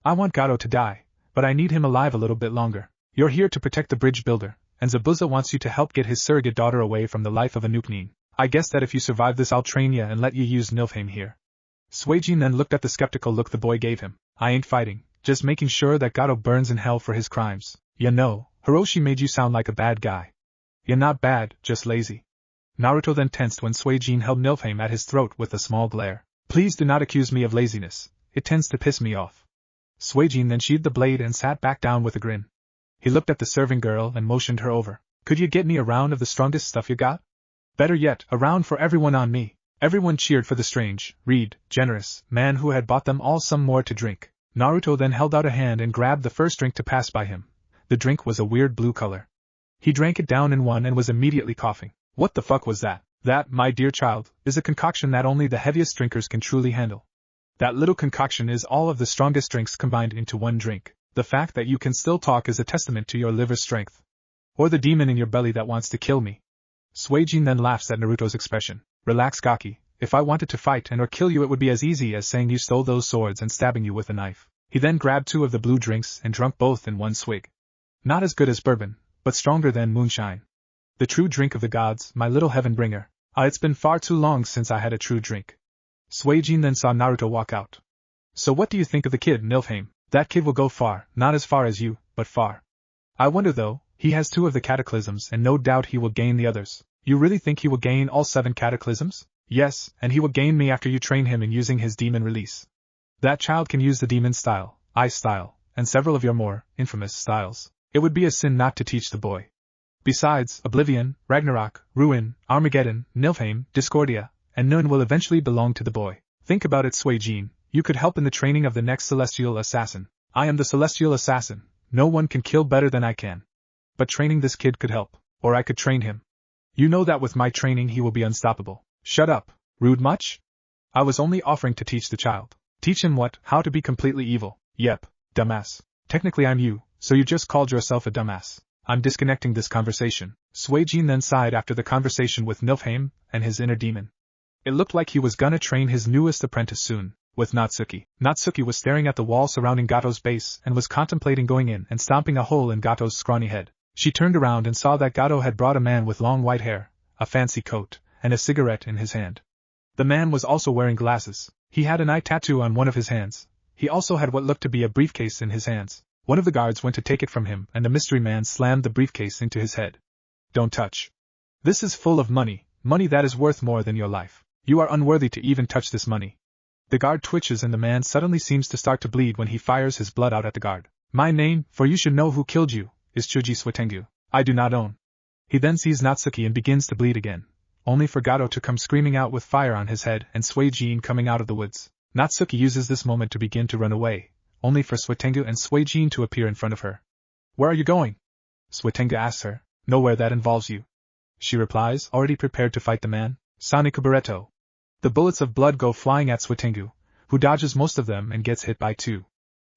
Speaker 1: I want Gato to die, but I need him alive a little bit longer. You're here to protect the bridge builder, and Zabuza wants you to help get his surrogate daughter away from the life of a Nuknin. I guess that if you survive this I'll train ya and let you use Nilfheim here. Suijin then looked at the skeptical look the boy gave him. I ain't fighting, just making sure that Gato burns in hell for his crimes. You know, Hiroshi made you sound like a bad guy. You're not bad, just lazy. Naruto then tensed when Suijin held Nilfheim at his throat with a small glare. Please do not accuse me of laziness, it tends to piss me off. Suijin then sheathed the blade and sat back down with a grin. He looked at the serving girl and motioned her over. Could you get me a round of the strongest stuff you got? Better yet, a round for everyone on me. Everyone cheered for the strange, generous man who had bought them all some more to drink. Naruto then held out a hand and grabbed the first drink to pass by him. The drink was a weird blue color. He drank it down in one and was immediately coughing. What the fuck was that? That, my dear child, is a concoction that only the heaviest drinkers can truly handle. That little concoction is all of the strongest drinks combined into one drink. The fact that you can still talk is a testament to your liver's strength. Or the demon in your belly that wants to kill me. Suijin then laughs at Naruto's expression. Relax, Gaki. If I wanted to fight and or kill you, it would be as easy as saying you stole those swords and stabbing you with a knife. He then grabbed 2 of the blue drinks and drank both in one swig. Not as good as bourbon, but stronger than moonshine. The true drink of the gods, my little heaven bringer. It's been far too long since I had a true drink. Suijin then saw Naruto walk out. So what do you think of the kid, Nilfheim? That kid will go far, not as far as you, but far. I wonder though, he has 2 of the cataclysms and no doubt he will gain the others. You really think he will gain all 7 cataclysms? Yes, and he will gain me after you train him in using his demon release. That child can use the demon style, ice style, and several of your more infamous styles. It would be a sin not to teach the boy. Besides, Oblivion, Ragnarok, Ruin, Armageddon, Nilfheim, Discordia, and Nun will eventually belong to the boy. Think about it, Suijin. You could help in the training of the next celestial assassin. I am the celestial assassin. No one can kill better than I can. But training this kid could help, or I could train him. You know that with my training he will be unstoppable. Shut up, rude much? I was only offering to teach the child. Teach him what? How to be completely evil. Yep, dumbass. Technically I'm you, so you just called yourself a dumbass. I'm disconnecting this conversation. Suijin then sighed after the conversation with Nilfheim and his inner demon. It looked like he was gonna train his newest apprentice soon, with Natsuki. Natsuki was staring at the wall surrounding Gato's base and was contemplating going in and stomping a hole in Gato's scrawny head. She turned around and saw that Gato had brought a man with long white hair, a fancy coat, and a cigarette in his hand. The man was also wearing glasses. He had an eye tattoo on one of his hands. He also had what looked to be a briefcase in his hands. One of the guards went to take it from him and the mystery man slammed the briefcase into his head. Don't touch. This is full of money, money that is worth more than your life. You are unworthy to even touch this money. The guard twitches and the man suddenly seems to start to bleed when he fires his blood out at the guard. My name, for you should know who killed you, is Chuji Suitengu. I do not own. He then sees Natsuki and begins to bleed again, only for Gato to come screaming out with fire on his head and Suijin coming out of the woods. Natsuki uses this moment to begin to run away, only for Suitengu and Suijin to appear in front of her. Where are you going? Suitengu asks her. Nowhere that involves you. She replies, already prepared to fight the man. Sanikubareto. The bullets of blood go flying at Suitengu, who dodges most of them and gets hit by 2.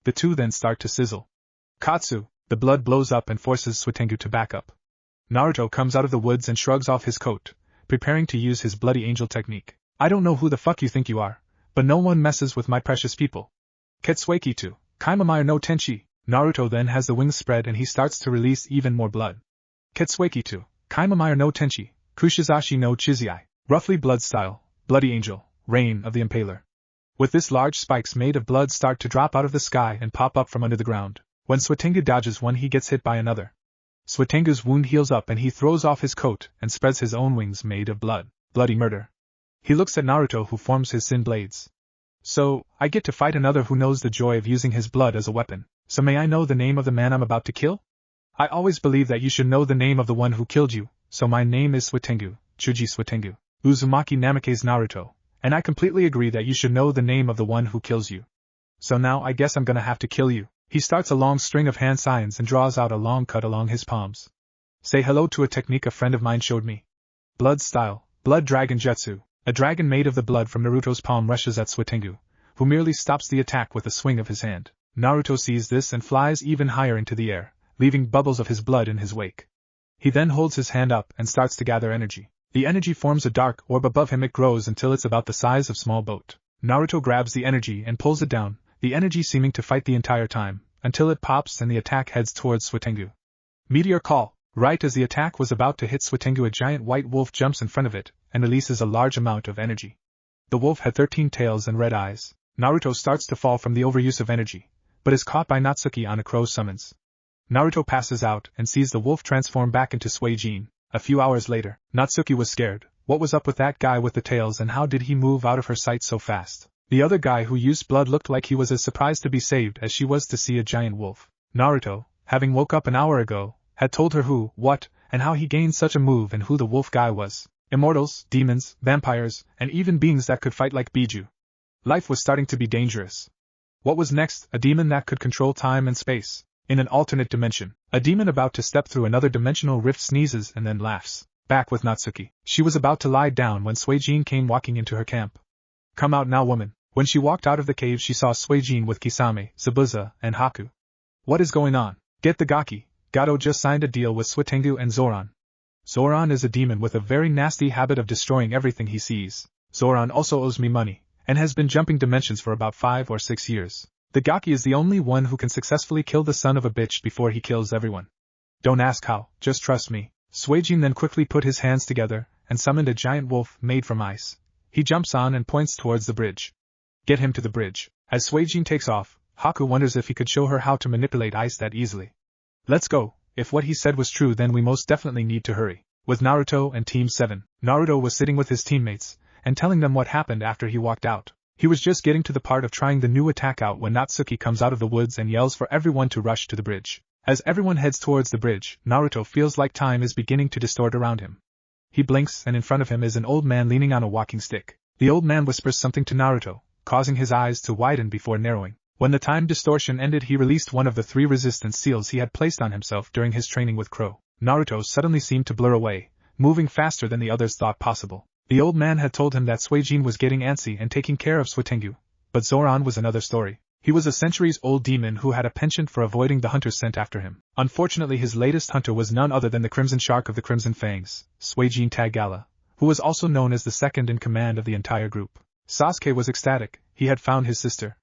Speaker 1: The 2 then start to sizzle. Katsu, the blood blows up and forces Suitengu to back up. Naruto comes out of the woods and shrugs off his coat, preparing to use his bloody angel technique. I don't know who the fuck you think you are, but no one messes with my precious people. Ketsueki-to, Kaimamaru no Tenchi. Naruto then has the wings spread and he starts to release even more blood. Ketsueki-to, Kaimamaru no Tenchi, Kushizashi no Chizai. Roughly blood style, bloody angel, reign of the impaler. With this large spikes made of blood start to drop out of the sky and pop up from under the ground. When Suitengu dodges one he gets hit by another. Suitengu's wound heals up and he throws off his coat and spreads his own wings made of blood. Bloody murder. He looks at Naruto who forms his sin blades. So, I get to fight another who knows the joy of using his blood as a weapon. So may I know the name of the man I'm about to kill? I always believe that you should know the name of the one who killed you, so my name is Suitengu, Chuji Suitengu. Uzumaki Namikaze Naruto, and I completely agree that you should know the name of the one who kills you. So now I guess I'm gonna have to kill you. He starts a long string of hand signs and draws out a long cut along his palms. Say hello to a technique a friend of mine showed me. Blood style, blood dragon jutsu. A dragon made of the blood from Naruto's palm rushes at Suitengu, who merely stops the attack with a swing of his hand. Naruto sees this and flies even higher into the air, leaving bubbles of his blood in his wake. He then holds his hand up and starts to gather energy. The energy forms a dark orb above him. It grows until it's about the size of a small boat. Naruto grabs the energy and pulls it down, the energy seeming to fight the entire time, until it pops and the attack heads towards Suitengu. Meteor call. Right as the attack was about to hit Suitengu, a giant white wolf jumps in front of it and releases a large amount of energy. The wolf had 13 tails and red eyes. Naruto starts to fall from the overuse of energy, but is caught by Natsuki on a crow's summons. Naruto passes out and sees the wolf transform back into Suijin. A few hours later, Natsuki was scared. What was up with that guy with the tails and how did he move out of her sight so fast? The other guy who used blood looked like he was as surprised to be saved as she was to see a giant wolf. Naruto, having woke up an hour ago, had told her who, what, and how he gained such a move and who the wolf guy was. Immortals, demons, vampires, and even beings that could fight like Biju. Life was starting to be dangerous. What was next? A demon that could control time and space. In an alternate dimension, a demon about to step through another dimensional rift sneezes and then laughs. Back with Natsuki. She was about to lie down when Suijin came walking into her camp. Come out now, woman. When she walked out of the cave she saw Suijin with Kisame, Zabuza, and Haku. What is going on? Get the Gaki. Gato just signed a deal with Suitengu and Zoran. Zoran is a demon with a very nasty habit of destroying everything he sees. Zoran also owes me money, and has been jumping dimensions for about 5 or 6 years. The Gaki is the only one who can successfully kill the son of a bitch before he kills everyone. Don't ask how, just trust me. Suijin then quickly put his hands together, and summoned a giant wolf made from ice. He jumps on and points towards the bridge. Get him to the bridge. As Suijin takes off, Haku wonders if he could show her how to manipulate ice that easily. Let's go. If what he said was true, then we most definitely need to hurry. With Naruto and Team 7, Naruto was sitting with his teammates, and telling them what happened after he walked out. He was just getting to the part of trying the new attack out when Natsuki comes out of the woods and yells for everyone to rush to the bridge. As everyone heads towards the bridge, Naruto feels like time is beginning to distort around him. He blinks, and in front of him is an old man leaning on a walking stick. The old man whispers something to Naruto, causing his eyes to widen before narrowing. When the time distortion ended, he released one of the 3 resistance seals he had placed on himself during his training with Crow. Naruto suddenly seemed to blur away, moving faster than the others thought possible. The old man had told him that Suijin was getting antsy and taking care of Suitengu, but Zoran was another story. He was a centuries-old demon who had a penchant for avoiding the hunters sent after him. Unfortunately, his latest hunter was none other than the Crimson Shark of the Crimson Fangs, Suijin Tagala, who was also known as the second in command of the entire group. Sasuke was ecstatic. He had found his sister.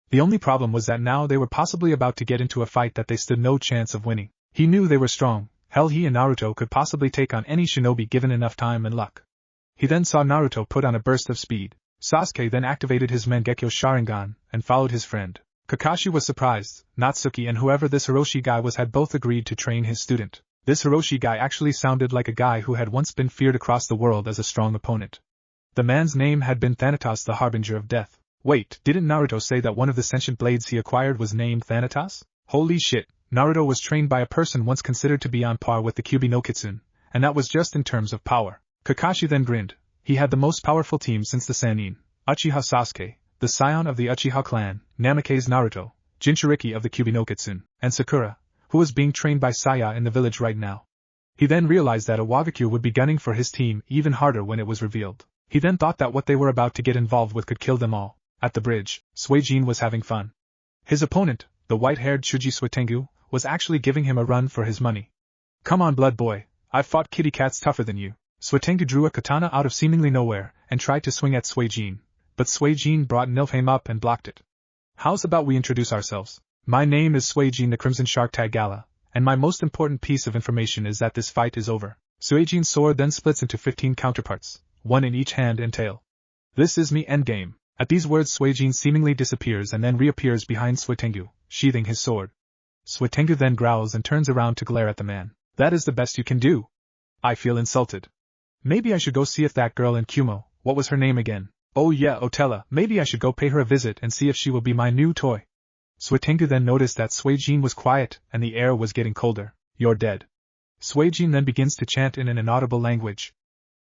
Speaker 1: The only problem was that now they were possibly about to get into a fight that they stood no chance of winning. He knew they were strong. Hell, he and Naruto could possibly take on any shinobi given enough time and luck. He then saw Naruto put on a burst of speed. Sasuke then activated his Mangekyo Sharingan and followed his friend. Kakashi was surprised. Natsuki and whoever this Hiroshi guy was had both agreed to train his student. This Hiroshi guy actually sounded like a guy who had once been feared across the world as a strong opponent. The man's name had been Thanatos, the Harbinger of Death. Wait, didn't Naruto say that one of the sentient blades he acquired was named Thanatos? Holy shit, Naruto was trained by a person once considered to be on par with the Kyuubi no Kitsune, and that was just in terms of power. Kakashi then grinned. He had the most powerful team since the Sannin, Uchiha Sasuke, the scion of the Uchiha clan, Namikaze Naruto, Jinchuriki of the Kyuubi no Kitsune, and Sakura, who was being trained by Saya in the village right now. He then realized that Awakens would be gunning for his team even harder when it was revealed. He then thought that what they were about to get involved with could kill them all. At the bridge, Suijin was having fun. His opponent, the white-haired Chuji Suitengu, was actually giving him a run for his money. Come on, blood boy, I've fought kitty cats tougher than you. Suitengu drew a katana out of seemingly nowhere and tried to swing at Suijin, but Suijin brought Nilfheim up and blocked it. How's about we introduce ourselves? My name is Suijin the Crimson Shark Tagala, and my most important piece of information is that this fight is over. Suijin's sword then splits into 15 counterparts, one in each hand and tail. This is me endgame. At these words, Suijin seemingly disappears and then reappears behind Suitengu, sheathing his sword. Suitengu then growls and turns around to glare at the man. That is the best you can do? I feel insulted. Maybe I should go see if that girl in Kumo, what was her name again? Oh yeah, Otella, maybe I should go pay her a visit and see if she will be my new toy. Suitengu then noticed that Suijin was quiet and the air was getting colder. You're dead. Suijin then begins to chant in an inaudible language.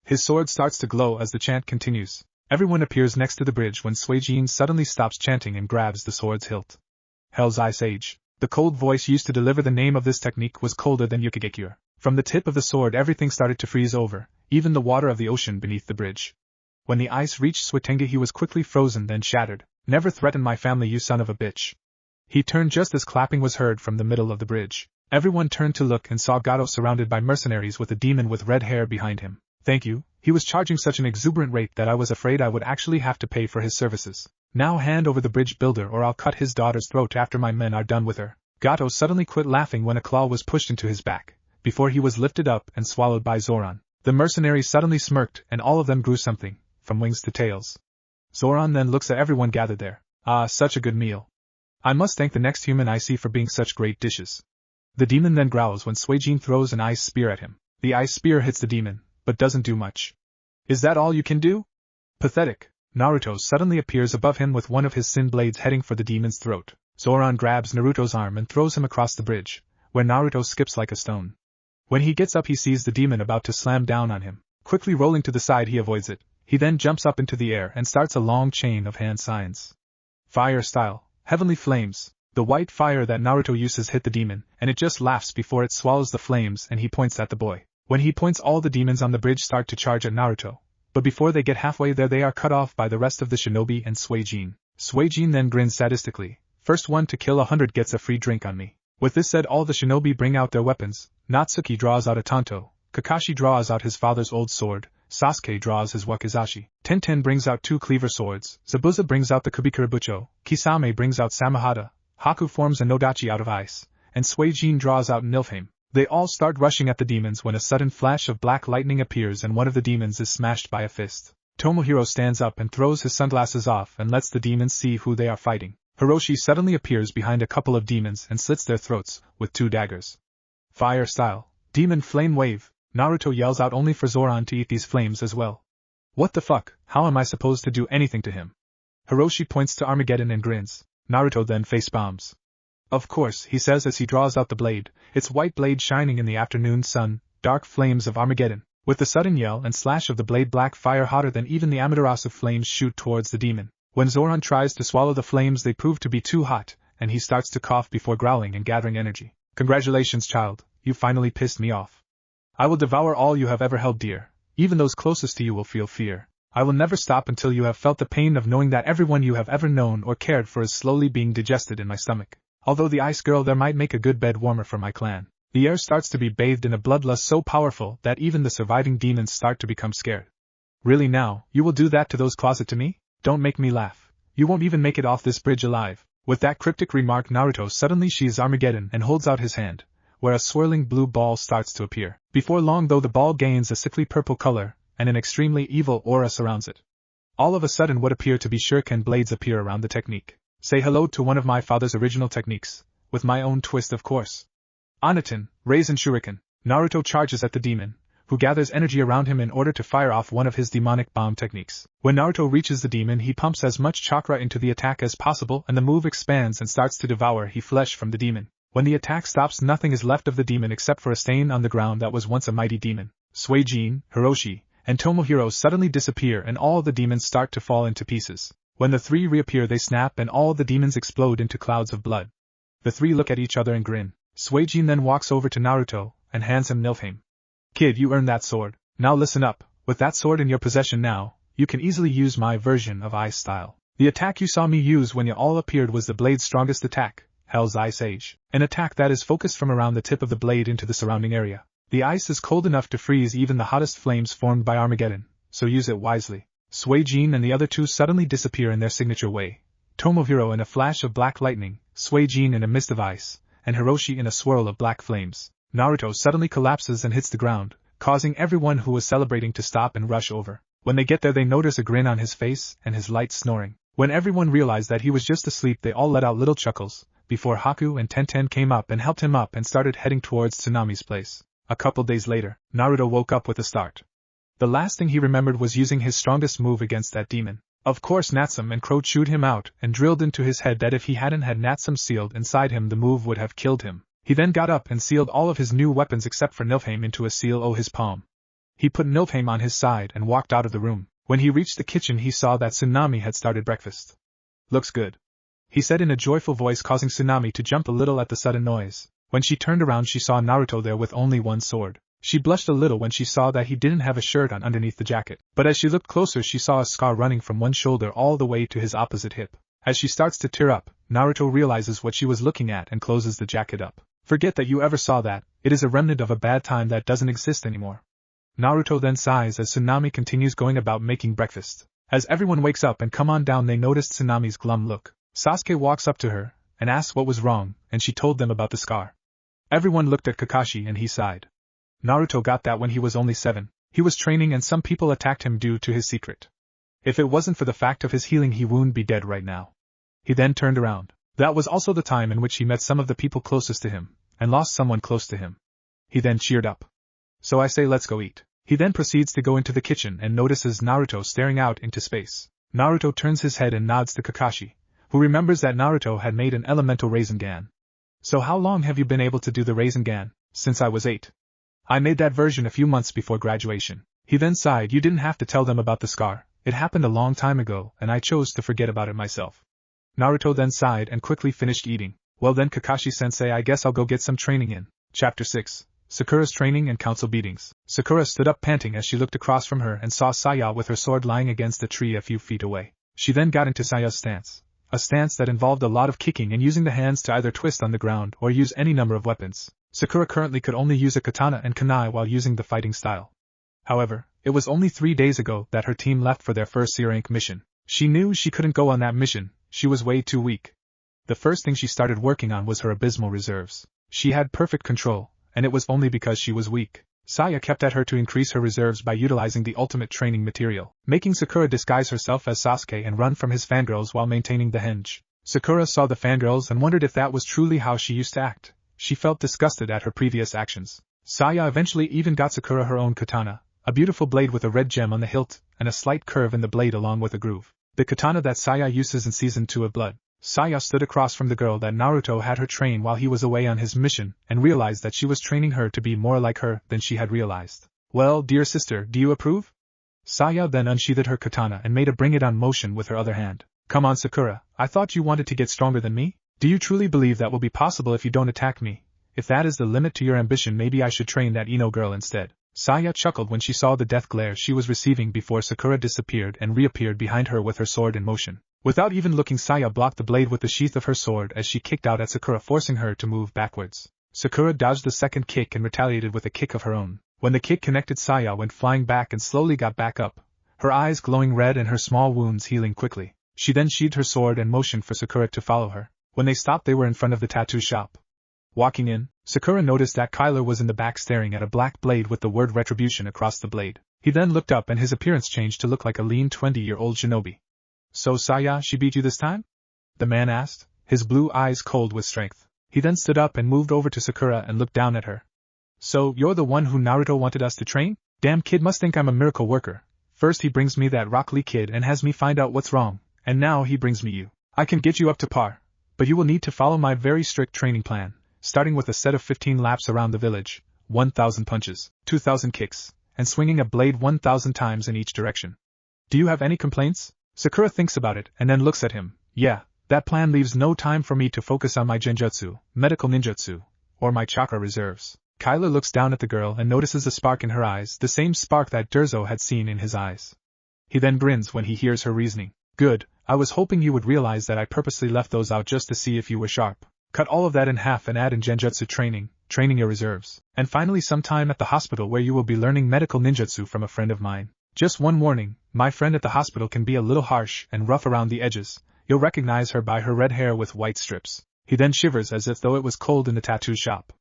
Speaker 1: His sword starts to glow as the chant continues. Everyone appears next to the bridge when Suijin suddenly stops chanting and grabs the sword's hilt. Hell's Ice Age. The cold voice used to deliver the name of this technique was colder than Yukigekure. From the tip of the sword everything started to freeze over, even the water of the ocean beneath the bridge. When the ice reached Suitengu he was quickly frozen then shattered. Never threaten my family, you son of a bitch. He turned just as clapping was heard from the middle of the bridge. Everyone turned to look and saw Gato surrounded by mercenaries with a demon with red hair behind him. Thank you. He was charging such an exuberant rate that I was afraid I would actually have to pay for his services. Now hand over the bridge builder or I'll cut his daughter's throat after my men are done with her. Gato suddenly quit laughing when a claw was pushed into his back, before he was lifted up and swallowed by Zoran. The mercenaries suddenly smirked and all of them grew something, from wings to tails. Zoran then looks at everyone gathered there. Ah, such a good meal. I must thank the next human I see for being such great dishes. The demon then growls when Suijin throws an ice spear at him. The ice spear hits the demon, but doesn't do much. Is that all you can do? Pathetic. Naruto suddenly appears above him with one of his sin blades heading for the demon's throat. Zoran grabs Naruto's arm and throws him across the bridge, where Naruto skips like a stone. When he gets up he sees the demon about to slam down on him. Quickly rolling to the side he avoids it. He then jumps up into the air and starts a long chain of hand signs. Fire style, heavenly flames. The white fire that Naruto uses hit the demon, and it just laughs before it swallows the flames and he points at the boy. When he points all the demons on the bridge start to charge at Naruto, but before they get halfway there they are cut off by the rest of the shinobi and Suijin. Suijin then grins sadistically. First one to kill 100 gets a free drink on me. With this said all the shinobi bring out their weapons. Natsuki draws out a tanto, Kakashi draws out his father's old sword, Sasuke draws his wakizashi, Tenten brings out 2 cleaver swords, Zabuza brings out the Kubikarabucho, Kisame brings out Samahata, Haku forms a Nodachi out of ice, and Suijin draws out Nilfheim. They all start rushing at the demons when a sudden flash of black lightning appears and one of the demons is smashed by a fist. Tomohiro stands up and throws his sunglasses off and lets the demons see who they are fighting. Hiroshi suddenly appears behind a couple of demons and slits their throats with 2 daggers. Fire style. Demon flame wave. Naruto yells out only for Zoran to eat these flames as well. What the fuck, how am I supposed to do anything to him? Hiroshi points to Armageddon and grins. Naruto then face bombs. Of course, he says as he draws out the blade, its white blade shining in the afternoon sun, dark flames of Armageddon. With the sudden yell and slash of the blade, black fire hotter than even the Amaterasu flames shoot towards the demon. When Zoran tries to swallow the flames, they prove to be too hot, and he starts to cough before growling and gathering energy. Congratulations, child, you finally pissed me off. I will devour all you have ever held dear. Even those closest to you will feel fear. I will never stop until you have felt the pain of knowing that everyone you have ever known or cared for is slowly being digested in my stomach. Although the ice girl there might make a good bed warmer for my clan. The air starts to be bathed in a bloodlust so powerful that even the surviving demons start to become scared. Really now, you will do that to those closet to me? Don't make me laugh. You won't even make it off this bridge alive. With that cryptic remark, Naruto suddenly sheathes Armageddon and holds out his hand, where a swirling blue ball starts to appear. Before long though, the ball gains a sickly purple color, and an extremely evil aura surrounds it. All of a sudden what appear to be shuriken blades appear around the technique. Say hello to one of my father's original techniques, with my own twist of course. Anatin, Raisin Shuriken. Naruto charges at the demon, who gathers energy around him in order to fire off one of his demonic bomb techniques. When Naruto reaches the demon, he pumps as much chakra into the attack as possible and the move expands and starts to devour he flesh from the demon. When the attack stops, nothing is left of the demon except for a stain on the ground that was once a mighty demon. Suijin, Hiroshi, and Tomohiro suddenly disappear and all the demons start to fall into pieces. When the 3 reappear, they snap and all the demons explode into clouds of blood. The 3 look at each other and grin. Suijin then walks over to Naruto and hands him Nilfheim. Kid, you earned that sword. Now listen up. With that sword in your possession now, you can easily use my version of Ice style. The attack you saw me use when you all appeared was the blade's strongest attack, Hell's Ice Age. An attack that is focused from around the tip of the blade into the surrounding area. The ice is cold enough to freeze even the hottest flames formed by Armageddon, so use it wisely. Suijin and the other 2 suddenly disappear in their signature way. Tomohiro in a flash of black lightning, Suijin in a mist of ice, and Hiroshi in a swirl of black flames. Naruto suddenly collapses and hits the ground, causing everyone who was celebrating to stop and rush over. When they get there, they notice a grin on his face and his light snoring. When everyone realized that he was just asleep, they all let out little chuckles, before Haku and Tenten came up and helped him up and started heading towards Tsunami's place. A couple days later, Naruto woke up with a start. The last thing he remembered was using his strongest move against that demon. Of course Natsum and Crow chewed him out and drilled into his head that if he hadn't had Natsum sealed inside him, the move would have killed him. He then got up and sealed all of his new weapons except for Nilfheim into a seal o his palm. He put Nilfheim on his side and walked out of the room. When he reached the kitchen, he saw that Tsunami had started breakfast. Looks good, he said in a joyful voice, causing Tsunami to jump a little at the sudden noise. When she turned around, she saw Naruto there with only one sword. She blushed a little when she saw that he didn't have a shirt on underneath the jacket. But as she looked closer, she saw a scar running from one shoulder all the way to his opposite hip. As she starts to tear up, Naruto realizes what she was looking at and closes the jacket up. Forget that you ever saw that, it is a remnant of a bad time that doesn't exist anymore. Naruto then sighs as Tsunami continues going about making breakfast. As everyone wakes up and come on down, they notice Tsunami's glum look. Sasuke walks up to her and asks what was wrong, and she told them about the scar. Everyone looked at Kakashi and he sighed. Naruto got that when he was only 7. He was training and some people attacked him due to his secret. If it wasn't for the fact of his healing, he wouldn't be dead right now. He then turned around. That was also the time in which he met some of the people closest to him, and lost someone close to him. He then cheered up. So I say let's go eat. He then proceeds to go into the kitchen and notices Naruto staring out into space. Naruto turns his head and nods to Kakashi, who remembers that Naruto had made an elemental Rasengan. So how long have you been able to do the Rasengan? Since I was 8. I made that version a few months before graduation. He then sighed. You didn't have to tell them about the scar. It happened a long time ago, and I chose to forget about it myself. Naruto then sighed and quickly finished eating. Well then, Kakashi-sensei, I guess I'll go get some training in. Chapter 6. Sakura's Training and Council Beatings. Sakura stood up panting as she looked across from her and saw Saya with her sword lying against a tree a few feet away. She then got into Saya's stance. A stance that involved a lot of kicking and using the hands to either twist on the ground or use any number of weapons. Sakura currently could only use a katana and kunai while using the fighting style. However, it was only 3 days ago that her team left for their first C-rank mission. She knew she couldn't go on that mission, she was way too weak. The first thing she started working on was her abysmal reserves. She had perfect control, and it was only because she was weak. Saya kept at her to increase her reserves by utilizing the ultimate training material, making Sakura disguise herself as Sasuke and run from his fangirls while maintaining the henge. Sakura saw the fangirls and wondered if that was truly how she used to act. She felt disgusted at her previous actions. Saya eventually even got Sakura her own katana, a beautiful blade with a red gem on the hilt, and a slight curve in the blade along with a groove. The katana that Saya uses in Season 2 of Blood. Saya stood across from the girl that Naruto had her train while he was away on his mission, and realized that she was training her to be more like her than she had realized. Well, dear sister, do you approve? Saya then unsheathed her katana and made a bring-it-on motion with her other hand. Come on Sakura, I thought you wanted to get stronger than me? Do you truly believe that will be possible if you don't attack me? If that is the limit to your ambition, maybe I should train that Ino girl instead. Saya chuckled when she saw the death glare she was receiving before Sakura disappeared and reappeared behind her with her sword in motion. Without even looking, Saya blocked the blade with the sheath of her sword as she kicked out at Sakura, forcing her to move backwards. Sakura dodged the second kick and retaliated with a kick of her own. When the kick connected, Saya went flying back and slowly got back up, her eyes glowing red and her small wounds healing quickly. She then sheathed her sword and motioned for Sakura to follow her. When they stopped, they were in front of the tattoo shop. Walking in, Sakura noticed that Kyler was in the back staring at a black blade with the word retribution across the blade. He then looked up and his appearance changed to look like a lean 20-year-old shinobi. So Saya, she beat you this time? The man asked, his blue eyes cold with strength. He then stood up and moved over to Sakura and looked down at her. So, you're the one who Naruto wanted us to train? Damn kid must think I'm a miracle worker. First he brings me that Rock Lee kid and has me find out what's wrong, and now he brings me you. I can get you up to par, but you will need to follow my very strict training plan, starting with a set of 15 laps around the village, 1,000 punches, 2,000 kicks, and swinging a blade 1,000 times in each direction. Do you have any complaints? Sakura thinks about it and then looks at him. Yeah, that plan leaves no time for me to focus on my genjutsu, medical ninjutsu, or my chakra reserves. Kyler looks down at the girl and notices a spark in her eyes, the same spark that Danzo had seen in his eyes. He then grins when he hears her reasoning. Good, I was hoping you would realize that I purposely left those out just to see if you were sharp. Cut all of that in half and add in genjutsu training your reserves, and finally some time at the hospital where you will be learning medical ninjutsu from a friend of mine. Just one warning, my friend at the hospital can be a little harsh and rough around the edges. You'll recognize her by her red hair with white strips. He then shivers as if though it was cold in the tattoo shop.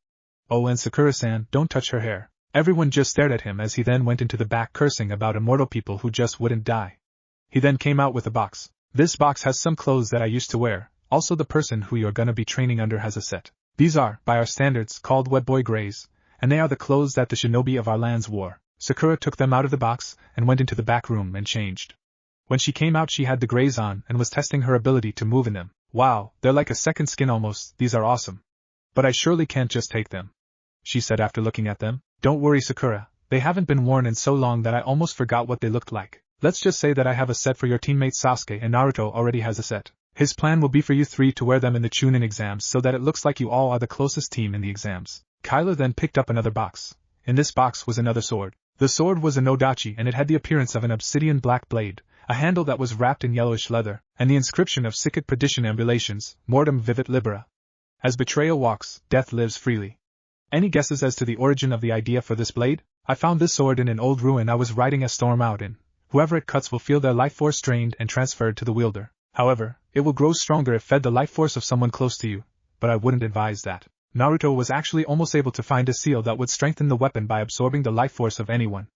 Speaker 1: Oh, and Sakura-san, don't touch her hair. Everyone just stared at him as he then went into the back cursing about immortal people who just wouldn't die. He then came out with a box. This box has some clothes that I used to wear, also the person who you're gonna be training under has a set. These are, by our standards, called wet boy greys, and they are the clothes that the shinobi of our lands wore. Sakura took them out of the box and went into the back room and changed. When she came out she had the greys on and was testing her ability to move in them. Wow, they're like a second skin almost, these are awesome. But I surely can't just take them, she said after looking at them. Don't worry Sakura, they haven't been worn in so long that I almost forgot what they looked like. Let's just say that I have a set for your teammates Sasuke and Naruto already has a set. His plan will be for you three to wear them in the Chunin exams so that it looks like you all are the closest team in the exams. Kyler then picked up another box. In this box was another sword. The sword was a nodachi and it had the appearance of an obsidian black blade, a handle that was wrapped in yellowish leather, and the inscription of Sicut Perdition Ambulations, Mortem Vivit Libera. As betrayal walks, death lives freely. Any guesses as to the origin of the idea for this blade? I found this sword in an old ruin I was riding a storm out in. Whoever it cuts will feel their life force drained and transferred to the wielder. However, it will grow stronger if fed the life force of someone close to you, but I wouldn't advise that. Naruto was actually almost able to find a seal that would strengthen the weapon by absorbing the life force of anyone.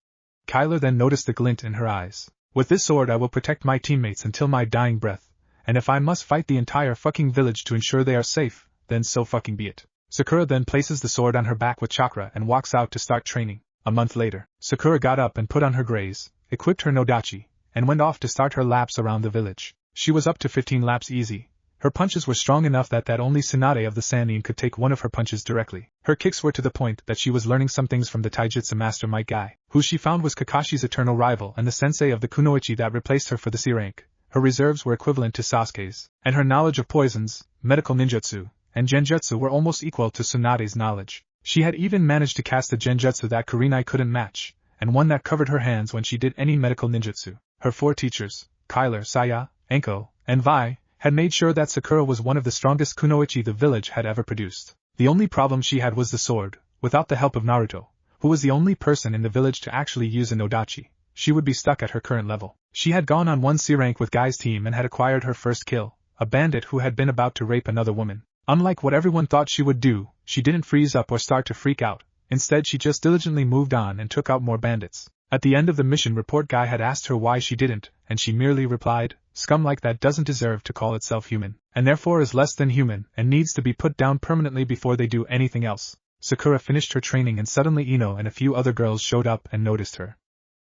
Speaker 1: Kyler then noticed the glint in her eyes. With this sword I will protect my teammates until my dying breath, and if I must fight the entire fucking village to ensure they are safe, then so fucking be it. Sakura then places the sword on her back with chakra and walks out to start training. A month later, Sakura got up and put on her greys, equipped her nodachi, and went off to start her laps around the village. She was up to 15 laps easy. Her punches were strong enough that only Tsunade of the Sannin could take one of her punches directly. Her kicks were to the point that she was learning some things from the taijutsu master Might Guy, who she found was Kakashi's eternal rival and the sensei of the Kunoichi that replaced her for the C rank. Her reserves were equivalent to Sasuke's, and her knowledge of poisons, medical ninjutsu, and genjutsu were almost equal to Tsunade's knowledge. She had even managed to cast a genjutsu that Kurenai couldn't match, and one that covered her hands when she did any medical ninjutsu. Her four teachers, Kyler, Saya, Enko, and Vi, had made sure that Sakura was one of the strongest kunoichi the village had ever produced. The only problem she had was the sword. Without the help of Naruto, who was the only person in the village to actually use a Nodachi, she would be stuck at her current level. She had gone on 1 C rank with Guy's team and had acquired her first kill, a bandit who had been about to rape another woman. Unlike what everyone thought she would do, she didn't freeze up or start to freak out. Instead, she just diligently moved on and took out more bandits. At the end of the mission report, Guy had asked her why she didn't, and she merely replied, "Scum like that doesn't deserve to call itself human, and therefore is less than human and needs to be put down permanently before they do anything else." Sakura finished her training and suddenly Ino and a few other girls showed up and noticed her.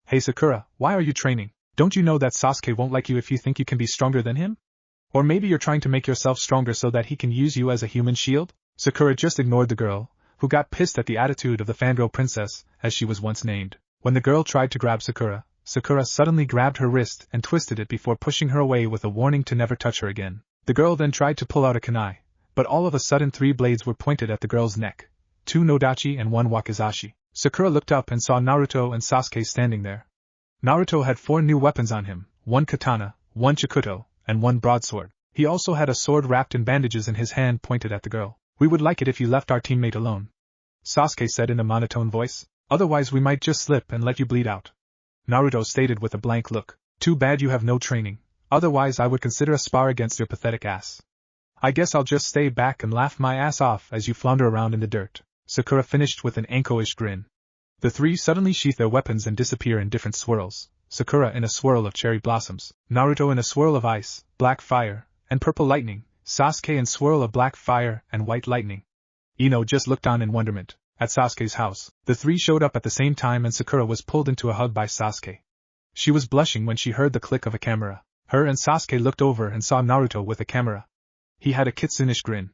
Speaker 1: "Hey Sakura, why are you training? Don't you know that Sasuke won't like you if you think you can be stronger than him? Or maybe you're trying to make yourself stronger so that he can use you as a human shield?" Sakura just ignored the girl, who got pissed at the attitude of the fangirl princess, as she was once named. When the girl tried to grab Sakura, Sakura suddenly grabbed her wrist and twisted it before pushing her away with a warning to never touch her again. The girl then tried to pull out a kunai, but all of a sudden 3 blades were pointed at the girl's neck, 2 Nodachi and 1 wakizashi. Sakura looked up and saw Naruto and Sasuke standing there. Naruto had 4 new weapons on him, 1 katana, 1 chikuto, and 1 broadsword. He also had a sword wrapped in bandages in his hand pointed at the girl. "We would like it if you left our teammate alone," Sasuke said in a monotone voice. "Otherwise we might just slip and let you bleed out." Naruto stated with a blank look. "Too bad you have no training, otherwise I would consider a spar against your pathetic ass. I guess I'll just stay back and laugh my ass off as you flounder around in the dirt." Sakura finished with an Anko-ish grin. The 3 suddenly sheath their weapons and disappear in different swirls, Sakura in a swirl of cherry blossoms, Naruto in a swirl of ice, black fire, and purple lightning, Sasuke in swirl of black fire and white lightning. Ino just looked on in wonderment. At Sasuke's house, the 3 showed up at the same time and Sakura was pulled into a hug by Sasuke. She was blushing when she heard the click of a camera. Her and Sasuke looked over and saw Naruto with a camera. He had a kitsune-ish grin.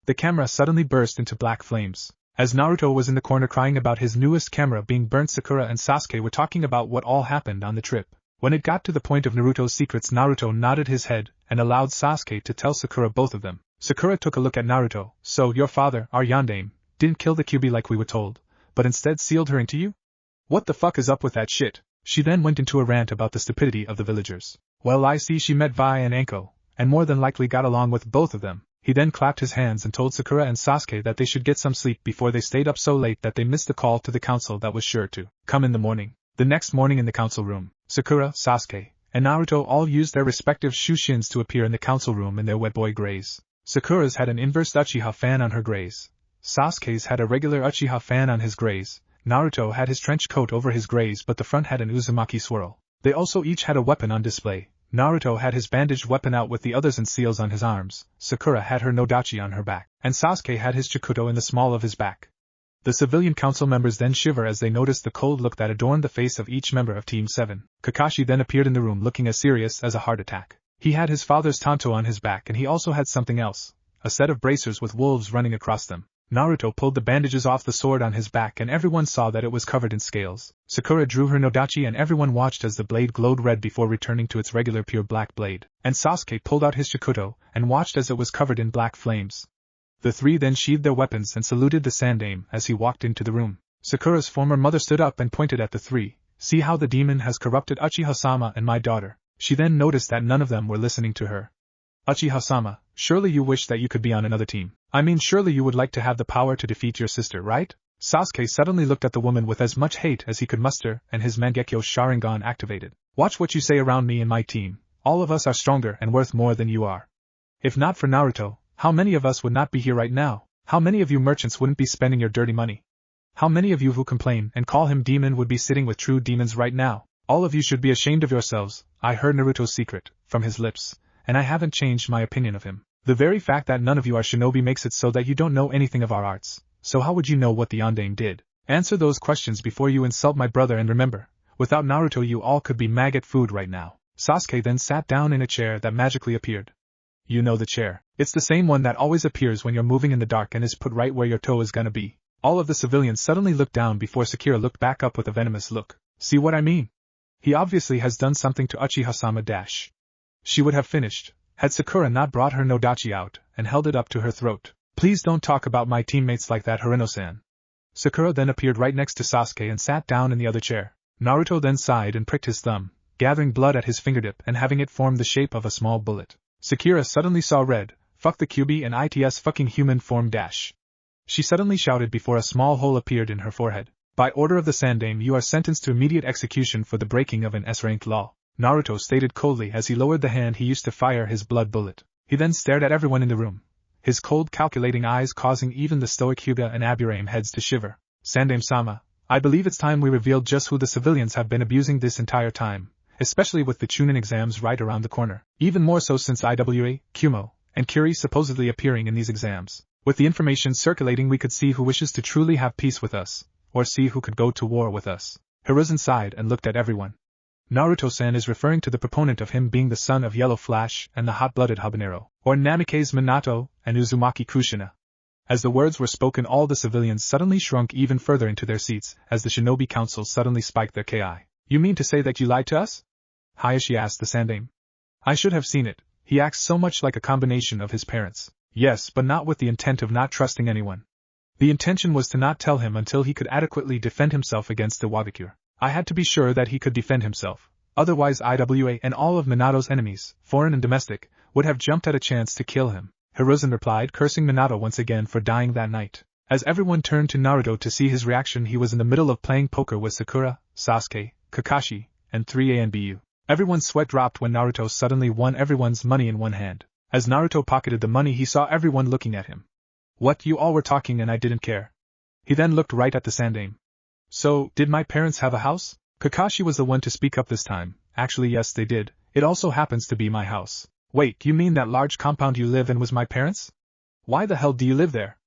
Speaker 1: The camera suddenly burst into black flames. As Naruto was in the corner crying about his newest camera being burnt, Sakura and Sasuke were talking about what all happened on the trip. When it got to the point of Naruto's secrets, Naruto nodded his head and allowed Sasuke to tell Sakura both of them. Sakura took a look at Naruto. "So, your father, our yandere, didn't kill the Kyuubi like we were told, but instead sealed her into you? What the fuck is up with that shit?" She then went into a rant about the stupidity of the villagers. "Well, I see she met Vi and Anko, and more than likely got along with both of them." He then clapped his hands and told Sakura and Sasuke that they should get some sleep before they stayed up so late that they missed the call to the council that was sure to come in the morning. The next morning in the council room, Sakura, Sasuke, and Naruto all used their respective shushins to appear in the council room in their wet boy greys. Sakura's had an inverse Uchiha fan on her greys. Sasuke's had a regular Uchiha fan on his greys. Naruto had his trench coat over his greys, but the front had an Uzumaki swirl. They also each had a weapon on display. Naruto had his bandaged weapon out with the others and seals on his arms, Sakura had her Nodachi on her back, and Sasuke had his chikuto in the small of his back. The civilian council members then shiver as they noticed the cold look that adorned the face of each member of Team 7. Kakashi then appeared in the room looking as serious as a heart attack. He had his father's tanto on his back and he also had something else, a set of bracers with wolves running across them. Naruto pulled the bandages off the sword on his back and everyone saw that it was covered in scales. Sakura drew her Nodachi and everyone watched as the blade glowed red before returning to its regular pure black blade. And Sasuke pulled out his chikuto and watched as it was covered in black flames. The 3 then sheathed their weapons and saluted the Sandaime as he walked into the room. Sakura's former mother stood up and pointed at the 3. "See how the demon has corrupted Uchiha-sama and my daughter." She then noticed that none of them were listening to her. "Uchiha-sama, surely you wish that you could be on another team. I mean, surely you would like to have the power to defeat your sister, right?" Sasuke suddenly looked at the woman with as much hate as he could muster and his Mangekyo Sharingan activated. "Watch what you say around me and my team. All of us are stronger and worth more than you are. If not for Naruto, how many of us would not be here right now? How many of you merchants wouldn't be spending your dirty money? How many of you who complain and call him demon would be sitting with true demons right now? All of you should be ashamed of yourselves. I heard Naruto's secret from his lips, and I haven't changed my opinion of him. The very fact that none of you are shinobi makes it so that you don't know anything of our arts. So how would you know what the yandere did? Answer those questions before you insult my brother, and remember, without Naruto you all could be maggot food right now." Sasuke then sat down in a chair that magically appeared. "You know the chair. It's the same one that always appears when you're moving in the dark and is put right where your toe is gonna be." All of the civilians suddenly looked down before Sakura looked back up with a venomous look. "See what I mean? He obviously has done something to Uchiha-sama dash." She would have finished, had Sakura not brought her Nodachi out and held it up to her throat. "Please don't talk about my teammates like that, Harino-san." Sakura then appeared right next to Sasuke and sat down in the other chair. Naruto then sighed and pricked his thumb, gathering blood at his fingertip and having it form the shape of a small bullet. Sakura suddenly saw red. "Fuck the Kyuubi and its fucking human form dash." She suddenly shouted before a small hole appeared in her forehead. By order of the Sandaime, you are sentenced to immediate execution for the breaking of an S-ranked law, Naruto stated coldly as he lowered the hand he used to fire his blood bullet. He then stared at everyone in the room, his cold calculating eyes causing even the stoic Hyuga and Aburame heads to shiver. Sandaime-sama, I believe it's time we revealed just who the civilians have been abusing this entire time, especially with the Chunin exams right around the corner. Even more so since Iwa, Kumo, and Kiri supposedly appearing in these exams. With the information circulating, we could see who wishes to truly have peace with us, or see who could go to war with us. Hiruzen sighed and looked at everyone. Naruto-san is referring to the proponent of him being the son of Yellow Flash and the hot-blooded habanero, or Namikaze Minato and Uzumaki Kushina. As the words were spoken, all the civilians suddenly shrunk even further into their seats as the Shinobi Council suddenly spiked their ki. You mean to say that you lied to us? Hayashi asked the Sandaime. I should have seen it. He acts so much like a combination of his parents. Yes, but not with the intent of not trusting anyone. The intention was to not tell him until he could adequately defend himself against the Wabakure. I had to be sure that he could defend himself. Otherwise Iwa and all of Minato's enemies, foreign and domestic, would have jumped at a chance to kill him. Hiruzen replied, cursing Minato once again for dying that night. As everyone turned to Naruto to see his reaction, he was in the middle of playing poker with Sakura, Sasuke, Kakashi, and 3ANBU. Everyone's sweat dropped when Naruto suddenly won everyone's money in one hand. As Naruto pocketed the money, he saw everyone looking at him. What, you all were talking and I didn't care? He then looked right at the Sandaime. So, did my parents have a house? Kakashi was the one to speak up this time. Actually yes, they did. It also happens to be my house. Wait, you mean that large compound you live in was my parents'? Why the hell do you live there?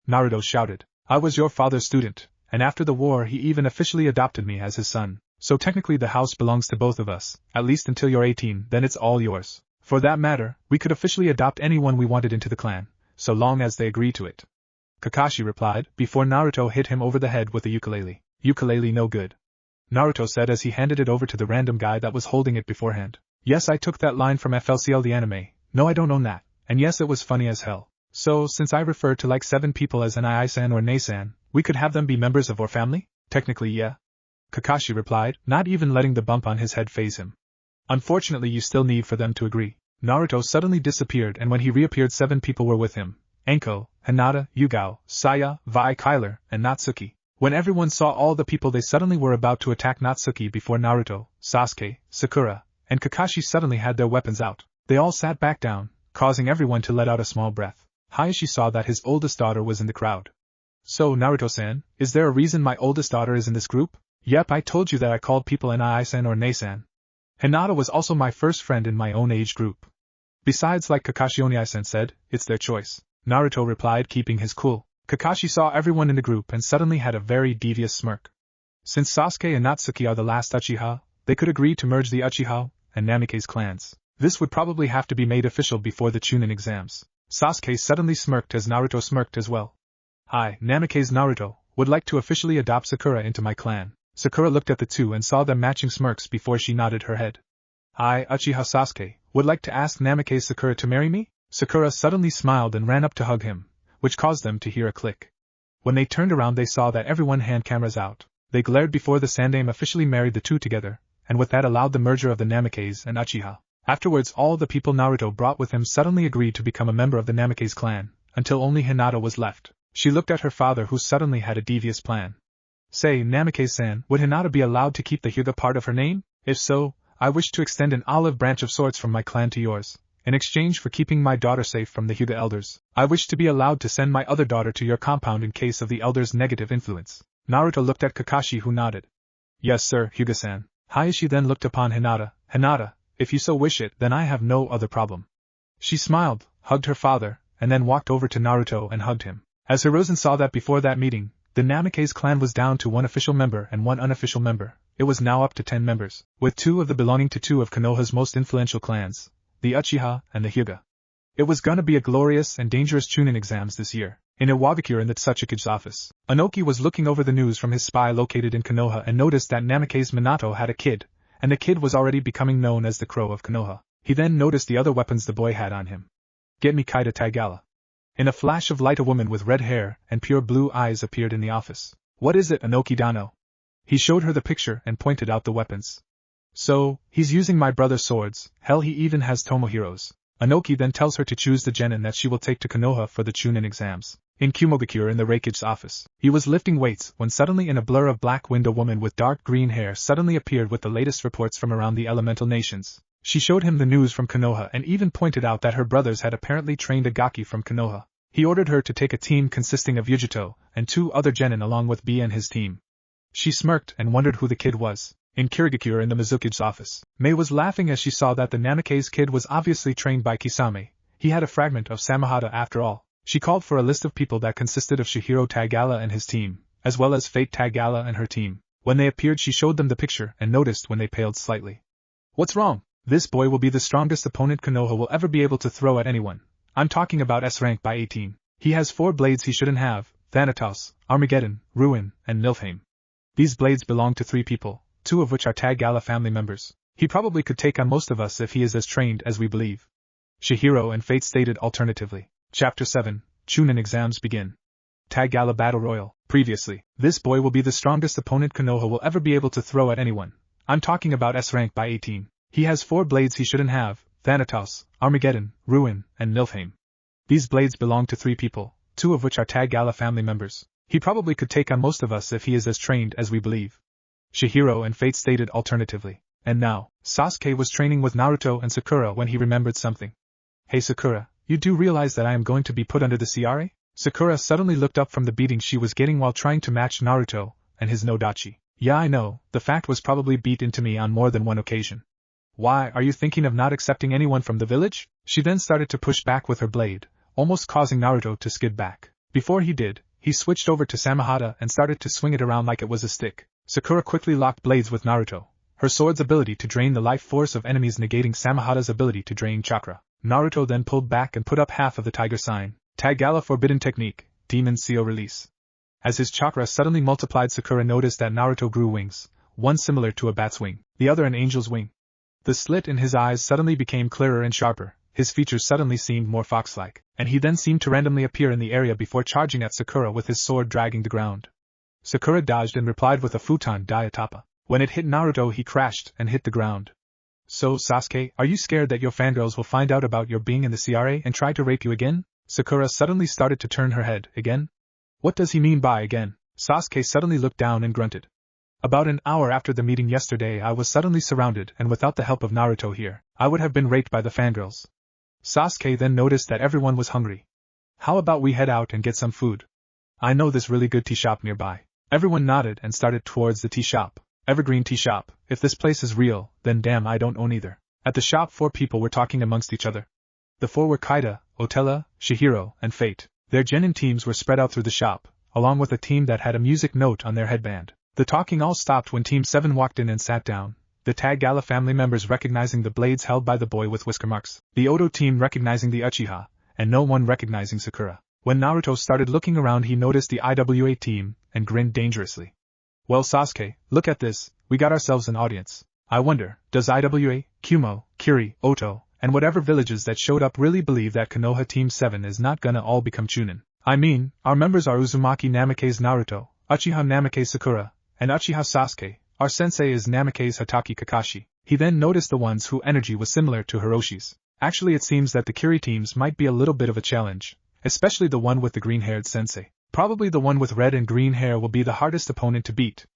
Speaker 1: Naruto shouted. I was your father's student, and after the war he even officially adopted me as his son. So technically the house belongs to both of us, at least until you're 18, then it's all yours. For that matter, we could officially adopt anyone we wanted into the clan, so long as they agree to it. Kakashi replied, before Naruto hit him over the head with a ukulele. Ukulele no good. Naruto said as he handed it over to the random guy that was holding it beforehand. Yes, I took that line from FLCL the anime. No, I don't own that. And yes, it was funny as hell. So, since I refer to like 7 people as an Ai-san or Nei-san, we could have them be members of our family? Technically, yeah. Kakashi replied, not even letting the bump on his head faze him. Unfortunately, you still need for them to agree. Naruto suddenly disappeared, and when he reappeared 7 people were with him. Enko, Hinata, Yugao, Saya, Vi, Kyler, and Natsuki. When everyone saw all the people, they suddenly were about to attack Natsuki before Naruto, Sasuke, Sakura, and Kakashi suddenly had their weapons out. They all sat back down, causing everyone to let out a small breath. Hayashi saw that his oldest daughter was in the crowd. So, Naruto-san, is there a reason my oldest daughter is in this group? Yep, I told you that I called people an Ai-san or Nei-san. Hinata was also my first friend in my own age group. Besides, like Kakashi Oni-san said, it's their choice. Naruto replied, keeping his cool. Kakashi saw everyone in the group and suddenly had a very devious smirk. Since Sasuke and Natsuki are the last Uchiha, they could agree to merge the Uchiha and Namikaze clans. This would probably have to be made official before the Chunin exams. Sasuke suddenly smirked as Naruto smirked as well. I, Namikaze Naruto, would like to officially adopt Sakura into my clan. Sakura looked at the two and saw them matching smirks before she nodded her head. I, Uchiha Sasuke, would like to ask Namikaze Sakura to marry me? Sakura suddenly smiled and ran up to hug him, which caused them to hear a click. When they turned around, they saw that everyone had cameras out. They glared before the Sandaime officially married the two together, and with that allowed the merger of the Namikaze and Uchiha. Afterwards, all the people Naruto brought with him suddenly agreed to become a member of the Namikaze clan, until only Hinata was left. She looked at her father, who suddenly had a devious plan. Say, Namikaze-san, would Hinata be allowed to keep the Hyuga part of her name? If so, I wish to extend an olive branch of sorts from my clan to yours. In exchange for keeping my daughter safe from the Hyuga elders, I wish to be allowed to send my other daughter to your compound in case of the elders' negative influence. Naruto looked at Kakashi, who nodded. Yes sir, Hyuga-san. Hayashi then looked upon Hinata. Hinata, if you so wish it, then I have no other problem. She smiled, hugged her father, and then walked over to Naruto and hugged him. As Hiruzen saw that before that meeting, the Namikaze clan was down to 1 official member and 1 unofficial member. It was now up to 10 members, with 2 of them belonging to 2 of Konoha's most influential clans, the Uchiha and the Hyuga. It was gonna be a glorious and dangerous Chunin exams this year. In Iwabakure in the Tsuchikage's office, Inoki was looking over the news from his spy located in Konoha and noticed that Namikaze Minato had a kid, and the kid was already becoming known as the Crow of Konoha. He then noticed the other weapons the boy had on him. Get me Kaita Taigala. In a flash of light, a woman with red hair and pure blue eyes appeared in the office. What is it, Inoki Dano? He showed her the picture and pointed out the weapons. So, he's using my brother's swords, hell he even has Tomohiro's. Inoki then tells her to choose the genin that she will take to Konoha for the Chunin exams. in Kumogakure in the Reiki's office. He was lifting weights when suddenly in a blur of black wind a woman with dark green hair suddenly appeared with the latest reports from around the elemental nations. She showed him the news from Konoha and even pointed out that her brothers had apparently trained a Gaki from Konoha. He ordered her to take a team consisting of Yujito and 2 other genin along with B and his team. She smirked and wondered who the kid was. In Kirigakure in the Mizuki's office, Mei was laughing as she saw that the Namikaze kid was obviously trained by Kisame. He had a fragment of Samahata after all. She called for a list of people that consisted of Shihiro Tagala and his team, as well as Fate Tagala and her team. When they appeared she showed them the picture and noticed when they paled slightly. What's wrong? This boy will be the strongest opponent Konoha will ever be able to throw at anyone. I'm talking about S rank by 18. He has 4 blades he shouldn't have, Thanatos, Armageddon, Ruin, and Nilfheim. These blades belong to 3 people, 2 of which are Tagala family members. He probably could take on most of us if he is as trained as we believe. Shihiro and Fate stated alternatively. Chapter 7, Chunin exams begin. Tagala Battle Royal. Previously, this boy will be the strongest opponent Konoha will ever be able to throw at anyone. I'm talking about S rank by 18. He has 4 blades he shouldn't have, Thanatos, Armageddon, Ruin, and Nilfheim. These blades belong to 3 people, 2 of which are Tagala family members. He probably could take on most of us if he is as trained as we believe. Shihiro and Fate stated alternatively. And now, Sasuke was training with Naruto and Sakura when he remembered something. Hey Sakura, you do realize that I am going to be put under the CRA? Sakura suddenly looked up from the beating she was getting while trying to match Naruto and his Nodachi. Yeah, I know, the fact was probably beat into me on more than one occasion. Why, are you thinking of not accepting anyone from the village? She then started to push back with her blade, almost causing Naruto to skid back. Before he did, he switched over to Samahata and started to swing it around like it was a stick. Sakura quickly locked blades with Naruto, her sword's ability to drain the life force of enemies negating Samahata's ability to drain chakra. Naruto then pulled back and put up half of the tiger sign, Tagala Forbidden Technique, Demon Seal Release. As his chakra suddenly multiplied, Sakura noticed that Naruto grew wings, one similar to a bat's wing, the other an angel's wing. The slit in his eyes suddenly became clearer and sharper, his features suddenly seemed more fox-like, and he then seemed to randomly appear in the area before charging at Sakura with his sword dragging the ground. Sakura dodged and replied with a futon Daiatapa. When it hit Naruto he crashed and hit the ground. So, Sasuke, are you scared that your fangirls will find out about your being in the CRA and try to rape you again? Sakura suddenly started to turn her head. Again? What does he mean by again? Sasuke suddenly looked down and grunted. About an hour after the meeting yesterday I was suddenly surrounded and without the help of Naruto here, I would have been raped by the fangirls. Sasuke then noticed that everyone was hungry. How about we head out and get some food? I know this really good tea shop nearby. Everyone nodded and started towards the tea shop. Evergreen Tea Shop. If this place is real, then damn I don't own either. At the shop 4 people were talking amongst each other. The 4 were Kaida, Otella, Shihiro, and Fate. Their genin teams were spread out through the shop, along with a team that had a music note on their headband. The talking all stopped when Team 7 walked in and sat down, the Tagala family members recognizing the blades held by the boy with whisker marks, the Odo team recognizing the Uchiha, and no one recognizing Sakura. When Naruto started looking around he noticed the IWA team, and grinned dangerously. Well Sasuke, look at this, we got ourselves an audience. I wonder, does IWA, Kumo, Kiri, Oto, and whatever villages that showed up really believe that Konoha Team 7 is not gonna all become Chunin? I mean, our members are Uzumaki Namikaze Naruto, Uchiha Namikaze Sakura, and Uchiha Sasuke. Our sensei is Namikaze Hataki Kakashi. He then noticed the ones whose energy was similar to Hiroshi's. Actually it seems that the Kiri teams might be a little bit of a challenge, especially the one with the green-haired sensei. Probably the one with red and green hair will be the hardest opponent to beat.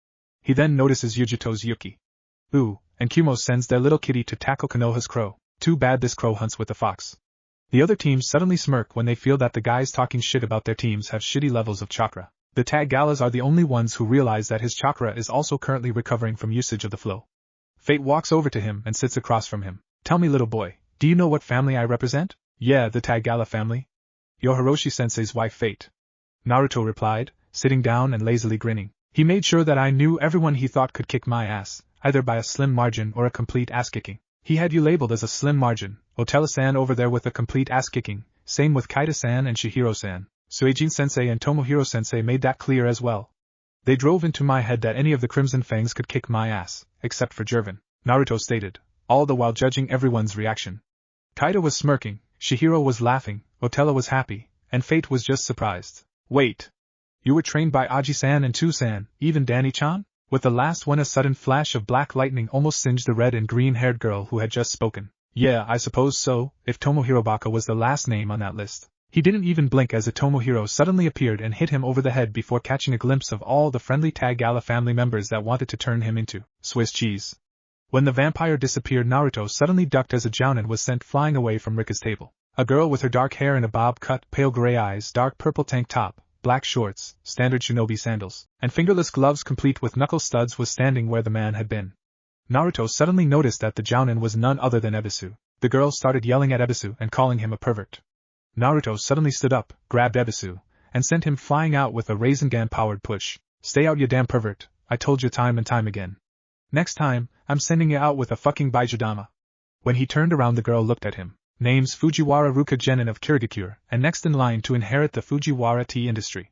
Speaker 1: He then notices Yujito's Yuki. Ooh, and Kumo sends their little kitty to tackle Konoha's crow. Too bad this crow hunts with the fox. The other teams suddenly smirk when they feel that the guys talking shit about their teams have shitty levels of chakra. The Tagalas are the only ones who realize that his chakra is also currently recovering from usage of the flow. Fate walks over to him and sits across from him. Tell me little boy, do you know what family I represent? Yeah, the Tagala family. You're Hiroshi-sensei's wife Fate. Naruto replied, sitting down and lazily grinning. He made sure that I knew everyone he thought could kick my ass, either by a slim margin or a complete ass-kicking. He had you labeled as a slim margin, Otella-san over there with a complete ass-kicking, same with Kaida-san and Shihiro-san. Sueijin-sensei and Tomohiro-sensei made that clear as well. They drove into my head that any of the Crimson Fangs could kick my ass, except for Jervin, Naruto stated, all the while judging everyone's reaction. Kaida was smirking, Shihiro was laughing, Otella was happy, and Fate was just surprised. Wait. You were trained by Aji-san and Tu-san, even Danny-chan? With the last one a sudden flash of black lightning almost singed the red and green-haired girl who had just spoken. Yeah, I suppose so, if Tomohiro Baka was the last name on that list. He didn't even blink as a Tomohiro suddenly appeared and hit him over the head before catching a glimpse of all the friendly Tag Gala family members that wanted to turn him into Swiss cheese. When the vampire disappeared, Naruto suddenly ducked as a jounin was sent flying away from Rika's table. A girl with her dark hair in a bob cut, pale gray eyes, dark purple tank top, black shorts, standard shinobi sandals, and fingerless gloves complete with knuckle studs was standing where the man had been. Naruto suddenly noticed that the jounin was none other than Ebisu. The girl started yelling at Ebisu and calling him a pervert. Naruto suddenly stood up, grabbed Ebisu, and sent him flying out with a Rasengan-powered push. Stay out, you damn pervert, I told you time and time again. Next time, I'm sending you out with a fucking Baijudama. When he turned around, the girl looked at him. Name's Fujiwara Ruka Genin of Kirigakure, and next in line to inherit the Fujiwara tea industry.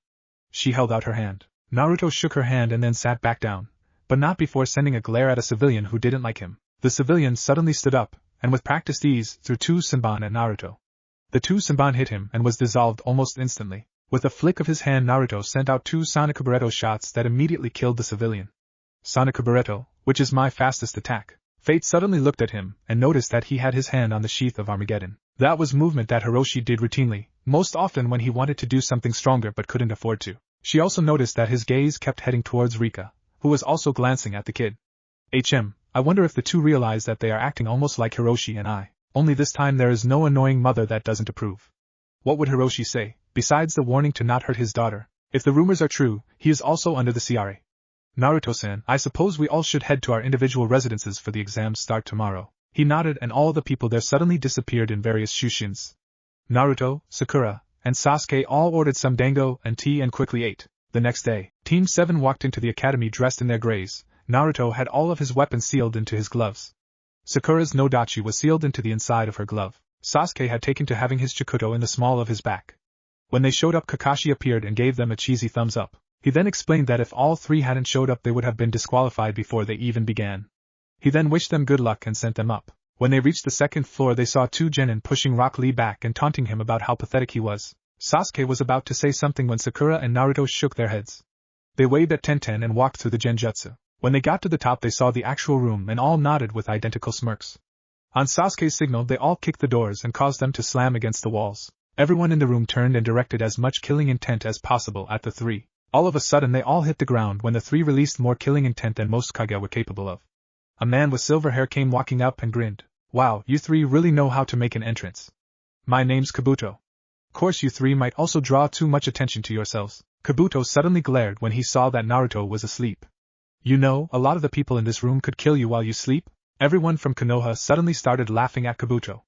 Speaker 1: She held out her hand. Naruto shook her hand and then sat back down, but not before sending a glare at a civilian who didn't like him. The civilian suddenly stood up, and with practiced ease threw 2 senbon at Naruto. The 2 senbon hit him and was dissolved almost instantly. With a flick of his hand, Naruto sent out 2 Sonokuburetto shots that immediately killed the civilian. Sonokuburetto, which is my fastest attack. Fate suddenly looked at him and noticed that he had his hand on the sheath of Armageddon. That was movement that Hiroshi did routinely, most often when he wanted to do something stronger but couldn't afford to. She also noticed that his gaze kept heading towards Rika, who was also glancing at the kid. I wonder if the two realize that they are acting almost like Hiroshi and I, only this time there is no annoying mother that doesn't approve. What would Hiroshi say, besides the warning to not hurt his daughter? If the rumors are true, he is also under the CRA. Naruto-san, I suppose we all should head to our individual residences for the exams start tomorrow. He nodded and all the people there suddenly disappeared in various shushins. Naruto, Sakura, and Sasuke all ordered some dango and tea and quickly ate. The next day, Team 7 walked into the academy dressed in their grays. Naruto had all of his weapons sealed into his gloves. Sakura's nodachi was sealed into the inside of her glove. Sasuke had taken to having his chikuto in the small of his back. When they showed up, Kakashi appeared and gave them a cheesy thumbs up. He then explained that if all 3 hadn't showed up they would have been disqualified before they even began. He then wished them good luck and sent them up. When they reached the 2nd floor they saw 2 genin pushing Rock Lee back and taunting him about how pathetic he was. Sasuke was about to say something when Sakura and Naruto shook their heads. They waved at Tenten and walked through the genjutsu. When they got to the top they saw the actual room and all nodded with identical smirks. On Sasuke's signal they all kicked the doors and caused them to slam against the walls. Everyone in the room turned and directed as much killing intent as possible at the 3. All of a sudden they all hit the ground when the 3 released more killing intent than most Kage were capable of. A man with silver hair came walking up and grinned. Wow, you 3 really know how to make an entrance. My name's Kabuto. Course you 3 might also draw too much attention to yourselves. Kabuto suddenly glared when he saw that Naruto was asleep. You know, a lot of the people in this room could kill you while you sleep? Everyone from Konoha suddenly started laughing at Kabuto.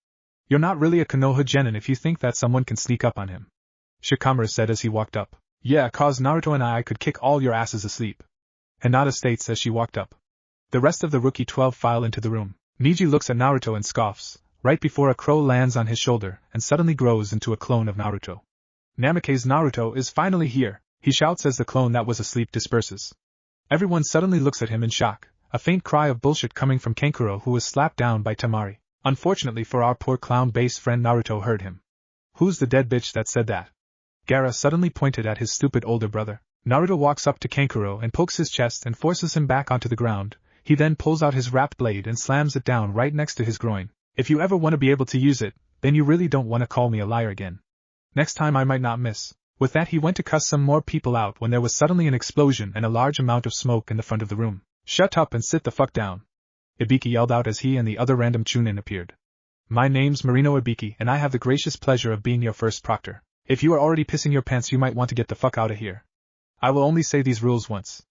Speaker 1: You're not really a Konoha genin if you think that someone can sneak up on him. Shikamaru said as he walked up. Yeah, cause Naruto and I could kick all your asses asleep. Hinata states as she walked up. The rest of the rookie 12 file into the room. Niji looks at Naruto and scoffs, right before a crow lands on his shoulder and suddenly grows into a clone of Naruto. Namake's Naruto is finally here, he shouts as the clone that was asleep disperses. Everyone suddenly looks at him in shock, a faint cry of bullshit coming from Kankuro who was slapped down by Temari. Unfortunately for our poor clown-based friend Naruto heard him. Who's the dead bitch that said that? Gaara suddenly pointed at his stupid older brother. Naruto walks up to Kankuro and pokes his chest and forces him back onto the ground. He then pulls out his wrapped blade and slams it down right next to his groin. If you ever want to be able to use it, then you really don't want to call me a liar again. Next time I might not miss. With that he went to cuss some more people out when there was suddenly an explosion and a large amount of smoke in the front of the room. Shut up and sit the fuck down. Ibiki yelled out as he and the other random Chunin appeared. My name's Marino Ibiki and I have the gracious pleasure of being your first proctor. If you are already pissing your pants you might want to get the fuck out of here. I will only say these rules once.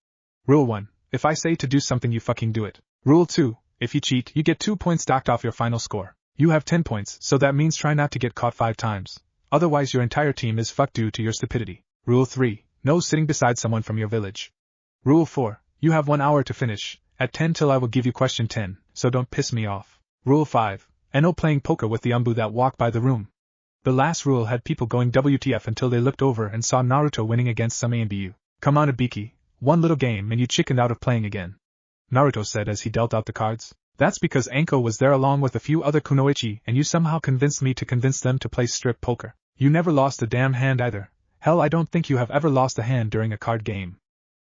Speaker 1: Rule 1. If I say to do something you fucking do it. Rule 2. If you cheat you get 2 points docked off your final score. You have 10 points, so that means try not to get caught 5 times. Otherwise your entire team is fucked due to your stupidity. Rule 3. No sitting beside someone from your village. Rule 4. You have 1 hour to finish. At 10 till I will give you question 10, so don't piss me off. Rule 5. And no playing poker with the umbu that walk by the room. The last rule had people going WTF until they looked over and saw Naruto winning against some ANBU. Come on Ibiki, one little game and you chickened out of playing again. Naruto said as he dealt out the cards. That's because Anko was there along with a few other Kunoichi and you somehow convinced me to convince them to play strip poker. You never lost a damn hand either. Hell, I don't think you have ever lost a hand during a card game.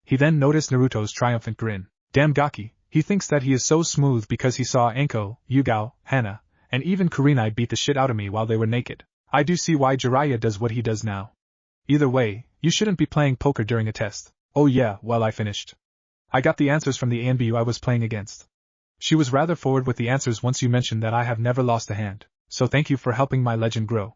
Speaker 1: He then noticed Naruto's triumphant grin. Damn Gaki, he thinks that he is so smooth because he saw Anko, Yugao, Hana, and even Kurenai beat the shit out of me while they were naked. I do see why Jiraiya does what he does now. Either way, you shouldn't be playing poker during a test. Oh yeah, well I finished. I got the answers from the ANBU I was playing against. She was rather forward with the answers once you mentioned that I have never lost a hand, so thank you for helping my legend grow.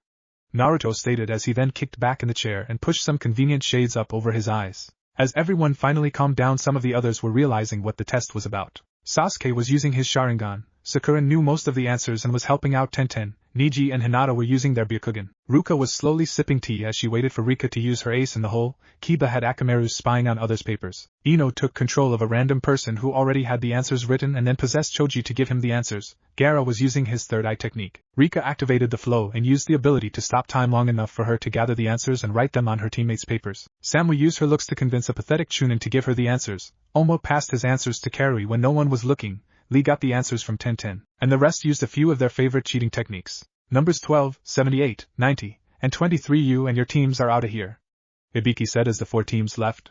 Speaker 1: Naruto stated as he then kicked back in the chair and pushed some convenient shades up over his eyes. As everyone finally calmed down, some of the others were realizing what the test was about. Sasuke was using his Sharingan, Sakura knew most of the answers and was helping out Tenten, Niji and Hinata were using their Byakugan. Ruka was slowly sipping tea as she waited for Rika to use her ace in the hole. Kiba had Akamaru spying on others' papers. Ino took control of a random person who already had the answers written and then possessed Choji to give him the answers. Gaara was using his third eye technique. Rika activated the flow and used the ability to stop time long enough for her to gather the answers and write them on her teammates' papers. Samu used her looks to convince a pathetic Chunin to give her the answers. Omo passed his answers to Karui when no one was looking. Lee got the answers from Tenten, and the rest used a few of their favorite cheating techniques. Numbers 12, 78, 90, and 23. You and your teams are out of here, Ibiki said as the 4 teams left.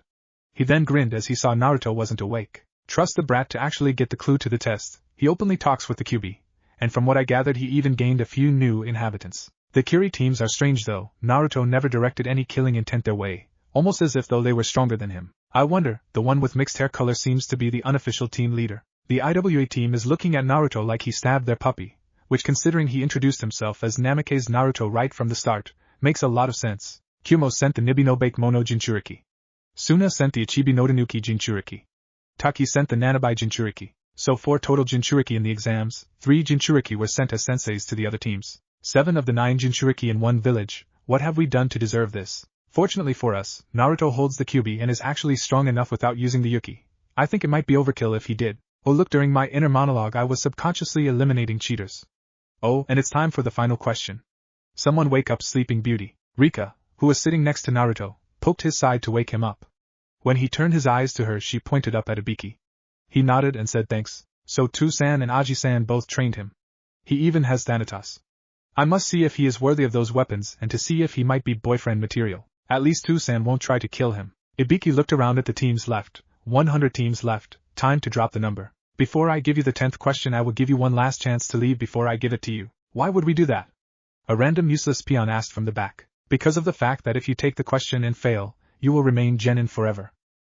Speaker 1: He then grinned as he saw Naruto wasn't awake. Trust the brat to actually get the clue to the test. He openly talks with the QB, and from what I gathered he even gained a few new inhabitants. The Kiri teams are strange though. Naruto never directed any killing intent their way, almost as if though they were stronger than him. I wonder, the one with mixed hair color seems to be the unofficial team leader. The IWA team is looking at Naruto like he stabbed their puppy, which considering he introduced himself as Namake's Naruto right from the start, makes a lot of sense. Kumo sent the Nibinobake Mono Jinchuriki. Suna sent the Ichibi no Tanuki Jinchuriki. Taki sent the Nanabai Jinchuriki. So 4 total Jinchuriki in the exams, 3 Jinchuriki were sent as senseis to the other teams. 7 of the 9 Jinchuriki in one village. What have we done to deserve this? Fortunately for us, Naruto holds the Kyubi and is actually strong enough without using the Yuki. I think it might be overkill if he did. Oh look, during my inner monologue I was subconsciously eliminating cheaters. Oh, and it's time for the final question. Someone wake up Sleeping Beauty. Rika, who was sitting next to Naruto, poked his side to wake him up. When he turned his eyes to her she pointed up at Ibiki. He nodded and said thanks. So Tu-san and Aji-san both trained him. He even has Thanatos. I must see if he is worthy of those weapons and to see if he might be boyfriend material. At least Tu-san won't try to kill him. Ibiki looked around at the teams left. 100 teams left. Time to drop the number. Before I give you the 10th question I will give you one last chance to leave before I give it to you. Why would we do that? A random useless peon asked from the back. Because of the fact that if you take the question and fail, you will remain genin forever.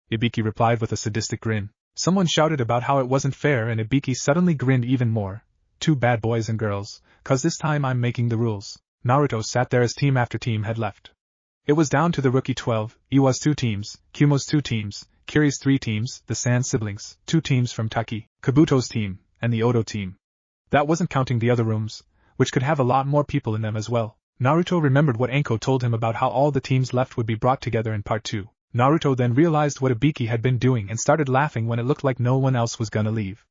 Speaker 1: Ibiki replied with a sadistic grin. Someone shouted about how it wasn't fair and Ibiki suddenly grinned even more. Too bad boys and girls, cause this time I'm making the rules. Naruto sat there as team after team had left. It was down to the rookie 12, Iwa's 2 teams, Kumo's 2 teams, Kiri's 3 teams, the Sand siblings, 2 teams from Taki, Kabuto's team, and the Odo team. That wasn't counting the other rooms, which could have a lot more people in them as well. Naruto remembered what Anko told him about how all the teams left would be brought together in part 2. Naruto then realized what Ibiki had been doing and started laughing when it looked like no one else was gonna leave.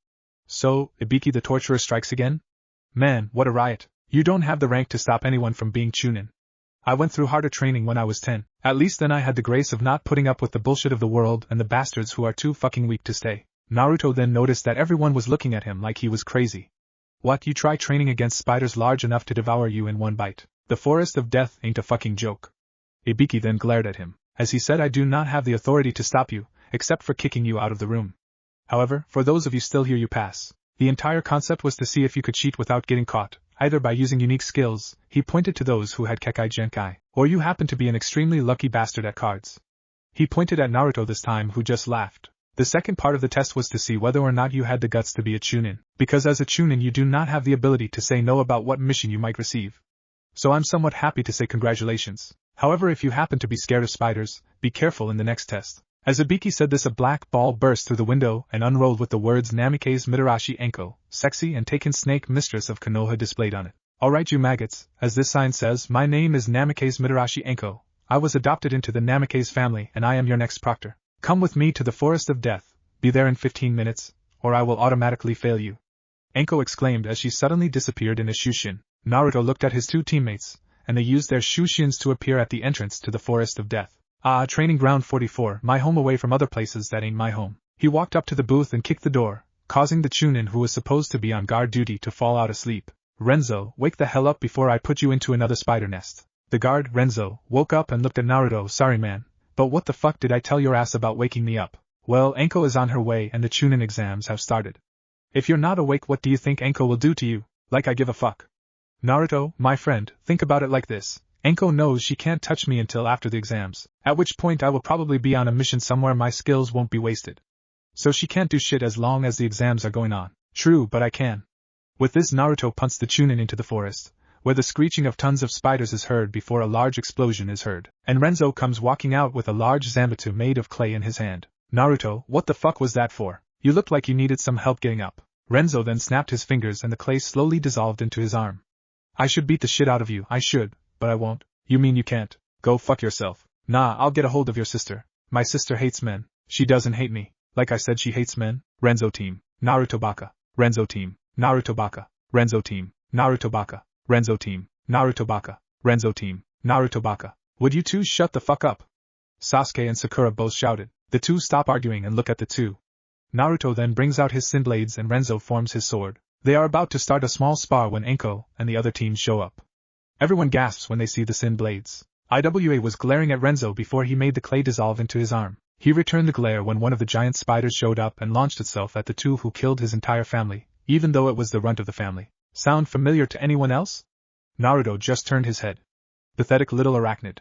Speaker 1: So, Ibiki the torturer strikes again? Man, what a riot. You don't have the rank to stop anyone from being Chunin. I went through harder training when I was 10. At least then I had the grace of not putting up with the bullshit of the world and the bastards who are too fucking weak to stay. Naruto then noticed that everyone was looking at him like he was crazy. What, you try training against spiders large enough to devour you in one bite? The forest of death ain't a fucking joke. Ibiki then glared at him. As he said, I do not have the authority to stop you, except for kicking you out of the room. However, for those of you still here you pass. The entire concept was to see if you could cheat without getting caught, either by using unique skills, he pointed to those who had Kekai Genkai, or you happen to be an extremely lucky bastard at cards. He pointed at Naruto this time, who just laughed. The second part of the test was to see whether or not you had the guts to be a Chunin, because as a Chunin you do not have the ability to say no about what mission you might receive. So I'm somewhat happy to say congratulations. However, if you happen to be scared of spiders, be careful in the next test. As Ibiki said this, a black ball burst through the window and unrolled with the words Namikaze Mitarashi Enko, sexy and taken snake mistress of Konoha displayed on it. Alright you maggots, as this sign says, my name is Namikaze Mitarashi Enko. I was adopted into the Namikaze family and I am your next proctor. Come with me to the forest of death, be there in 15 minutes, or I will automatically fail you. Enko exclaimed as she suddenly disappeared in a shushin. Naruto looked at his 2 teammates, and they used their shushins to appear at the entrance to the forest of death. Ah, training ground 44, my home away from other places that ain't my home. He walked up to the booth and kicked the door, causing the Chunin who was supposed to be on guard duty to fall out asleep. Renzo, wake the hell up before I put you into another spider nest. The guard, Renzo, woke up and looked at Naruto. Sorry man, but what the fuck did I tell your ass about waking me up? Well, Enko is on her way and the Chunin exams have started. If you're not awake, what do you think Enko will do to you? Like I give a fuck. Naruto, my friend, think about it like this. Enko knows she can't touch me until after the exams, at which point I will probably be on a mission somewhere my skills won't be wasted. So she can't do shit as long as the exams are going on. True, but I can. With this, Naruto punts the Chunin into the forest, where the screeching of tons of spiders is heard before a large explosion is heard, and Renzo comes walking out with a large Zanbatsu made of clay in his hand. Naruto, what the fuck was that for? You looked like you needed some help getting up. Renzo then snapped his fingers and the clay slowly dissolved into his arm. I should beat the shit out of you, I should, but I won't. You mean you can't? Go fuck yourself. Nah, I'll get a hold of your sister. My sister hates men. She doesn't hate me. Like I said, she hates men. Renzo team. Naruto baka. Renzo team. Naruto baka. Renzo team. Naruto baka. Renzo team. Naruto baka. Renzo team. Naruto baka. Would you two shut the fuck up? Sasuke and Sakura both shouted. The two stop arguing and look at the two. Naruto then brings out his sin blades and Renzo forms his sword. They are about to start a small spar when Enko and the other teams show up. Everyone gasps when they see the sin blades. Iwa was glaring at Renzo before he made the clay dissolve into his arm. He returned the glare when one of the giant spiders showed up and launched itself at the two who killed his entire family, even though it was the runt of the family. Sound familiar to anyone else? Naruto just turned his head. Pathetic little arachnid.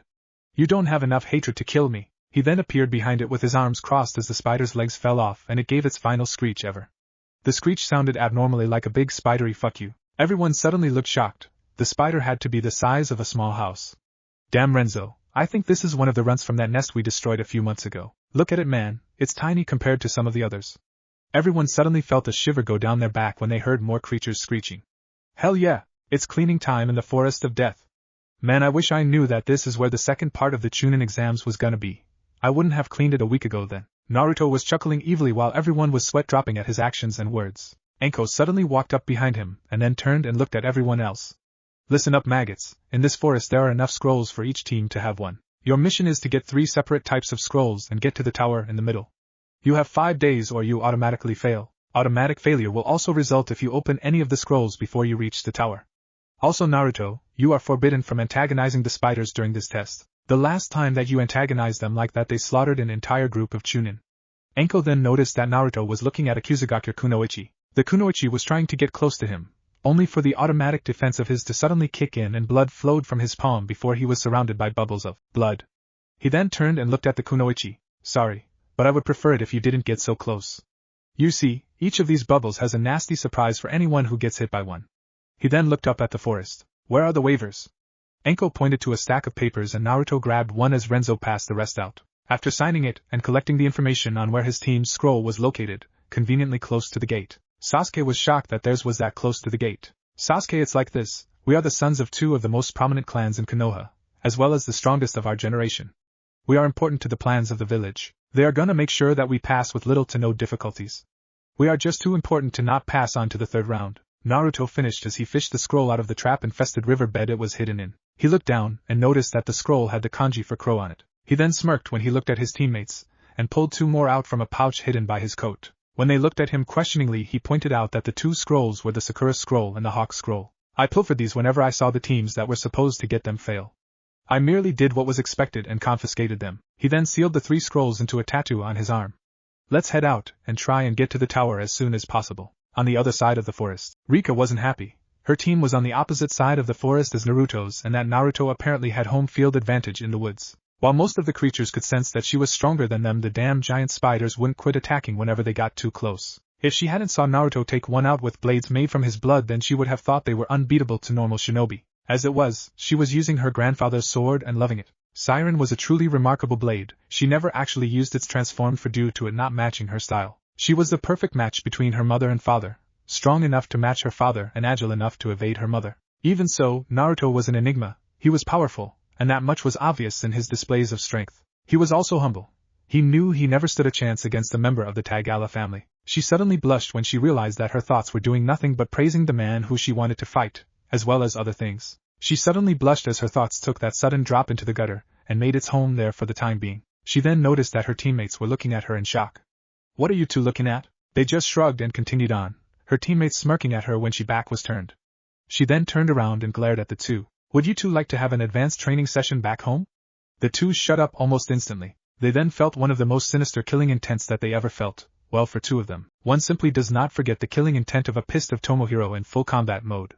Speaker 1: You don't have enough hatred to kill me. He then appeared behind it with his arms crossed as the spider's legs fell off and it gave its final screech ever. The screech sounded abnormally like a big spidery fuck you. Everyone suddenly looked shocked. The spider had to be the size of a small house. Damn Renzo, I think this is one of the runts from that nest we destroyed a few months ago. Look at it man, it's tiny compared to some of the others. Everyone suddenly felt a shiver go down their back when they heard more creatures screeching. Hell yeah, it's cleaning time in the forest of death. Man, I wish I knew that this is where the second part of the Chunin exams was gonna be. I wouldn't have cleaned it a week ago then. Naruto was chuckling evilly while everyone was sweat dropping at his actions and words. Enko suddenly walked up behind him and then turned and looked at everyone else. Listen up maggots, in this forest there are enough scrolls for each team to have one. Your mission is to get 3 separate types of scrolls and get to the tower in the middle. You have 5 days or you automatically fail. Automatic failure will also result if you open any of the scrolls before you reach the tower. Also Naruto, you are forbidden from antagonizing the spiders during this test. The last time that you antagonized them like that they slaughtered an entire group of Chunin. Enko then noticed that Naruto was looking at Akuzugakure Kunoichi. The Kunoichi was trying to get close to him, only for the automatic defense of his to suddenly kick in and blood flowed from his palm before he was surrounded by bubbles of blood. He then turned and looked at the Kunoichi. Sorry, but I would prefer it if you didn't get so close. You see, each of these bubbles has a nasty surprise for anyone who gets hit by one. He then looked up at the forest. Where are the waivers? Enko pointed to a stack of papers and Naruto grabbed one as Renzo passed the rest out. After signing it and collecting the information on where his team's scroll was located, conveniently close to the gate, Sasuke was shocked that theirs was that close to the gate. Sasuke, it's like this, we are the sons of 2 of the most prominent clans in Konoha, as well as the strongest of our generation. We are important to the plans of the village. They are gonna make sure that we pass with little to no difficulties. We are just too important to not pass on to the 3rd round. Naruto finished as he fished the scroll out of the trap-infested riverbed it was hidden in. He looked down and noticed that the scroll had the kanji for crow on it. He then smirked when he looked at his teammates, and pulled 2 more out from a pouch hidden by his coat. When they looked at him questioningly he pointed out that the 2 scrolls were the Sakura scroll and the Hawk scroll. I pilfered these whenever I saw the teams that were supposed to get them fail. I merely did what was expected and confiscated them. He then sealed the 3 scrolls into a tattoo on his arm. Let's head out and try and get to the tower as soon as possible. On the other side of the forest, Rika wasn't happy. Her team was on the opposite side of the forest as Naruto's and that Naruto apparently had home field advantage in the woods. While most of the creatures could sense that she was stronger than them, the damn giant spiders wouldn't quit attacking whenever they got too close. If she hadn't saw Naruto take one out with blades made from his blood, then she would have thought they were unbeatable to normal shinobi. As it was, she was using her grandfather's sword and loving it. Siren was a truly remarkable blade. She never actually used its transformed for due to it not matching her style. She was the perfect match between her mother and father, strong enough to match her father and agile enough to evade her mother. Even so, Naruto was an enigma. He was powerful, and that much was obvious in his displays of strength. He was also humble. He knew he never stood a chance against a member of the Tagala family. She suddenly blushed when she realized that her thoughts were doing nothing but praising the man who she wanted to fight, as well as other things. She suddenly blushed as her thoughts took that sudden drop into the gutter, and made its home there for the time being. She then noticed that her teammates were looking at her in shock. What are you two looking at? They just shrugged and continued on, her teammates smirking at her when she back was turned. She then turned around and glared at the two. Would you two like to have an advanced training session back home? The two shut up almost instantly. They then felt one of the most sinister killing intents that they ever felt. Well, for two of them, one simply does not forget the killing intent of a pissed of Tomohiro in full combat mode.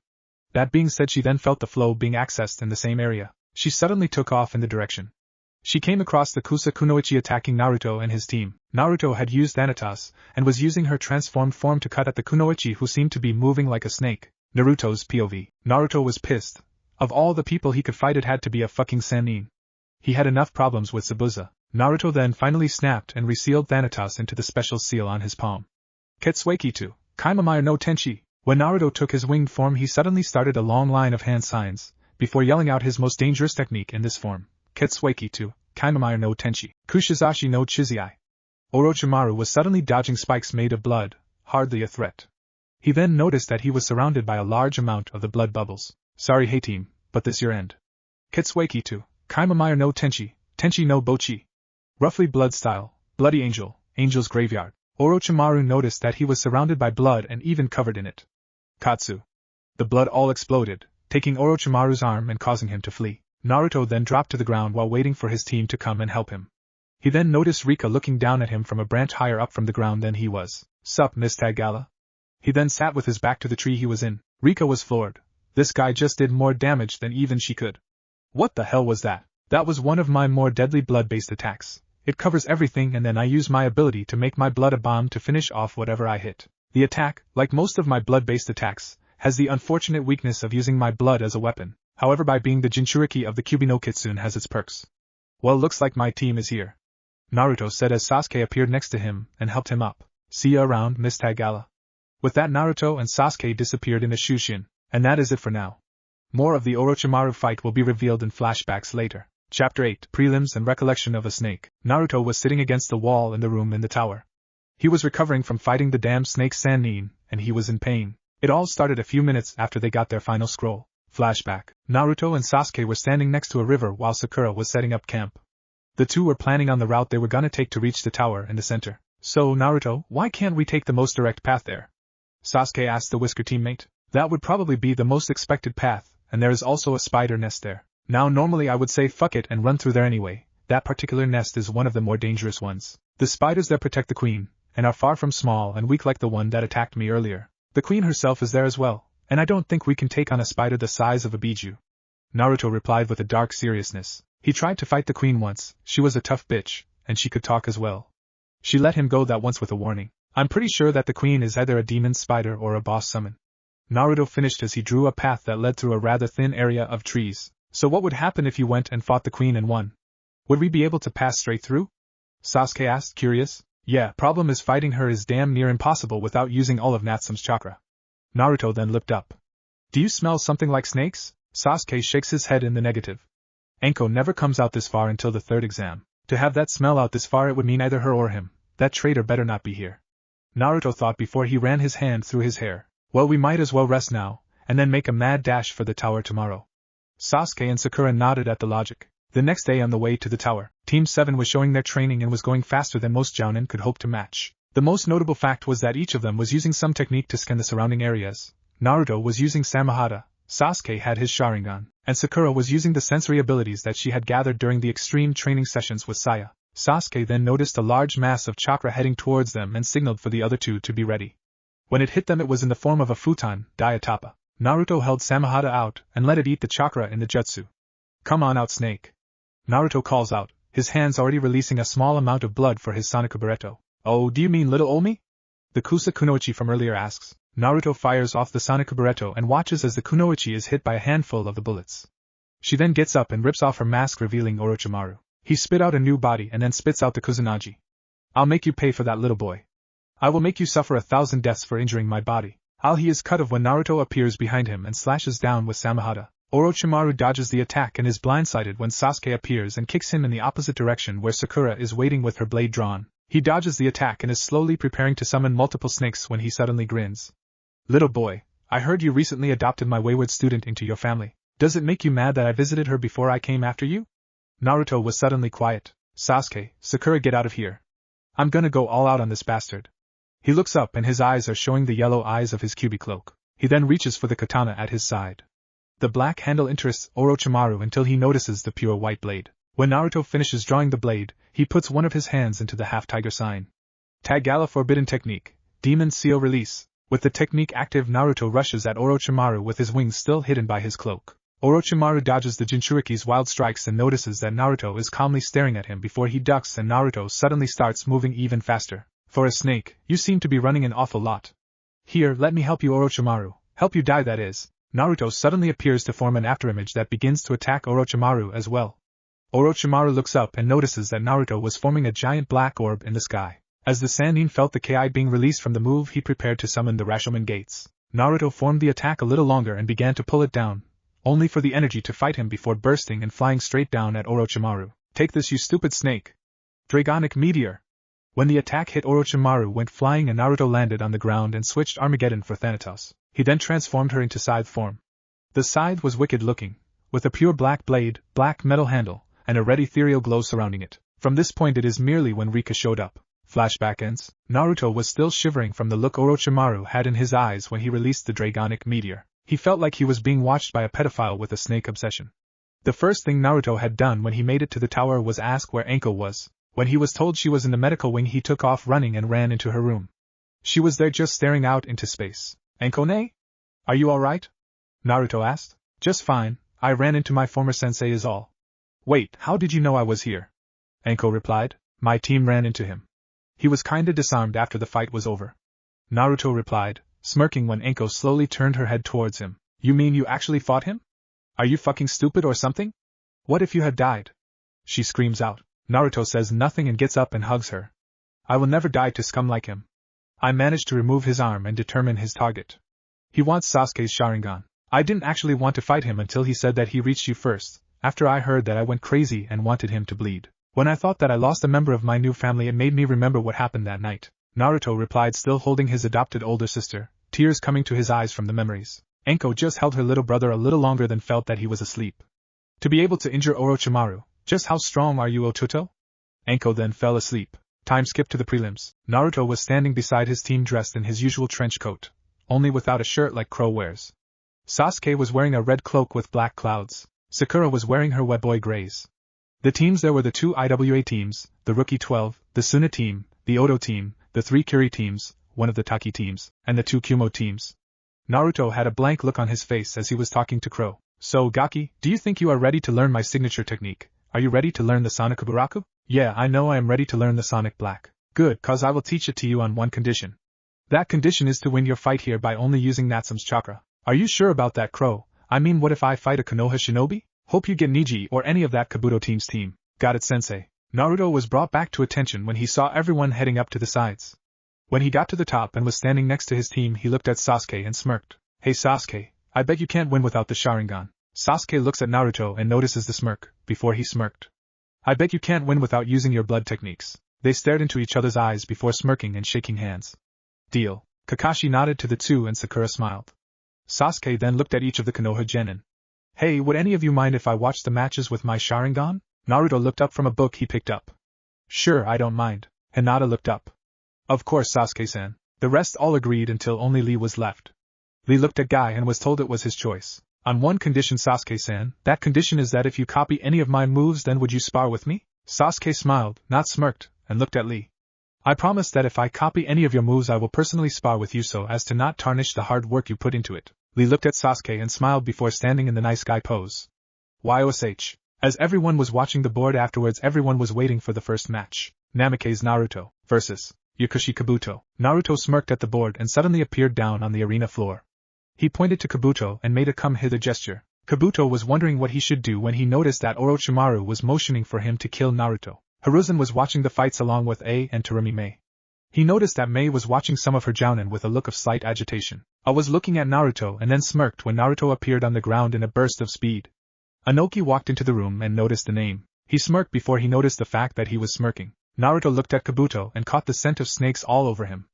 Speaker 1: That being said, she then felt the flow being accessed in the same area. She suddenly took off in the direction. She came across the Kunoichi attacking Naruto and his team. Naruto had used hinatas, and was using her transformed form to cut at the Kunoichi, who seemed to be moving like a snake. Naruto's POV. Naruto was pissed. Of all the people he could fight, it had to be a fucking Sannin. He had enough problems with Zabuza. Naruto then finally snapped and resealed Thanatos into the special seal on his palm. Ketsueki to Kaimamaru no Tenchi. When Naruto took his winged form, he suddenly started a long line of hand signs, before yelling out his most dangerous technique in this form. Ketsueki to Kaimamaru no Tenchi. Kushizashi no Chizai. Orochimaru was suddenly dodging spikes made of blood, hardly a threat. He then noticed that he was surrounded by a large amount of the blood bubbles. Sorry, hey team, but this your end. Ketsueki to Kaimamaru no Tenchi, Tenchi no Bochi. Roughly blood style, bloody angel, angel's graveyard. Orochimaru noticed that he was surrounded by blood and even covered in it. Katsu. The blood all exploded, taking Orochimaru's arm and causing him to flee. Naruto then dropped to the ground while waiting for his team to come and help him. He then noticed Rika looking down at him from a branch higher up from the ground than he was. Sup, Miss Tagala? He then sat with his back to the tree he was in. Rika was floored. This guy just did more damage than even she could. What the hell was that? That was one of my more deadly blood-based attacks. It covers everything, and then I use my ability to make my blood a bomb to finish off whatever I hit. The attack, like most of my blood-based attacks, has the unfortunate weakness of using my blood as a weapon. However, by being the Jinchuriki of the Kyubi no Kitsune has its perks. Well, looks like my team is here, Naruto said as Sasuke appeared next to him and helped him up. See ya around, Miss Tagala. With that, Naruto and Sasuke disappeared in a Shushin, and that is it for now. More of the Orochimaru fight will be revealed in flashbacks later. Chapter 8, Prelims and Recollection of a Snake. Naruto was sitting against the wall in the room in the tower. He was recovering from fighting the damn snake Sannin, and he was in pain. It all started a few minutes after they got their final scroll. Flashback. Naruto and Sasuke were standing next to a river while Sakura was setting up camp. The two were planning on the route they were gonna take to reach the tower in the center. So, Naruto, why can't we take the most direct path there? Sasuke asked the Whisker teammate. That would probably be the most expected path, and there is also a spider nest there. Now normally I would say fuck it and run through there anyway. That particular nest is one of the more dangerous ones. The spiders that protect the queen, and are far from small and weak like the one that attacked me earlier. The queen herself is there as well, and I don't think we can take on a spider the size of a biju. Naruto replied with a dark seriousness. He tried to fight the queen once. She was a tough bitch, and she could talk as well. She let him go that once with a warning. I'm pretty sure that the queen is either a demon spider or a boss summon. Naruto finished as he drew a path that led through a rather thin area of trees. So what would happen if you went and fought the queen and won? Would we be able to pass straight through? Sasuke asked, curious. Yeah, problem is fighting her is damn near impossible without using all of Natsume's chakra. Naruto then lipped up. Do you smell something like snakes? Sasuke shakes his head in the negative. Enko never comes out this far until the third exam. To have that smell out this far, it would mean either her or him. That traitor better not be here. Naruto thought before he ran his hand through his hair. Well, we might as well rest now, and then make a mad dash for the tower tomorrow. Sasuke and Sakura nodded at the logic. The next day on the way to the tower, Team 7 was showing their training and was going faster than most jounin could hope to match. The most notable fact was that each of them was using some technique to scan the surrounding areas. Naruto was using Samahata, Sasuke had his Sharingan, and Sakura was using the sensory abilities that she had gathered during the extreme training sessions with Saya. Sasuke then noticed a large mass of chakra heading towards them and signaled for the other two to be ready. When it hit them, it was in the form of a futon, Dayatapa. Naruto held Samahata out and let it eat the chakra in the jutsu. Come on out, snake. Naruto calls out, his hands already releasing a small amount of blood for his Sonicuburetto. Oh, do you mean little Olmi? The Kunoichi from earlier asks. Naruto fires off the Sonicuburetto and watches as the Kunoichi is hit by a handful of the bullets. She then gets up and rips off her mask, revealing Orochimaru. He spit out a new body and then spits out the Kusanagi. I'll make you pay for that, little boy. I will make you suffer 1,000 deaths for injuring my body. He is cut off when Naruto appears behind him and slashes down with Samahata. Orochimaru dodges the attack and is blindsided when Sasuke appears and kicks him in the opposite direction where Sakura is waiting with her blade drawn. He dodges the attack and is slowly preparing to summon multiple snakes when he suddenly grins. Little boy, I heard you recently adopted my wayward student into your family. Does it make you mad that I visited her before I came after you? Naruto was suddenly quiet. Sasuke, Sakura, get out of here. I'm gonna go all out on this bastard. He looks up and his eyes are showing the yellow eyes of his Kyubi cloak. He then reaches for the katana at his side. The black handle interests Orochimaru until he notices the pure white blade. When Naruto finishes drawing the blade, he puts one of his hands into the half-tiger sign. Tagala forbidden technique, demon seal release. With the technique active, Naruto rushes at Orochimaru with his wings still hidden by his cloak. Orochimaru dodges the Jinchuriki's wild strikes and notices that Naruto is calmly staring at him before he ducks, and Naruto suddenly starts moving even faster. For a snake, you seem to be running an awful lot. Here, let me help you, Orochimaru. Help you die, that is. Naruto suddenly appears to form an afterimage that begins to attack Orochimaru as well. Orochimaru looks up and notices that Naruto was forming a giant black orb in the sky. As the Sannin felt the Ki being released from the move, he prepared to summon the Rashomon gates. Naruto formed the attack a little longer and began to pull it down, only for the energy to fight him before bursting and flying straight down at Orochimaru. Take this, you stupid snake! Dragonic Meteor! When the attack hit, Orochimaru went flying and Naruto landed on the ground and switched Armageddon for Thanatos. He then transformed her into scythe form. The scythe was wicked looking, with a pure black blade, black metal handle, and a red ethereal glow surrounding it. From this point it is merely when Rika showed up. Flashback ends. Naruto was still shivering from the look Orochimaru had in his eyes when he released the Dragonic Meteor. He felt like he was being watched by a pedophile with a snake obsession. The first thing Naruto had done when he made it to the tower was ask where Anko was. When he was told she was in the medical wing, he took off running and ran into her room. She was there just staring out into space. Anko-ne? Are you alright? Naruto asked. Just fine, I ran into my former sensei is all. Wait, how did you know I was here? Anko replied. My team ran into him. He was kinda disarmed after the fight was over. Naruto replied, smirking when Anko slowly turned her head towards him. You mean you actually fought him? Are you fucking stupid or something? What if you had died? She screams out. Naruto says nothing and gets up and hugs her. I will never die to scum like him. I managed to remove his arm and determine his target. He wants Sasuke's Sharingan. I didn't actually want to fight him until he said that he reached you first. After I heard that, I went crazy and wanted him to bleed. When I thought that I lost a member of my new family, it made me remember what happened that night. Naruto replied, still holding his adopted older sister, tears coming to his eyes from the memories. Anko just held her little brother a little longer than felt that he was asleep. To be able to injure Orochimaru, just how strong are you, Otuto? Anko then fell asleep. Time skipped to the prelims. Naruto was standing beside his team dressed in his usual trench coat, only without a shirt like Crow wears. Sasuke was wearing a red cloak with black clouds. Sakura was wearing her wet boy grays. The teams there were the 2 IWA teams, the Rookie 12, the Suna team, the Odo team, the 3 Kiri teams, one of the Taki teams, and the 2 Kumo teams. Naruto had a blank look on his face as he was talking to Crow. So, Gaki, do you think you are ready to learn my signature technique? Are you ready to learn the Sonic Kuburaku? Yeah, I know I am ready to learn the Sonic Black. Good, cause I will teach it to you on one condition. That condition is to win your fight here by only using Natsume's chakra. Are you sure about that, Crow? I mean, what if I fight a Konoha shinobi? Hope you get Niji or any of that Kabuto team's team. Got it, sensei. Naruto was brought back to attention when he saw everyone heading up to the sides. When he got to the top and was standing next to his team, he looked at Sasuke and smirked. Hey Sasuke, I bet you can't win without the Sharingan. Sasuke looks at Naruto and notices the smirk, before he smirked. I bet you can't win without using your blood techniques. They stared into each other's eyes before smirking and shaking hands. Deal. Kakashi nodded to the two and Sakura smiled. Sasuke then looked at each of the Konoha genin. Hey, would any of you mind if I watch the matches with my Sharingan? Naruto looked up from a book he picked up. Sure, I don't mind. Hinata looked up. Of course, Sasuke-san. The rest all agreed until only Lee was left. Lee looked at Guy and was told it was his choice. On one condition, Sasuke-san. That condition is that if you copy any of my moves, then would you spar with me? Sasuke smiled, not smirked, and looked at Lee. I promise that if I copy any of your moves, I will personally spar with you so as to not tarnish the hard work you put into it. Lee looked at Sasuke and smiled before standing in the nice guy pose. YOSH. As everyone was watching the board afterwards, everyone was waiting for the first match. Namake's Naruto versus Yakushi Kabuto. Naruto smirked at the board and suddenly appeared down on the arena floor. He pointed to Kabuto and made a come hither gesture. Kabuto was wondering what he should do when he noticed that Orochimaru was motioning for him to kill Naruto. Hiruzen was watching the fights along with A and Terumi Mei. He noticed that Mei was watching some of her jounin with a look of slight agitation. A was looking at Naruto and then smirked when Naruto appeared on the ground in a burst of speed. Anoki walked into the room and noticed the name. He smirked before he noticed the fact that he was smirking. Naruto looked at Kabuto and caught the scent of snakes all over him.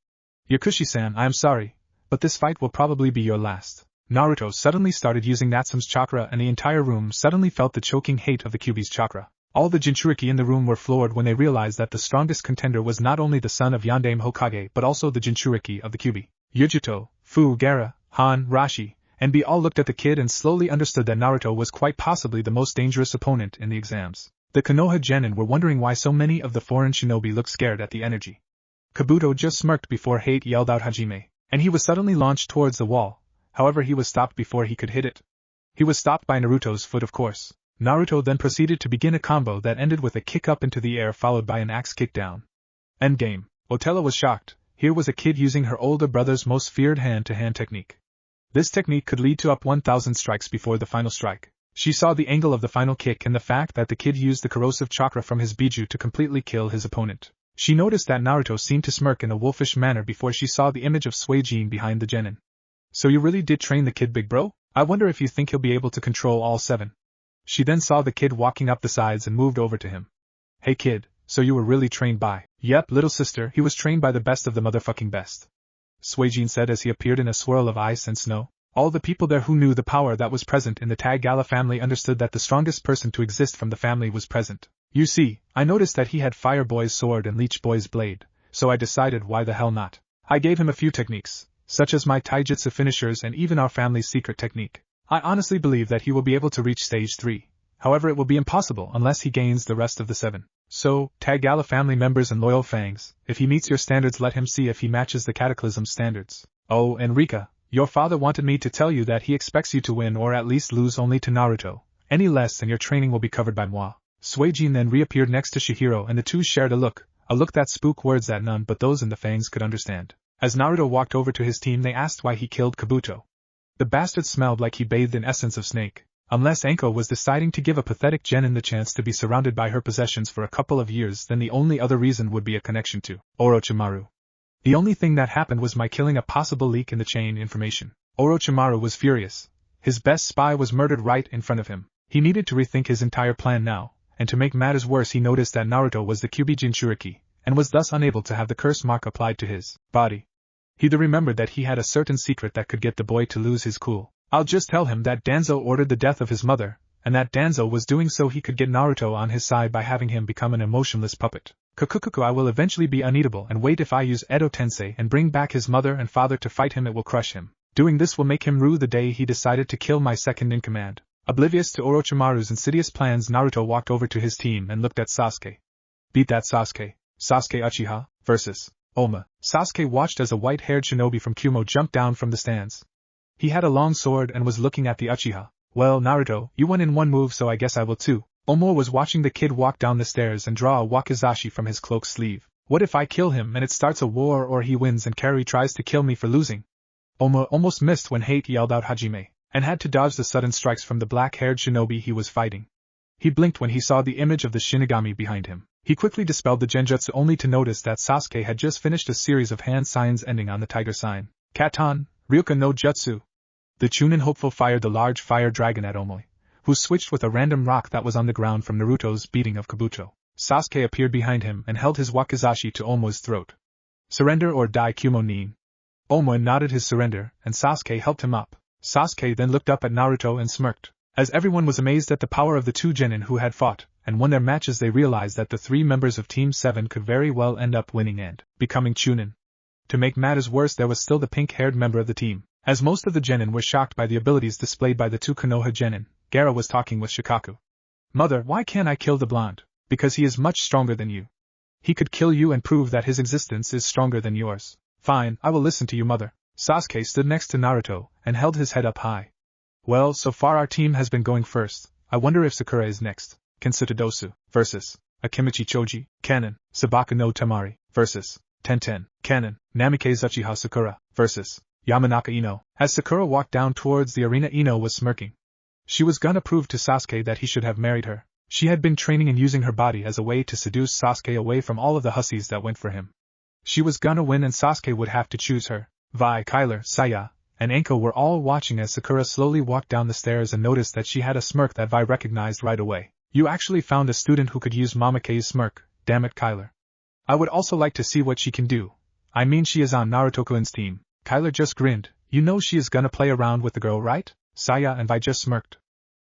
Speaker 1: Yakushi-san, I am sorry, but this fight will probably be your last. Naruto suddenly started using Natsume's chakra and the entire room suddenly felt the choking hate of the Kyuubi's chakra. All the Jinchuriki in the room were floored when they realized that the strongest contender was not only the son of Yondaime Hokage but also the Jinchuriki of the Kyuubi. Yujuto, Fu, Gaara, Han, Rashi, and B all looked at the kid and slowly understood that Naruto was quite possibly the most dangerous opponent in the exams. The Konoha genin were wondering why so many of the foreign shinobi looked scared at the energy. Kabuto just smirked before Hate yelled out Hajime. and he was suddenly launched towards the wall. However, he was stopped before he could hit it. He was stopped by Naruto's foot, of course. Naruto then proceeded to begin a combo that ended with a kick up into the air followed by an axe kick down. Endgame. Otella was shocked. Here was a kid using her older brother's most feared hand-to-hand technique. This technique could lead to up 1,000 strikes before the final strike. She saw the angle of the final kick and the fact that the kid used the corrosive chakra from his biju to completely kill his opponent. She noticed that Naruto seemed to smirk in a wolfish manner before she saw the image of Suijin behind the genin. So you really did train the kid, big bro? I wonder if you think he'll be able to control all 7. She then saw the kid walking up the sides and moved over to him. Hey kid, so you were really trained by? Yep, little sister, he was trained by the best of the motherfucking best. Suijin said as he appeared in a swirl of ice and snow. All the people there who knew the power that was present in the Tagala family understood that the strongest person to exist from the family was present. You see, I noticed that he had Fire Boy's sword and Leech Boy's blade, so I decided why the hell not. I gave him a few techniques, such as my taijutsu finishers and even our family's secret technique. I honestly believe that he will be able to reach stage 3. However, it will be impossible unless he gains the rest of the 7. So, Tagala family members and loyal fangs, if he meets your standards, let him see if he matches the Cataclysm standards. Oh, Enrica, your father wanted me to tell you that he expects you to win or at least lose only to Naruto. Any less and your training will be covered by moi. Suijin then reappeared next to Chihiro and the two shared a look that spoke words that none but those in the fangs could understand. As Naruto walked over to his team, they asked why he killed Kabuto. The bastard smelled like he bathed in essence of snake. Unless Anko was deciding to give a pathetic genin the chance to be surrounded by her possessions for a couple of years, then the only other reason would be a connection to Orochimaru. The only thing that happened was my killing a possible leak in the chain information. Orochimaru was furious. His best spy was murdered right in front of him. He needed to rethink his entire plan now, and to make matters worse he noticed that Naruto was the Kyubi Jinchuriki, and was thus unable to have the curse mark applied to his body. He then remembered that he had a certain secret that could get the boy to lose his cool. I'll just tell him that Danzo ordered the death of his mother, and that Danzo was doing so he could get Naruto on his side by having him become an emotionless puppet. Kukukuku, I will eventually be uneatable, and wait, if I use Edo Tensei and bring back his mother and father to fight him, it will crush him. Doing this will make him rue the day he decided to kill my second-in-command. Oblivious to Orochimaru's insidious plans, Naruto walked over to his team and looked at Sasuke. Beat that, Sasuke. Sasuke Uchiha vs. Oma. Sasuke watched as a white-haired shinobi from Kumo jumped down from the stands. He had a long sword and was looking at the Uchiha. Well, Naruto, you won in one move, so I guess I will too. Oma was watching the kid walk down the stairs and draw a wakizashi from his cloak sleeve. What if I kill him and it starts a war, or he wins and Kari tries to kill me for losing? Oma almost missed when Hate yelled out Hajime, and had to dodge the sudden strikes from the black-haired shinobi he was fighting. He blinked when he saw the image of the Shinigami behind him. He quickly dispelled the genjutsu only to notice that Sasuke had just finished a series of hand signs ending on the tiger sign. Katan, Ryuka no Jutsu. The Chunin hopeful fired the large fire dragon at Omoi, who switched with a random rock that was on the ground from Naruto's beating of Kabuto. Sasuke appeared behind him and held his wakizashi to Omoi's throat. Surrender or die, Kumo nin. Omoi nodded his surrender, and Sasuke helped him up. Sasuke then looked up at Naruto and smirked. As everyone was amazed at the power of the two genin who had fought and won their matches, they realized that the 3 members of Team 7 could very well end up winning and becoming Chunin. To make matters worse, there was still the pink-haired member of the team. As most of the genin were shocked by the abilities displayed by the 2 Konoha genin, Gaara was talking with Shikaku. Mother, why can't I kill the blonde? Because he is much stronger than you. He could kill you and prove that his existence is stronger than yours. Fine, I will listen to you, mother. Sasuke stood next to Naruto and held his head up high. Well, so far our team has been going first. I wonder if Sakura is next. Kensutadosu vs. Akimichi Choji, Canon. Sabaka no Tamari vs. Tenten, Canon. Namikaze Uchiha Sakura vs. Yamanaka Ino. As Sakura walked down towards the arena, Ino was smirking. She was gonna prove to Sasuke that he should have married her. She had been training and using her body as a way to seduce Sasuke away from all of the hussies that went for him. She was gonna win and Sasuke would have to choose her. Vi, Kyler, Saya, and Anko were all watching as Sakura slowly walked down the stairs and noticed that she had a smirk that Vi recognized right away. You actually found a student who could use Mama K's smirk, damn it, Kyler. I would also like to see what she can do. I mean, she is on Naruto-kun's team. Kyler just grinned. You know she is gonna play around with the girl, right? Saya and Vi just smirked.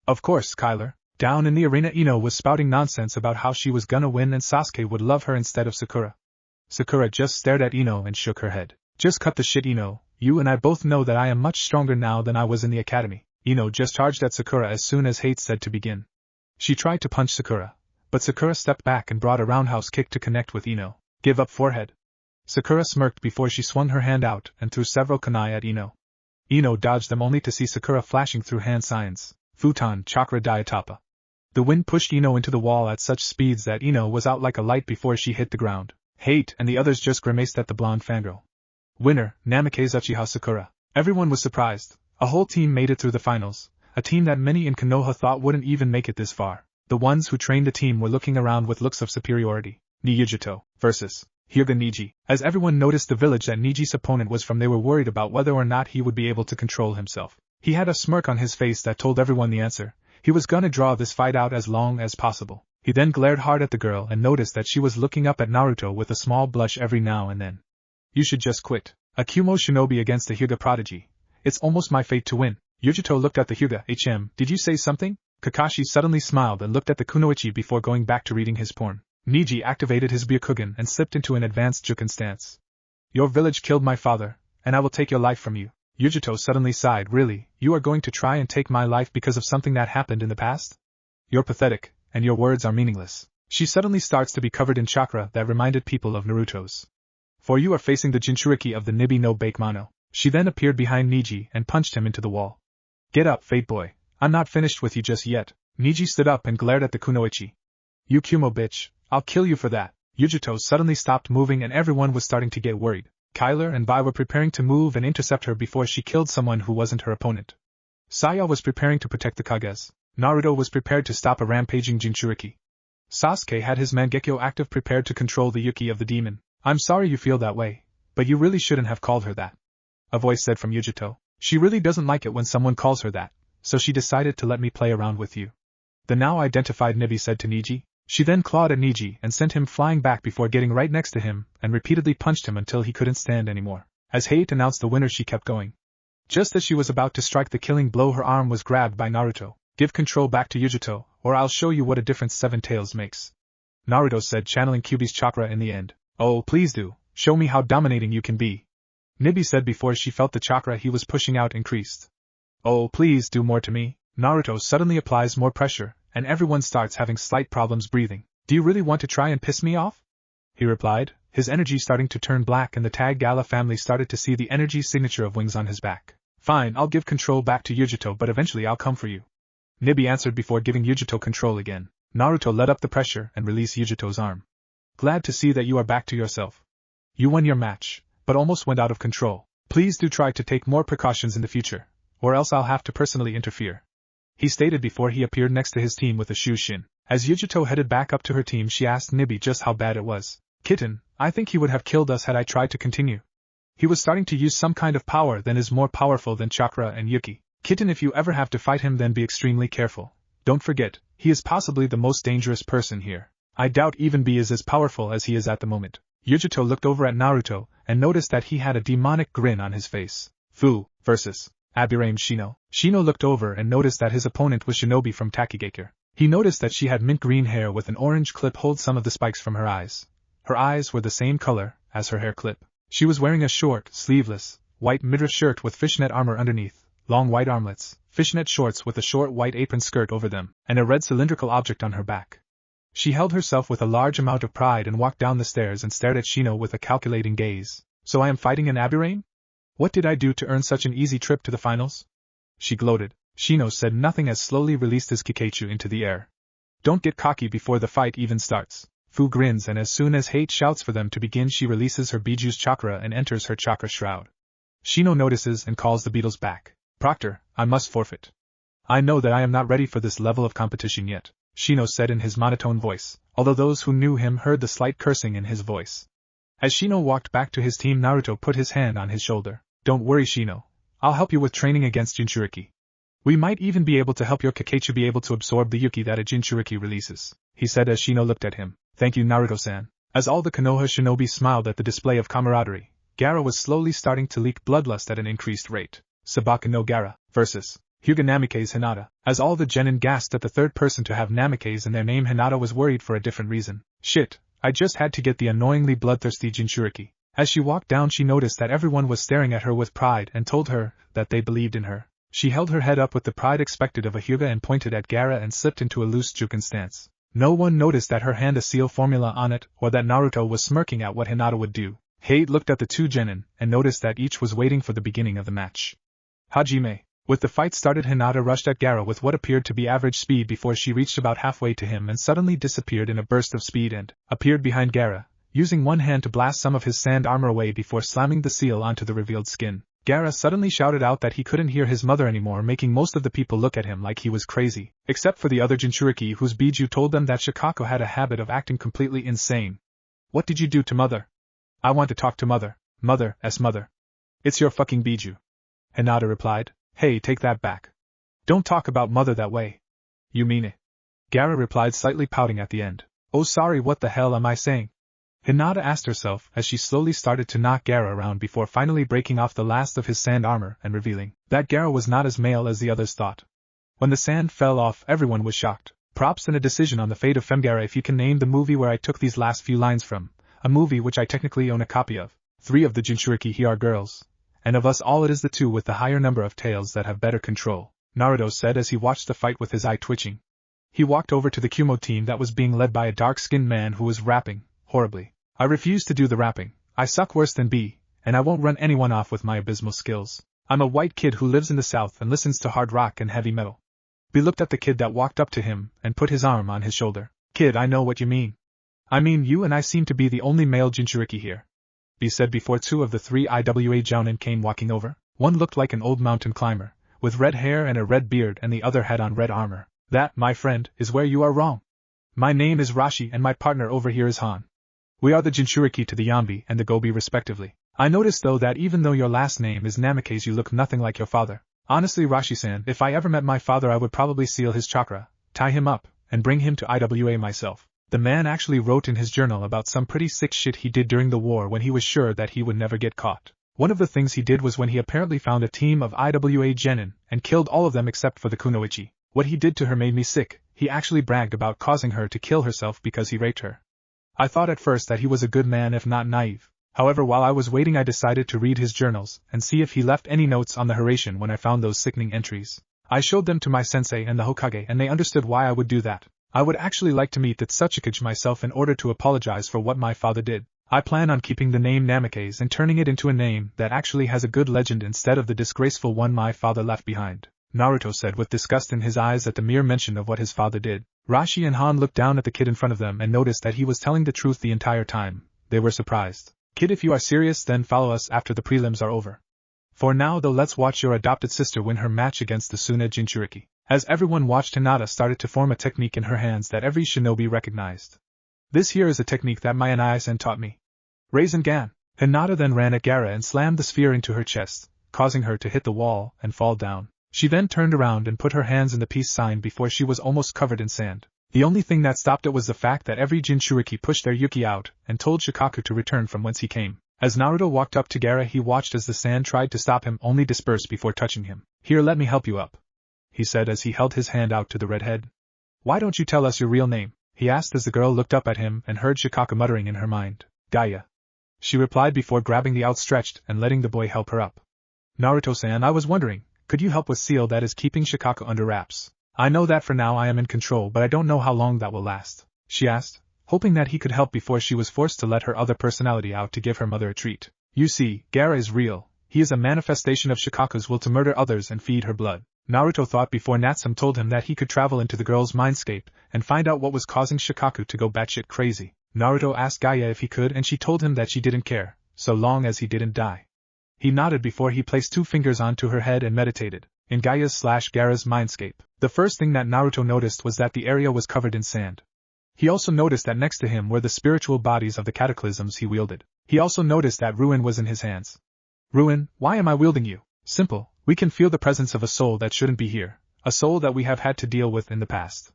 Speaker 1: Of course, Kyler. Down in the arena, Ino was spouting nonsense about how she was gonna win and Sasuke would love her instead of Sakura. Sakura just stared at Ino and shook her head. Just cut the shit, Ino. You and I both know that I am much stronger now than I was in the academy. Ino just charged at Sakura as soon as Hate said to begin. She tried to punch Sakura, but Sakura stepped back and brought a roundhouse kick to connect with Ino. Give up, forehead. Sakura smirked before she swung her hand out and threw several kunai at Ino. Ino dodged them only to see Sakura flashing through hand signs, futon chakra diatapa. The wind pushed Ino into the wall at such speeds that Ino was out like a light before she hit the ground. Hate and the others just grimaced at the blonde fangirl. Winner, Namikaze Uchiha Sakura. Everyone was surprised. A whole team made it through the finals, a team that many in Konoha thought wouldn't even make it this far. The ones who trained the team were looking around with looks of superiority. Niyujito versus Hyuga Niji. As everyone noticed the village that Niji's opponent was from, they were worried about whether or not he would be able to control himself. He had a smirk on his face that told everyone the answer. He was gonna draw this fight out as long as possible. He then glared hard at the girl and noticed that she was looking up at Naruto with a small blush every now and then. You should just quit. A Kumo shinobi against a Hyuga prodigy. It's almost my fate to win. Yujito looked at the Hyuga. Did you say something? Kakashi suddenly smiled and looked at the Kunoichi before going back to reading his porn. Niji activated his Byakugan and slipped into an advanced Juken stance. Your village killed my father, and I will take your life from you. Yujito suddenly sighed. Really, you are going to try and take my life because of something that happened in the past? You're pathetic, and your words are meaningless. She suddenly starts to be covered in chakra that reminded people of Naruto's. For you are facing the Jinchuriki of the Nibi no Bakemono. She then appeared behind Niji and punched him into the wall. Get up, Fate Boy. I'm not finished with you just yet. Niji stood up and glared at the Kunoichi. You Kumo bitch, I'll kill you for that. Yujito suddenly stopped moving and everyone was starting to get worried. Kyler and Vi were preparing to move and intercept her before she killed someone who wasn't her opponent. Saya was preparing to protect the Kages. Naruto was prepared to stop a rampaging Jinchuriki. Sasuke had his Mangekyo active prepared to control the Yuki of the demon. I'm sorry you feel that way, but you really shouldn't have called her that. A voice said from Yujito. She really doesn't like it when someone calls her that, so she decided to let me play around with you. The now identified Nibi said to Niji. She then clawed at Niji and sent him flying back before getting right next to him and repeatedly punched him until he couldn't stand anymore. As Hate announced the winner, she kept going. Just as she was about to strike the killing blow, her arm was grabbed by Naruto. Give control back to Yujito, or I'll show you what a difference 7 tails makes. Naruto said, channeling Kyuubi's chakra in the end. Oh, please do. Show me how dominating you can be. Nibi said before she felt the chakra he was pushing out increased. Oh, please do more to me. Naruto suddenly applies more pressure, and everyone starts having slight problems breathing. Do you really want to try and piss me off? He replied, his energy starting to turn black, and the Tag Gala family started to see the energy signature of wings on his back. Fine, I'll give control back to Yujito, but eventually I'll come for you. Nibi answered before giving Yujito control again. Naruto let up the pressure and released Yujito's arm. Glad to see that you are back to yourself. You won your match, but almost went out of control. Please do try to take more precautions in the future, or else I'll have to personally interfere. He stated before he appeared next to his team with a Shushin. As Yujito headed back up to her team, she asked Nibi just how bad it was. Kitten, I think he would have killed us had I tried to continue. He was starting to use some kind of power that is more powerful than chakra and Yuki. Kitten, if you ever have to fight him, then be extremely careful. Don't forget, he is possibly the most dangerous person here. I doubt even B is as powerful as he is at the moment. Yujito looked over at Naruto and noticed that he had a demonic grin on his face. Fu versus Abirame Shino. Shino looked over and noticed that his opponent was Shinobi from Takigakure. He noticed that she had mint green hair with an orange clip hold some of the spikes from her eyes. Her eyes were the same color as her hair clip. She was wearing a short, sleeveless, white midriff shirt with fishnet armor underneath, long white armlets, fishnet shorts with a short white apron skirt over them, and a red cylindrical object on her back. She held herself with a large amount of pride and walked down the stairs and stared at Shino with a calculating gaze. So I am fighting an Abirame? What did I do to earn such an easy trip to the finals? She gloated. Shino said nothing as slowly released his Kikeichu into the air. Don't get cocky before the fight even starts. Fu grins, and as soon as Hate shouts for them to begin, she releases her Biju's chakra and enters her chakra shroud. Shino notices and calls the beetles back. Proctor, I must forfeit. I know that I am not ready for this level of competition yet, Shino said in his monotone voice, although those who knew him heard the slight cursing in his voice. As Shino walked back to his team, Naruto put his hand on his shoulder. Don't worry, Shino. I'll help you with training against Jinchuriki. We might even be able to help your Kikeichu be able to absorb the Yuki that a Jinchuriki releases, he said as Shino looked at him. Thank you, Naruto-san. As all the Konoha shinobi smiled at the display of camaraderie, Gaara was slowly starting to leak bloodlust at an increased rate. Sabaka no Gaara versus Hyuga Namikaze Hinata. As all the genin gasped at the third person to have Namikaze in their name, Hinata was worried for a different reason. Shit, I just had to get the annoyingly bloodthirsty Jinchuriki. As she walked down, she noticed that everyone was staring at her with pride and told her that they believed in her. She held her head up with the pride expected of a Hyuga and pointed at Gaara and slipped into a loose Juken stance. No one noticed that her hand a seal formula on it or that Naruto was smirking at what Hinata would do. Hate looked at the two genin, and noticed that each was waiting for the beginning of the match. Hajime. With the fight started, Hinata rushed at Gaara with what appeared to be average speed before she reached about halfway to him and suddenly disappeared in a burst of speed and appeared behind Gaara, using one hand to blast some of his sand armor away before slamming the seal onto the revealed skin. Gaara suddenly shouted out that he couldn't hear his mother anymore, making most of the people look at him like he was crazy, except for the other Jinchuriki whose Biju told them that Shikako had a habit of acting completely insane. What did you do to mother? I want to talk to mother. Mother's mother. It's your fucking Biju. Hinata replied. Hey, take that back. Don't talk about mother that way. You mean it? Gaara replied, slightly pouting at the end. Oh sorry, what the hell am I saying? Hinata asked herself as she slowly started to knock Gaara around before finally breaking off the last of his sand armor and revealing that Gaara was not as male as the others thought. When the sand fell off, everyone was shocked. Props and a decision on the fate of Femgaara if you can name the movie where I took these last few lines from, a movie which I technically own a copy of. 3 of the Jinchuriki here are girls, and of us all it is the 2 with the higher number of tails that have better control, Naruto said as he watched the fight with his eye twitching. He walked over to the Kumo team that was being led by a dark-skinned man who was rapping horribly. I refuse to do the rapping. I suck worse than B, and I won't run anyone off with my abysmal skills. I'm a white kid who lives in the south and listens to hard rock and heavy metal. B looked at the kid that walked up to him and put his arm on his shoulder. Kid, I know what you mean. I mean, you and I seem to be the only male Jinchuriki here, B said before 2 of the 3 IWA Jounin came walking over. One looked like an old mountain climber, with red hair and a red beard, and the other had on red armor. That, my friend, is where you are wrong. My name is Rashi and my partner over here is Han. We are the Jinchuriki to the Yambi and the Gobi respectively. I noticed though that even though your last name is Namikaze you look nothing like your father. Honestly Rashi-san, if I ever met my father I would probably seal his chakra, tie him up, and bring him to IWA myself. The man actually wrote in his journal about some pretty sick shit he did during the war when he was sure that he would never get caught. One of the things he did was when he apparently found a team of IWA genin and killed all of them except for the Kunoichi. What he did to her made me sick. He actually bragged about causing her to kill herself because he raped her. I thought at first that he was a good man if not naive. However, while I was waiting I decided to read his journals and see if he left any notes on the Hiraishin when I found those sickening entries. I showed them to my sensei and the Hokage and they understood why I would do that. I would actually like to meet that Tsuchikage myself in order to apologize for what my father did. I plan on keeping the name Namikaze and turning it into a name that actually has a good legend instead of the disgraceful one my father left behind, Naruto said with disgust in his eyes at the mere mention of what his father did. Rashi and Han looked down at the kid in front of them and noticed that he was telling the truth the entire time. They were surprised. Kid, if you are serious then follow us after the prelims are over. For now though let's watch your adopted sister win her match against the Suna Jinchuriki. As everyone watched, Hinata started to form a technique in her hands that every shinobi recognized. This here is a technique that my Anai-san taught me. Rasengan. Hinata then ran at Gaara and slammed the sphere into her chest, causing her to hit the wall and fall down. She then turned around and put her hands in the peace sign before she was almost covered in sand. The only thing that stopped it was the fact that every Jinchuriki pushed their Yuki out and told Shikaku to return from whence he came. As Naruto walked up to Gaara he watched as the sand tried to stop him only dispersed before touching him. Here, let me help you up, he said as he held his hand out to the redhead. Why don't you tell us your real name? He asked as the girl looked up at him and heard Shikaku muttering in her mind. Gaia. She replied before grabbing the outstretched and letting the boy help her up. Naruto-san, I was wondering, could you help with seal that is keeping Shikaku under wraps? I know that for now I am in control but I don't know how long that will last, she asked, hoping that he could help before she was forced to let her other personality out to give her mother a treat. You see, Gaara is real. He is a manifestation of Shikaku's will to murder others and feed her blood. Naruto thought before Natsum told him that he could travel into the girl's mindscape and find out what was causing Shikaku to go batshit crazy. Naruto asked Gaia if he could and she told him that she didn't care, so long as he didn't die. He nodded before he placed 2 fingers onto her head and meditated. In Gaia's/Gaara's mindscape, the first thing that Naruto noticed was that the area was covered in sand. He also noticed that next to him were the spiritual bodies of the cataclysms he wielded. He also noticed that Ruin was in his hands. Ruin, why am I wielding you? Simple, we can feel the presence of a soul that shouldn't be here, a soul that we have had to deal with in the past.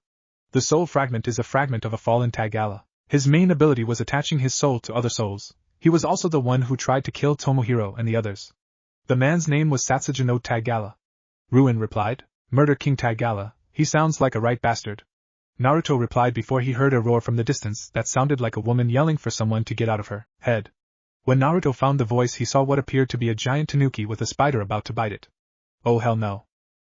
Speaker 1: The soul fragment is a fragment of a fallen Tagala. His main ability was attaching his soul to other souls. He was also the one who tried to kill Tomohiro and the others. The man's name was Satsuja no Tagala. Ruin replied. Murder King Tagala, he sounds like a right bastard. Naruto replied before he heard a roar from the distance that sounded like a woman yelling for someone to get out of her head. When Naruto found the voice he saw what appeared to be a giant tanuki with a spider about to bite it. Oh hell no.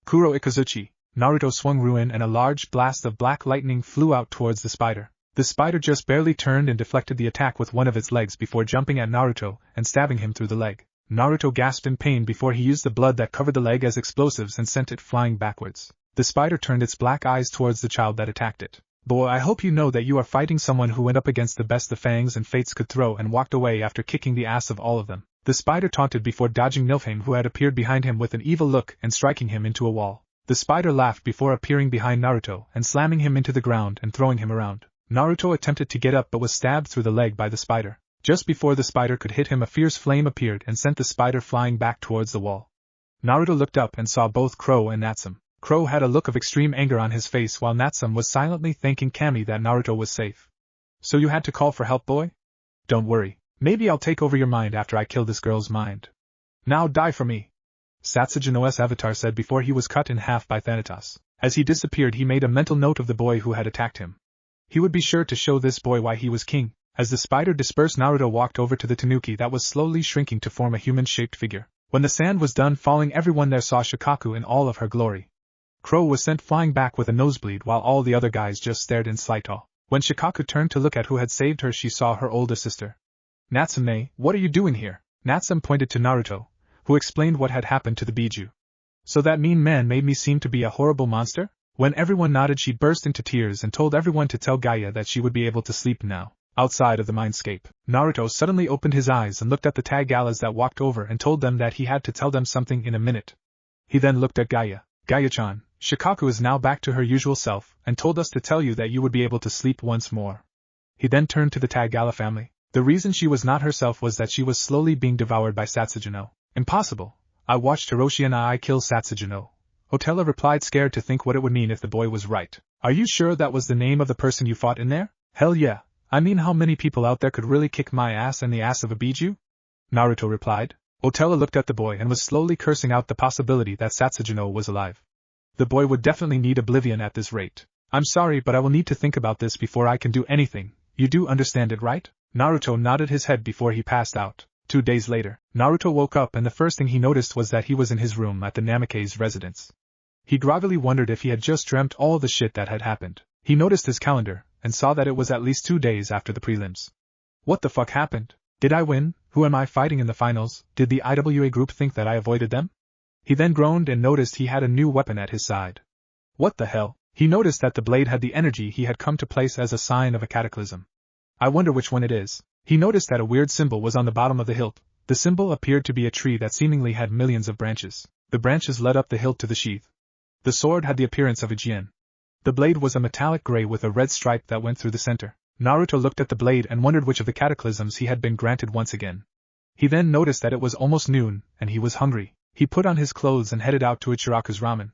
Speaker 1: Kuro Ikazuchi. Naruto swung Ruin and a large blast of black lightning flew out towards the spider. The spider just barely turned and deflected the attack with one of its legs before jumping at Naruto and stabbing him through the leg. Naruto gasped in pain before he used the blood that covered the leg as explosives and sent it flying backwards. The spider turned its black eyes towards the child that attacked it. Boy, I hope you know that you are fighting someone who went up against the best the fangs and fates could throw, and walked away after kicking the ass of all of them. The spider taunted before dodging Nilfheim, who had appeared behind him with an evil look and striking him into a wall. The spider laughed before appearing behind Naruto and slamming him into the ground and throwing him around. Naruto attempted to get up but was stabbed through the leg by the spider. Just before the spider could hit him, a fierce flame appeared and sent the spider flying back towards the wall. Naruto looked up and saw both Crow and Natsum. Crow had a look of extreme anger on his face while Natsum was silently thanking Kami that Naruto was safe. So you had to call for help, boy? Don't worry. Maybe I'll take over your mind after I kill this girl's mind. Now die for me, Sasagino's avatar said before he was cut in half by Thanatos. As he disappeared, he made a mental note of the boy who had attacked him. He would be sure to show this boy why he was king. As the spider dispersed, Naruto walked over to the tanuki that was slowly shrinking to form a human-shaped figure. When the sand was done falling, everyone there saw Shikaku in all of her glory. Crow was sent flying back with a nosebleed while all the other guys just stared in slight awe. When Shikaku turned to look at who had saved her, she saw her older sister. Natsume, what are you doing here? Natsum pointed to Naruto, who explained what had happened to the Biju. So that mean man made me seem to be a horrible monster? When everyone nodded, she burst into tears and told everyone to tell Gaia that she would be able to sleep now, outside of the mindscape. Naruto suddenly opened his eyes and looked at the Tagalas that walked over and told them that he had to tell them something in a minute. He then looked at Gaia. Gaia-chan, Shikaku is now back to her usual self and told us to tell you that you would be able to sleep once more. He then turned to the Tagala family. The reason she was not herself was that she was slowly being devoured by Satsujino. Impossible. I watched Hiroshi and I kill Satsujino. Otella replied, scared to think what it would mean if the boy was right. Are you sure that was the name of the person you fought in there? Hell yeah. I mean, how many people out there could really kick my ass and the ass of a Biju? Naruto replied. Otella looked at the boy and was slowly cursing out the possibility that Satsujino was alive. The boy would definitely need oblivion at this rate. I'm sorry, but I will need to think about this before I can do anything. You do understand it, right? Naruto nodded his head before he passed out. 2 days later, Naruto woke up and the first thing he noticed was that he was in his room at the Namake's residence. He groggily wondered if he had just dreamt all the shit that had happened. He noticed his calendar and saw that it was at least 2 days after the prelims. What the fuck happened? Did I win? Who am I fighting in the finals? Did the IWA group think that I avoided them? He then groaned and noticed he had a new weapon at his side. What the hell? He noticed that the blade had the energy he had come to place as a sign of a cataclysm. I wonder which one it is. He noticed that a weird symbol was on the bottom of the hilt. The symbol appeared to be a tree that seemingly had millions of branches. The branches led up the hilt to the sheath. The sword had the appearance of a jian. The blade was a metallic gray with a red stripe that went through the center. Naruto looked at the blade and wondered which of the cataclysms he had been granted once again. He then noticed that it was almost noon, and he was hungry. He put on his clothes and headed out to Ichiraku's ramen.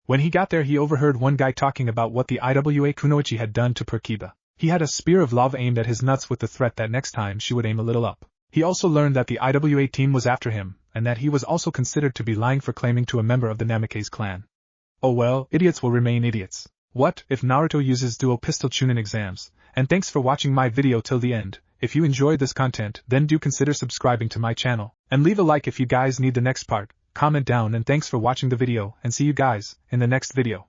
Speaker 1: When he got there, he overheard one guy talking about what the IWA Kunoichi had done to Perkiba. He had a spear of lava aimed at his nuts with the threat that next time she would aim a little up. He also learned that the IWA team was after him, and that he was also considered to be lying for claiming to a member of the Namake's clan. Oh well, idiots will remain idiots. What if Naruto uses dual pistol Chunin exams? And thanks for watching my video till the end. If you enjoyed this content, then do consider subscribing to my channel, and leave a like if you guys need the next part. Comment down, and thanks for watching the video, and see you guys in the next video.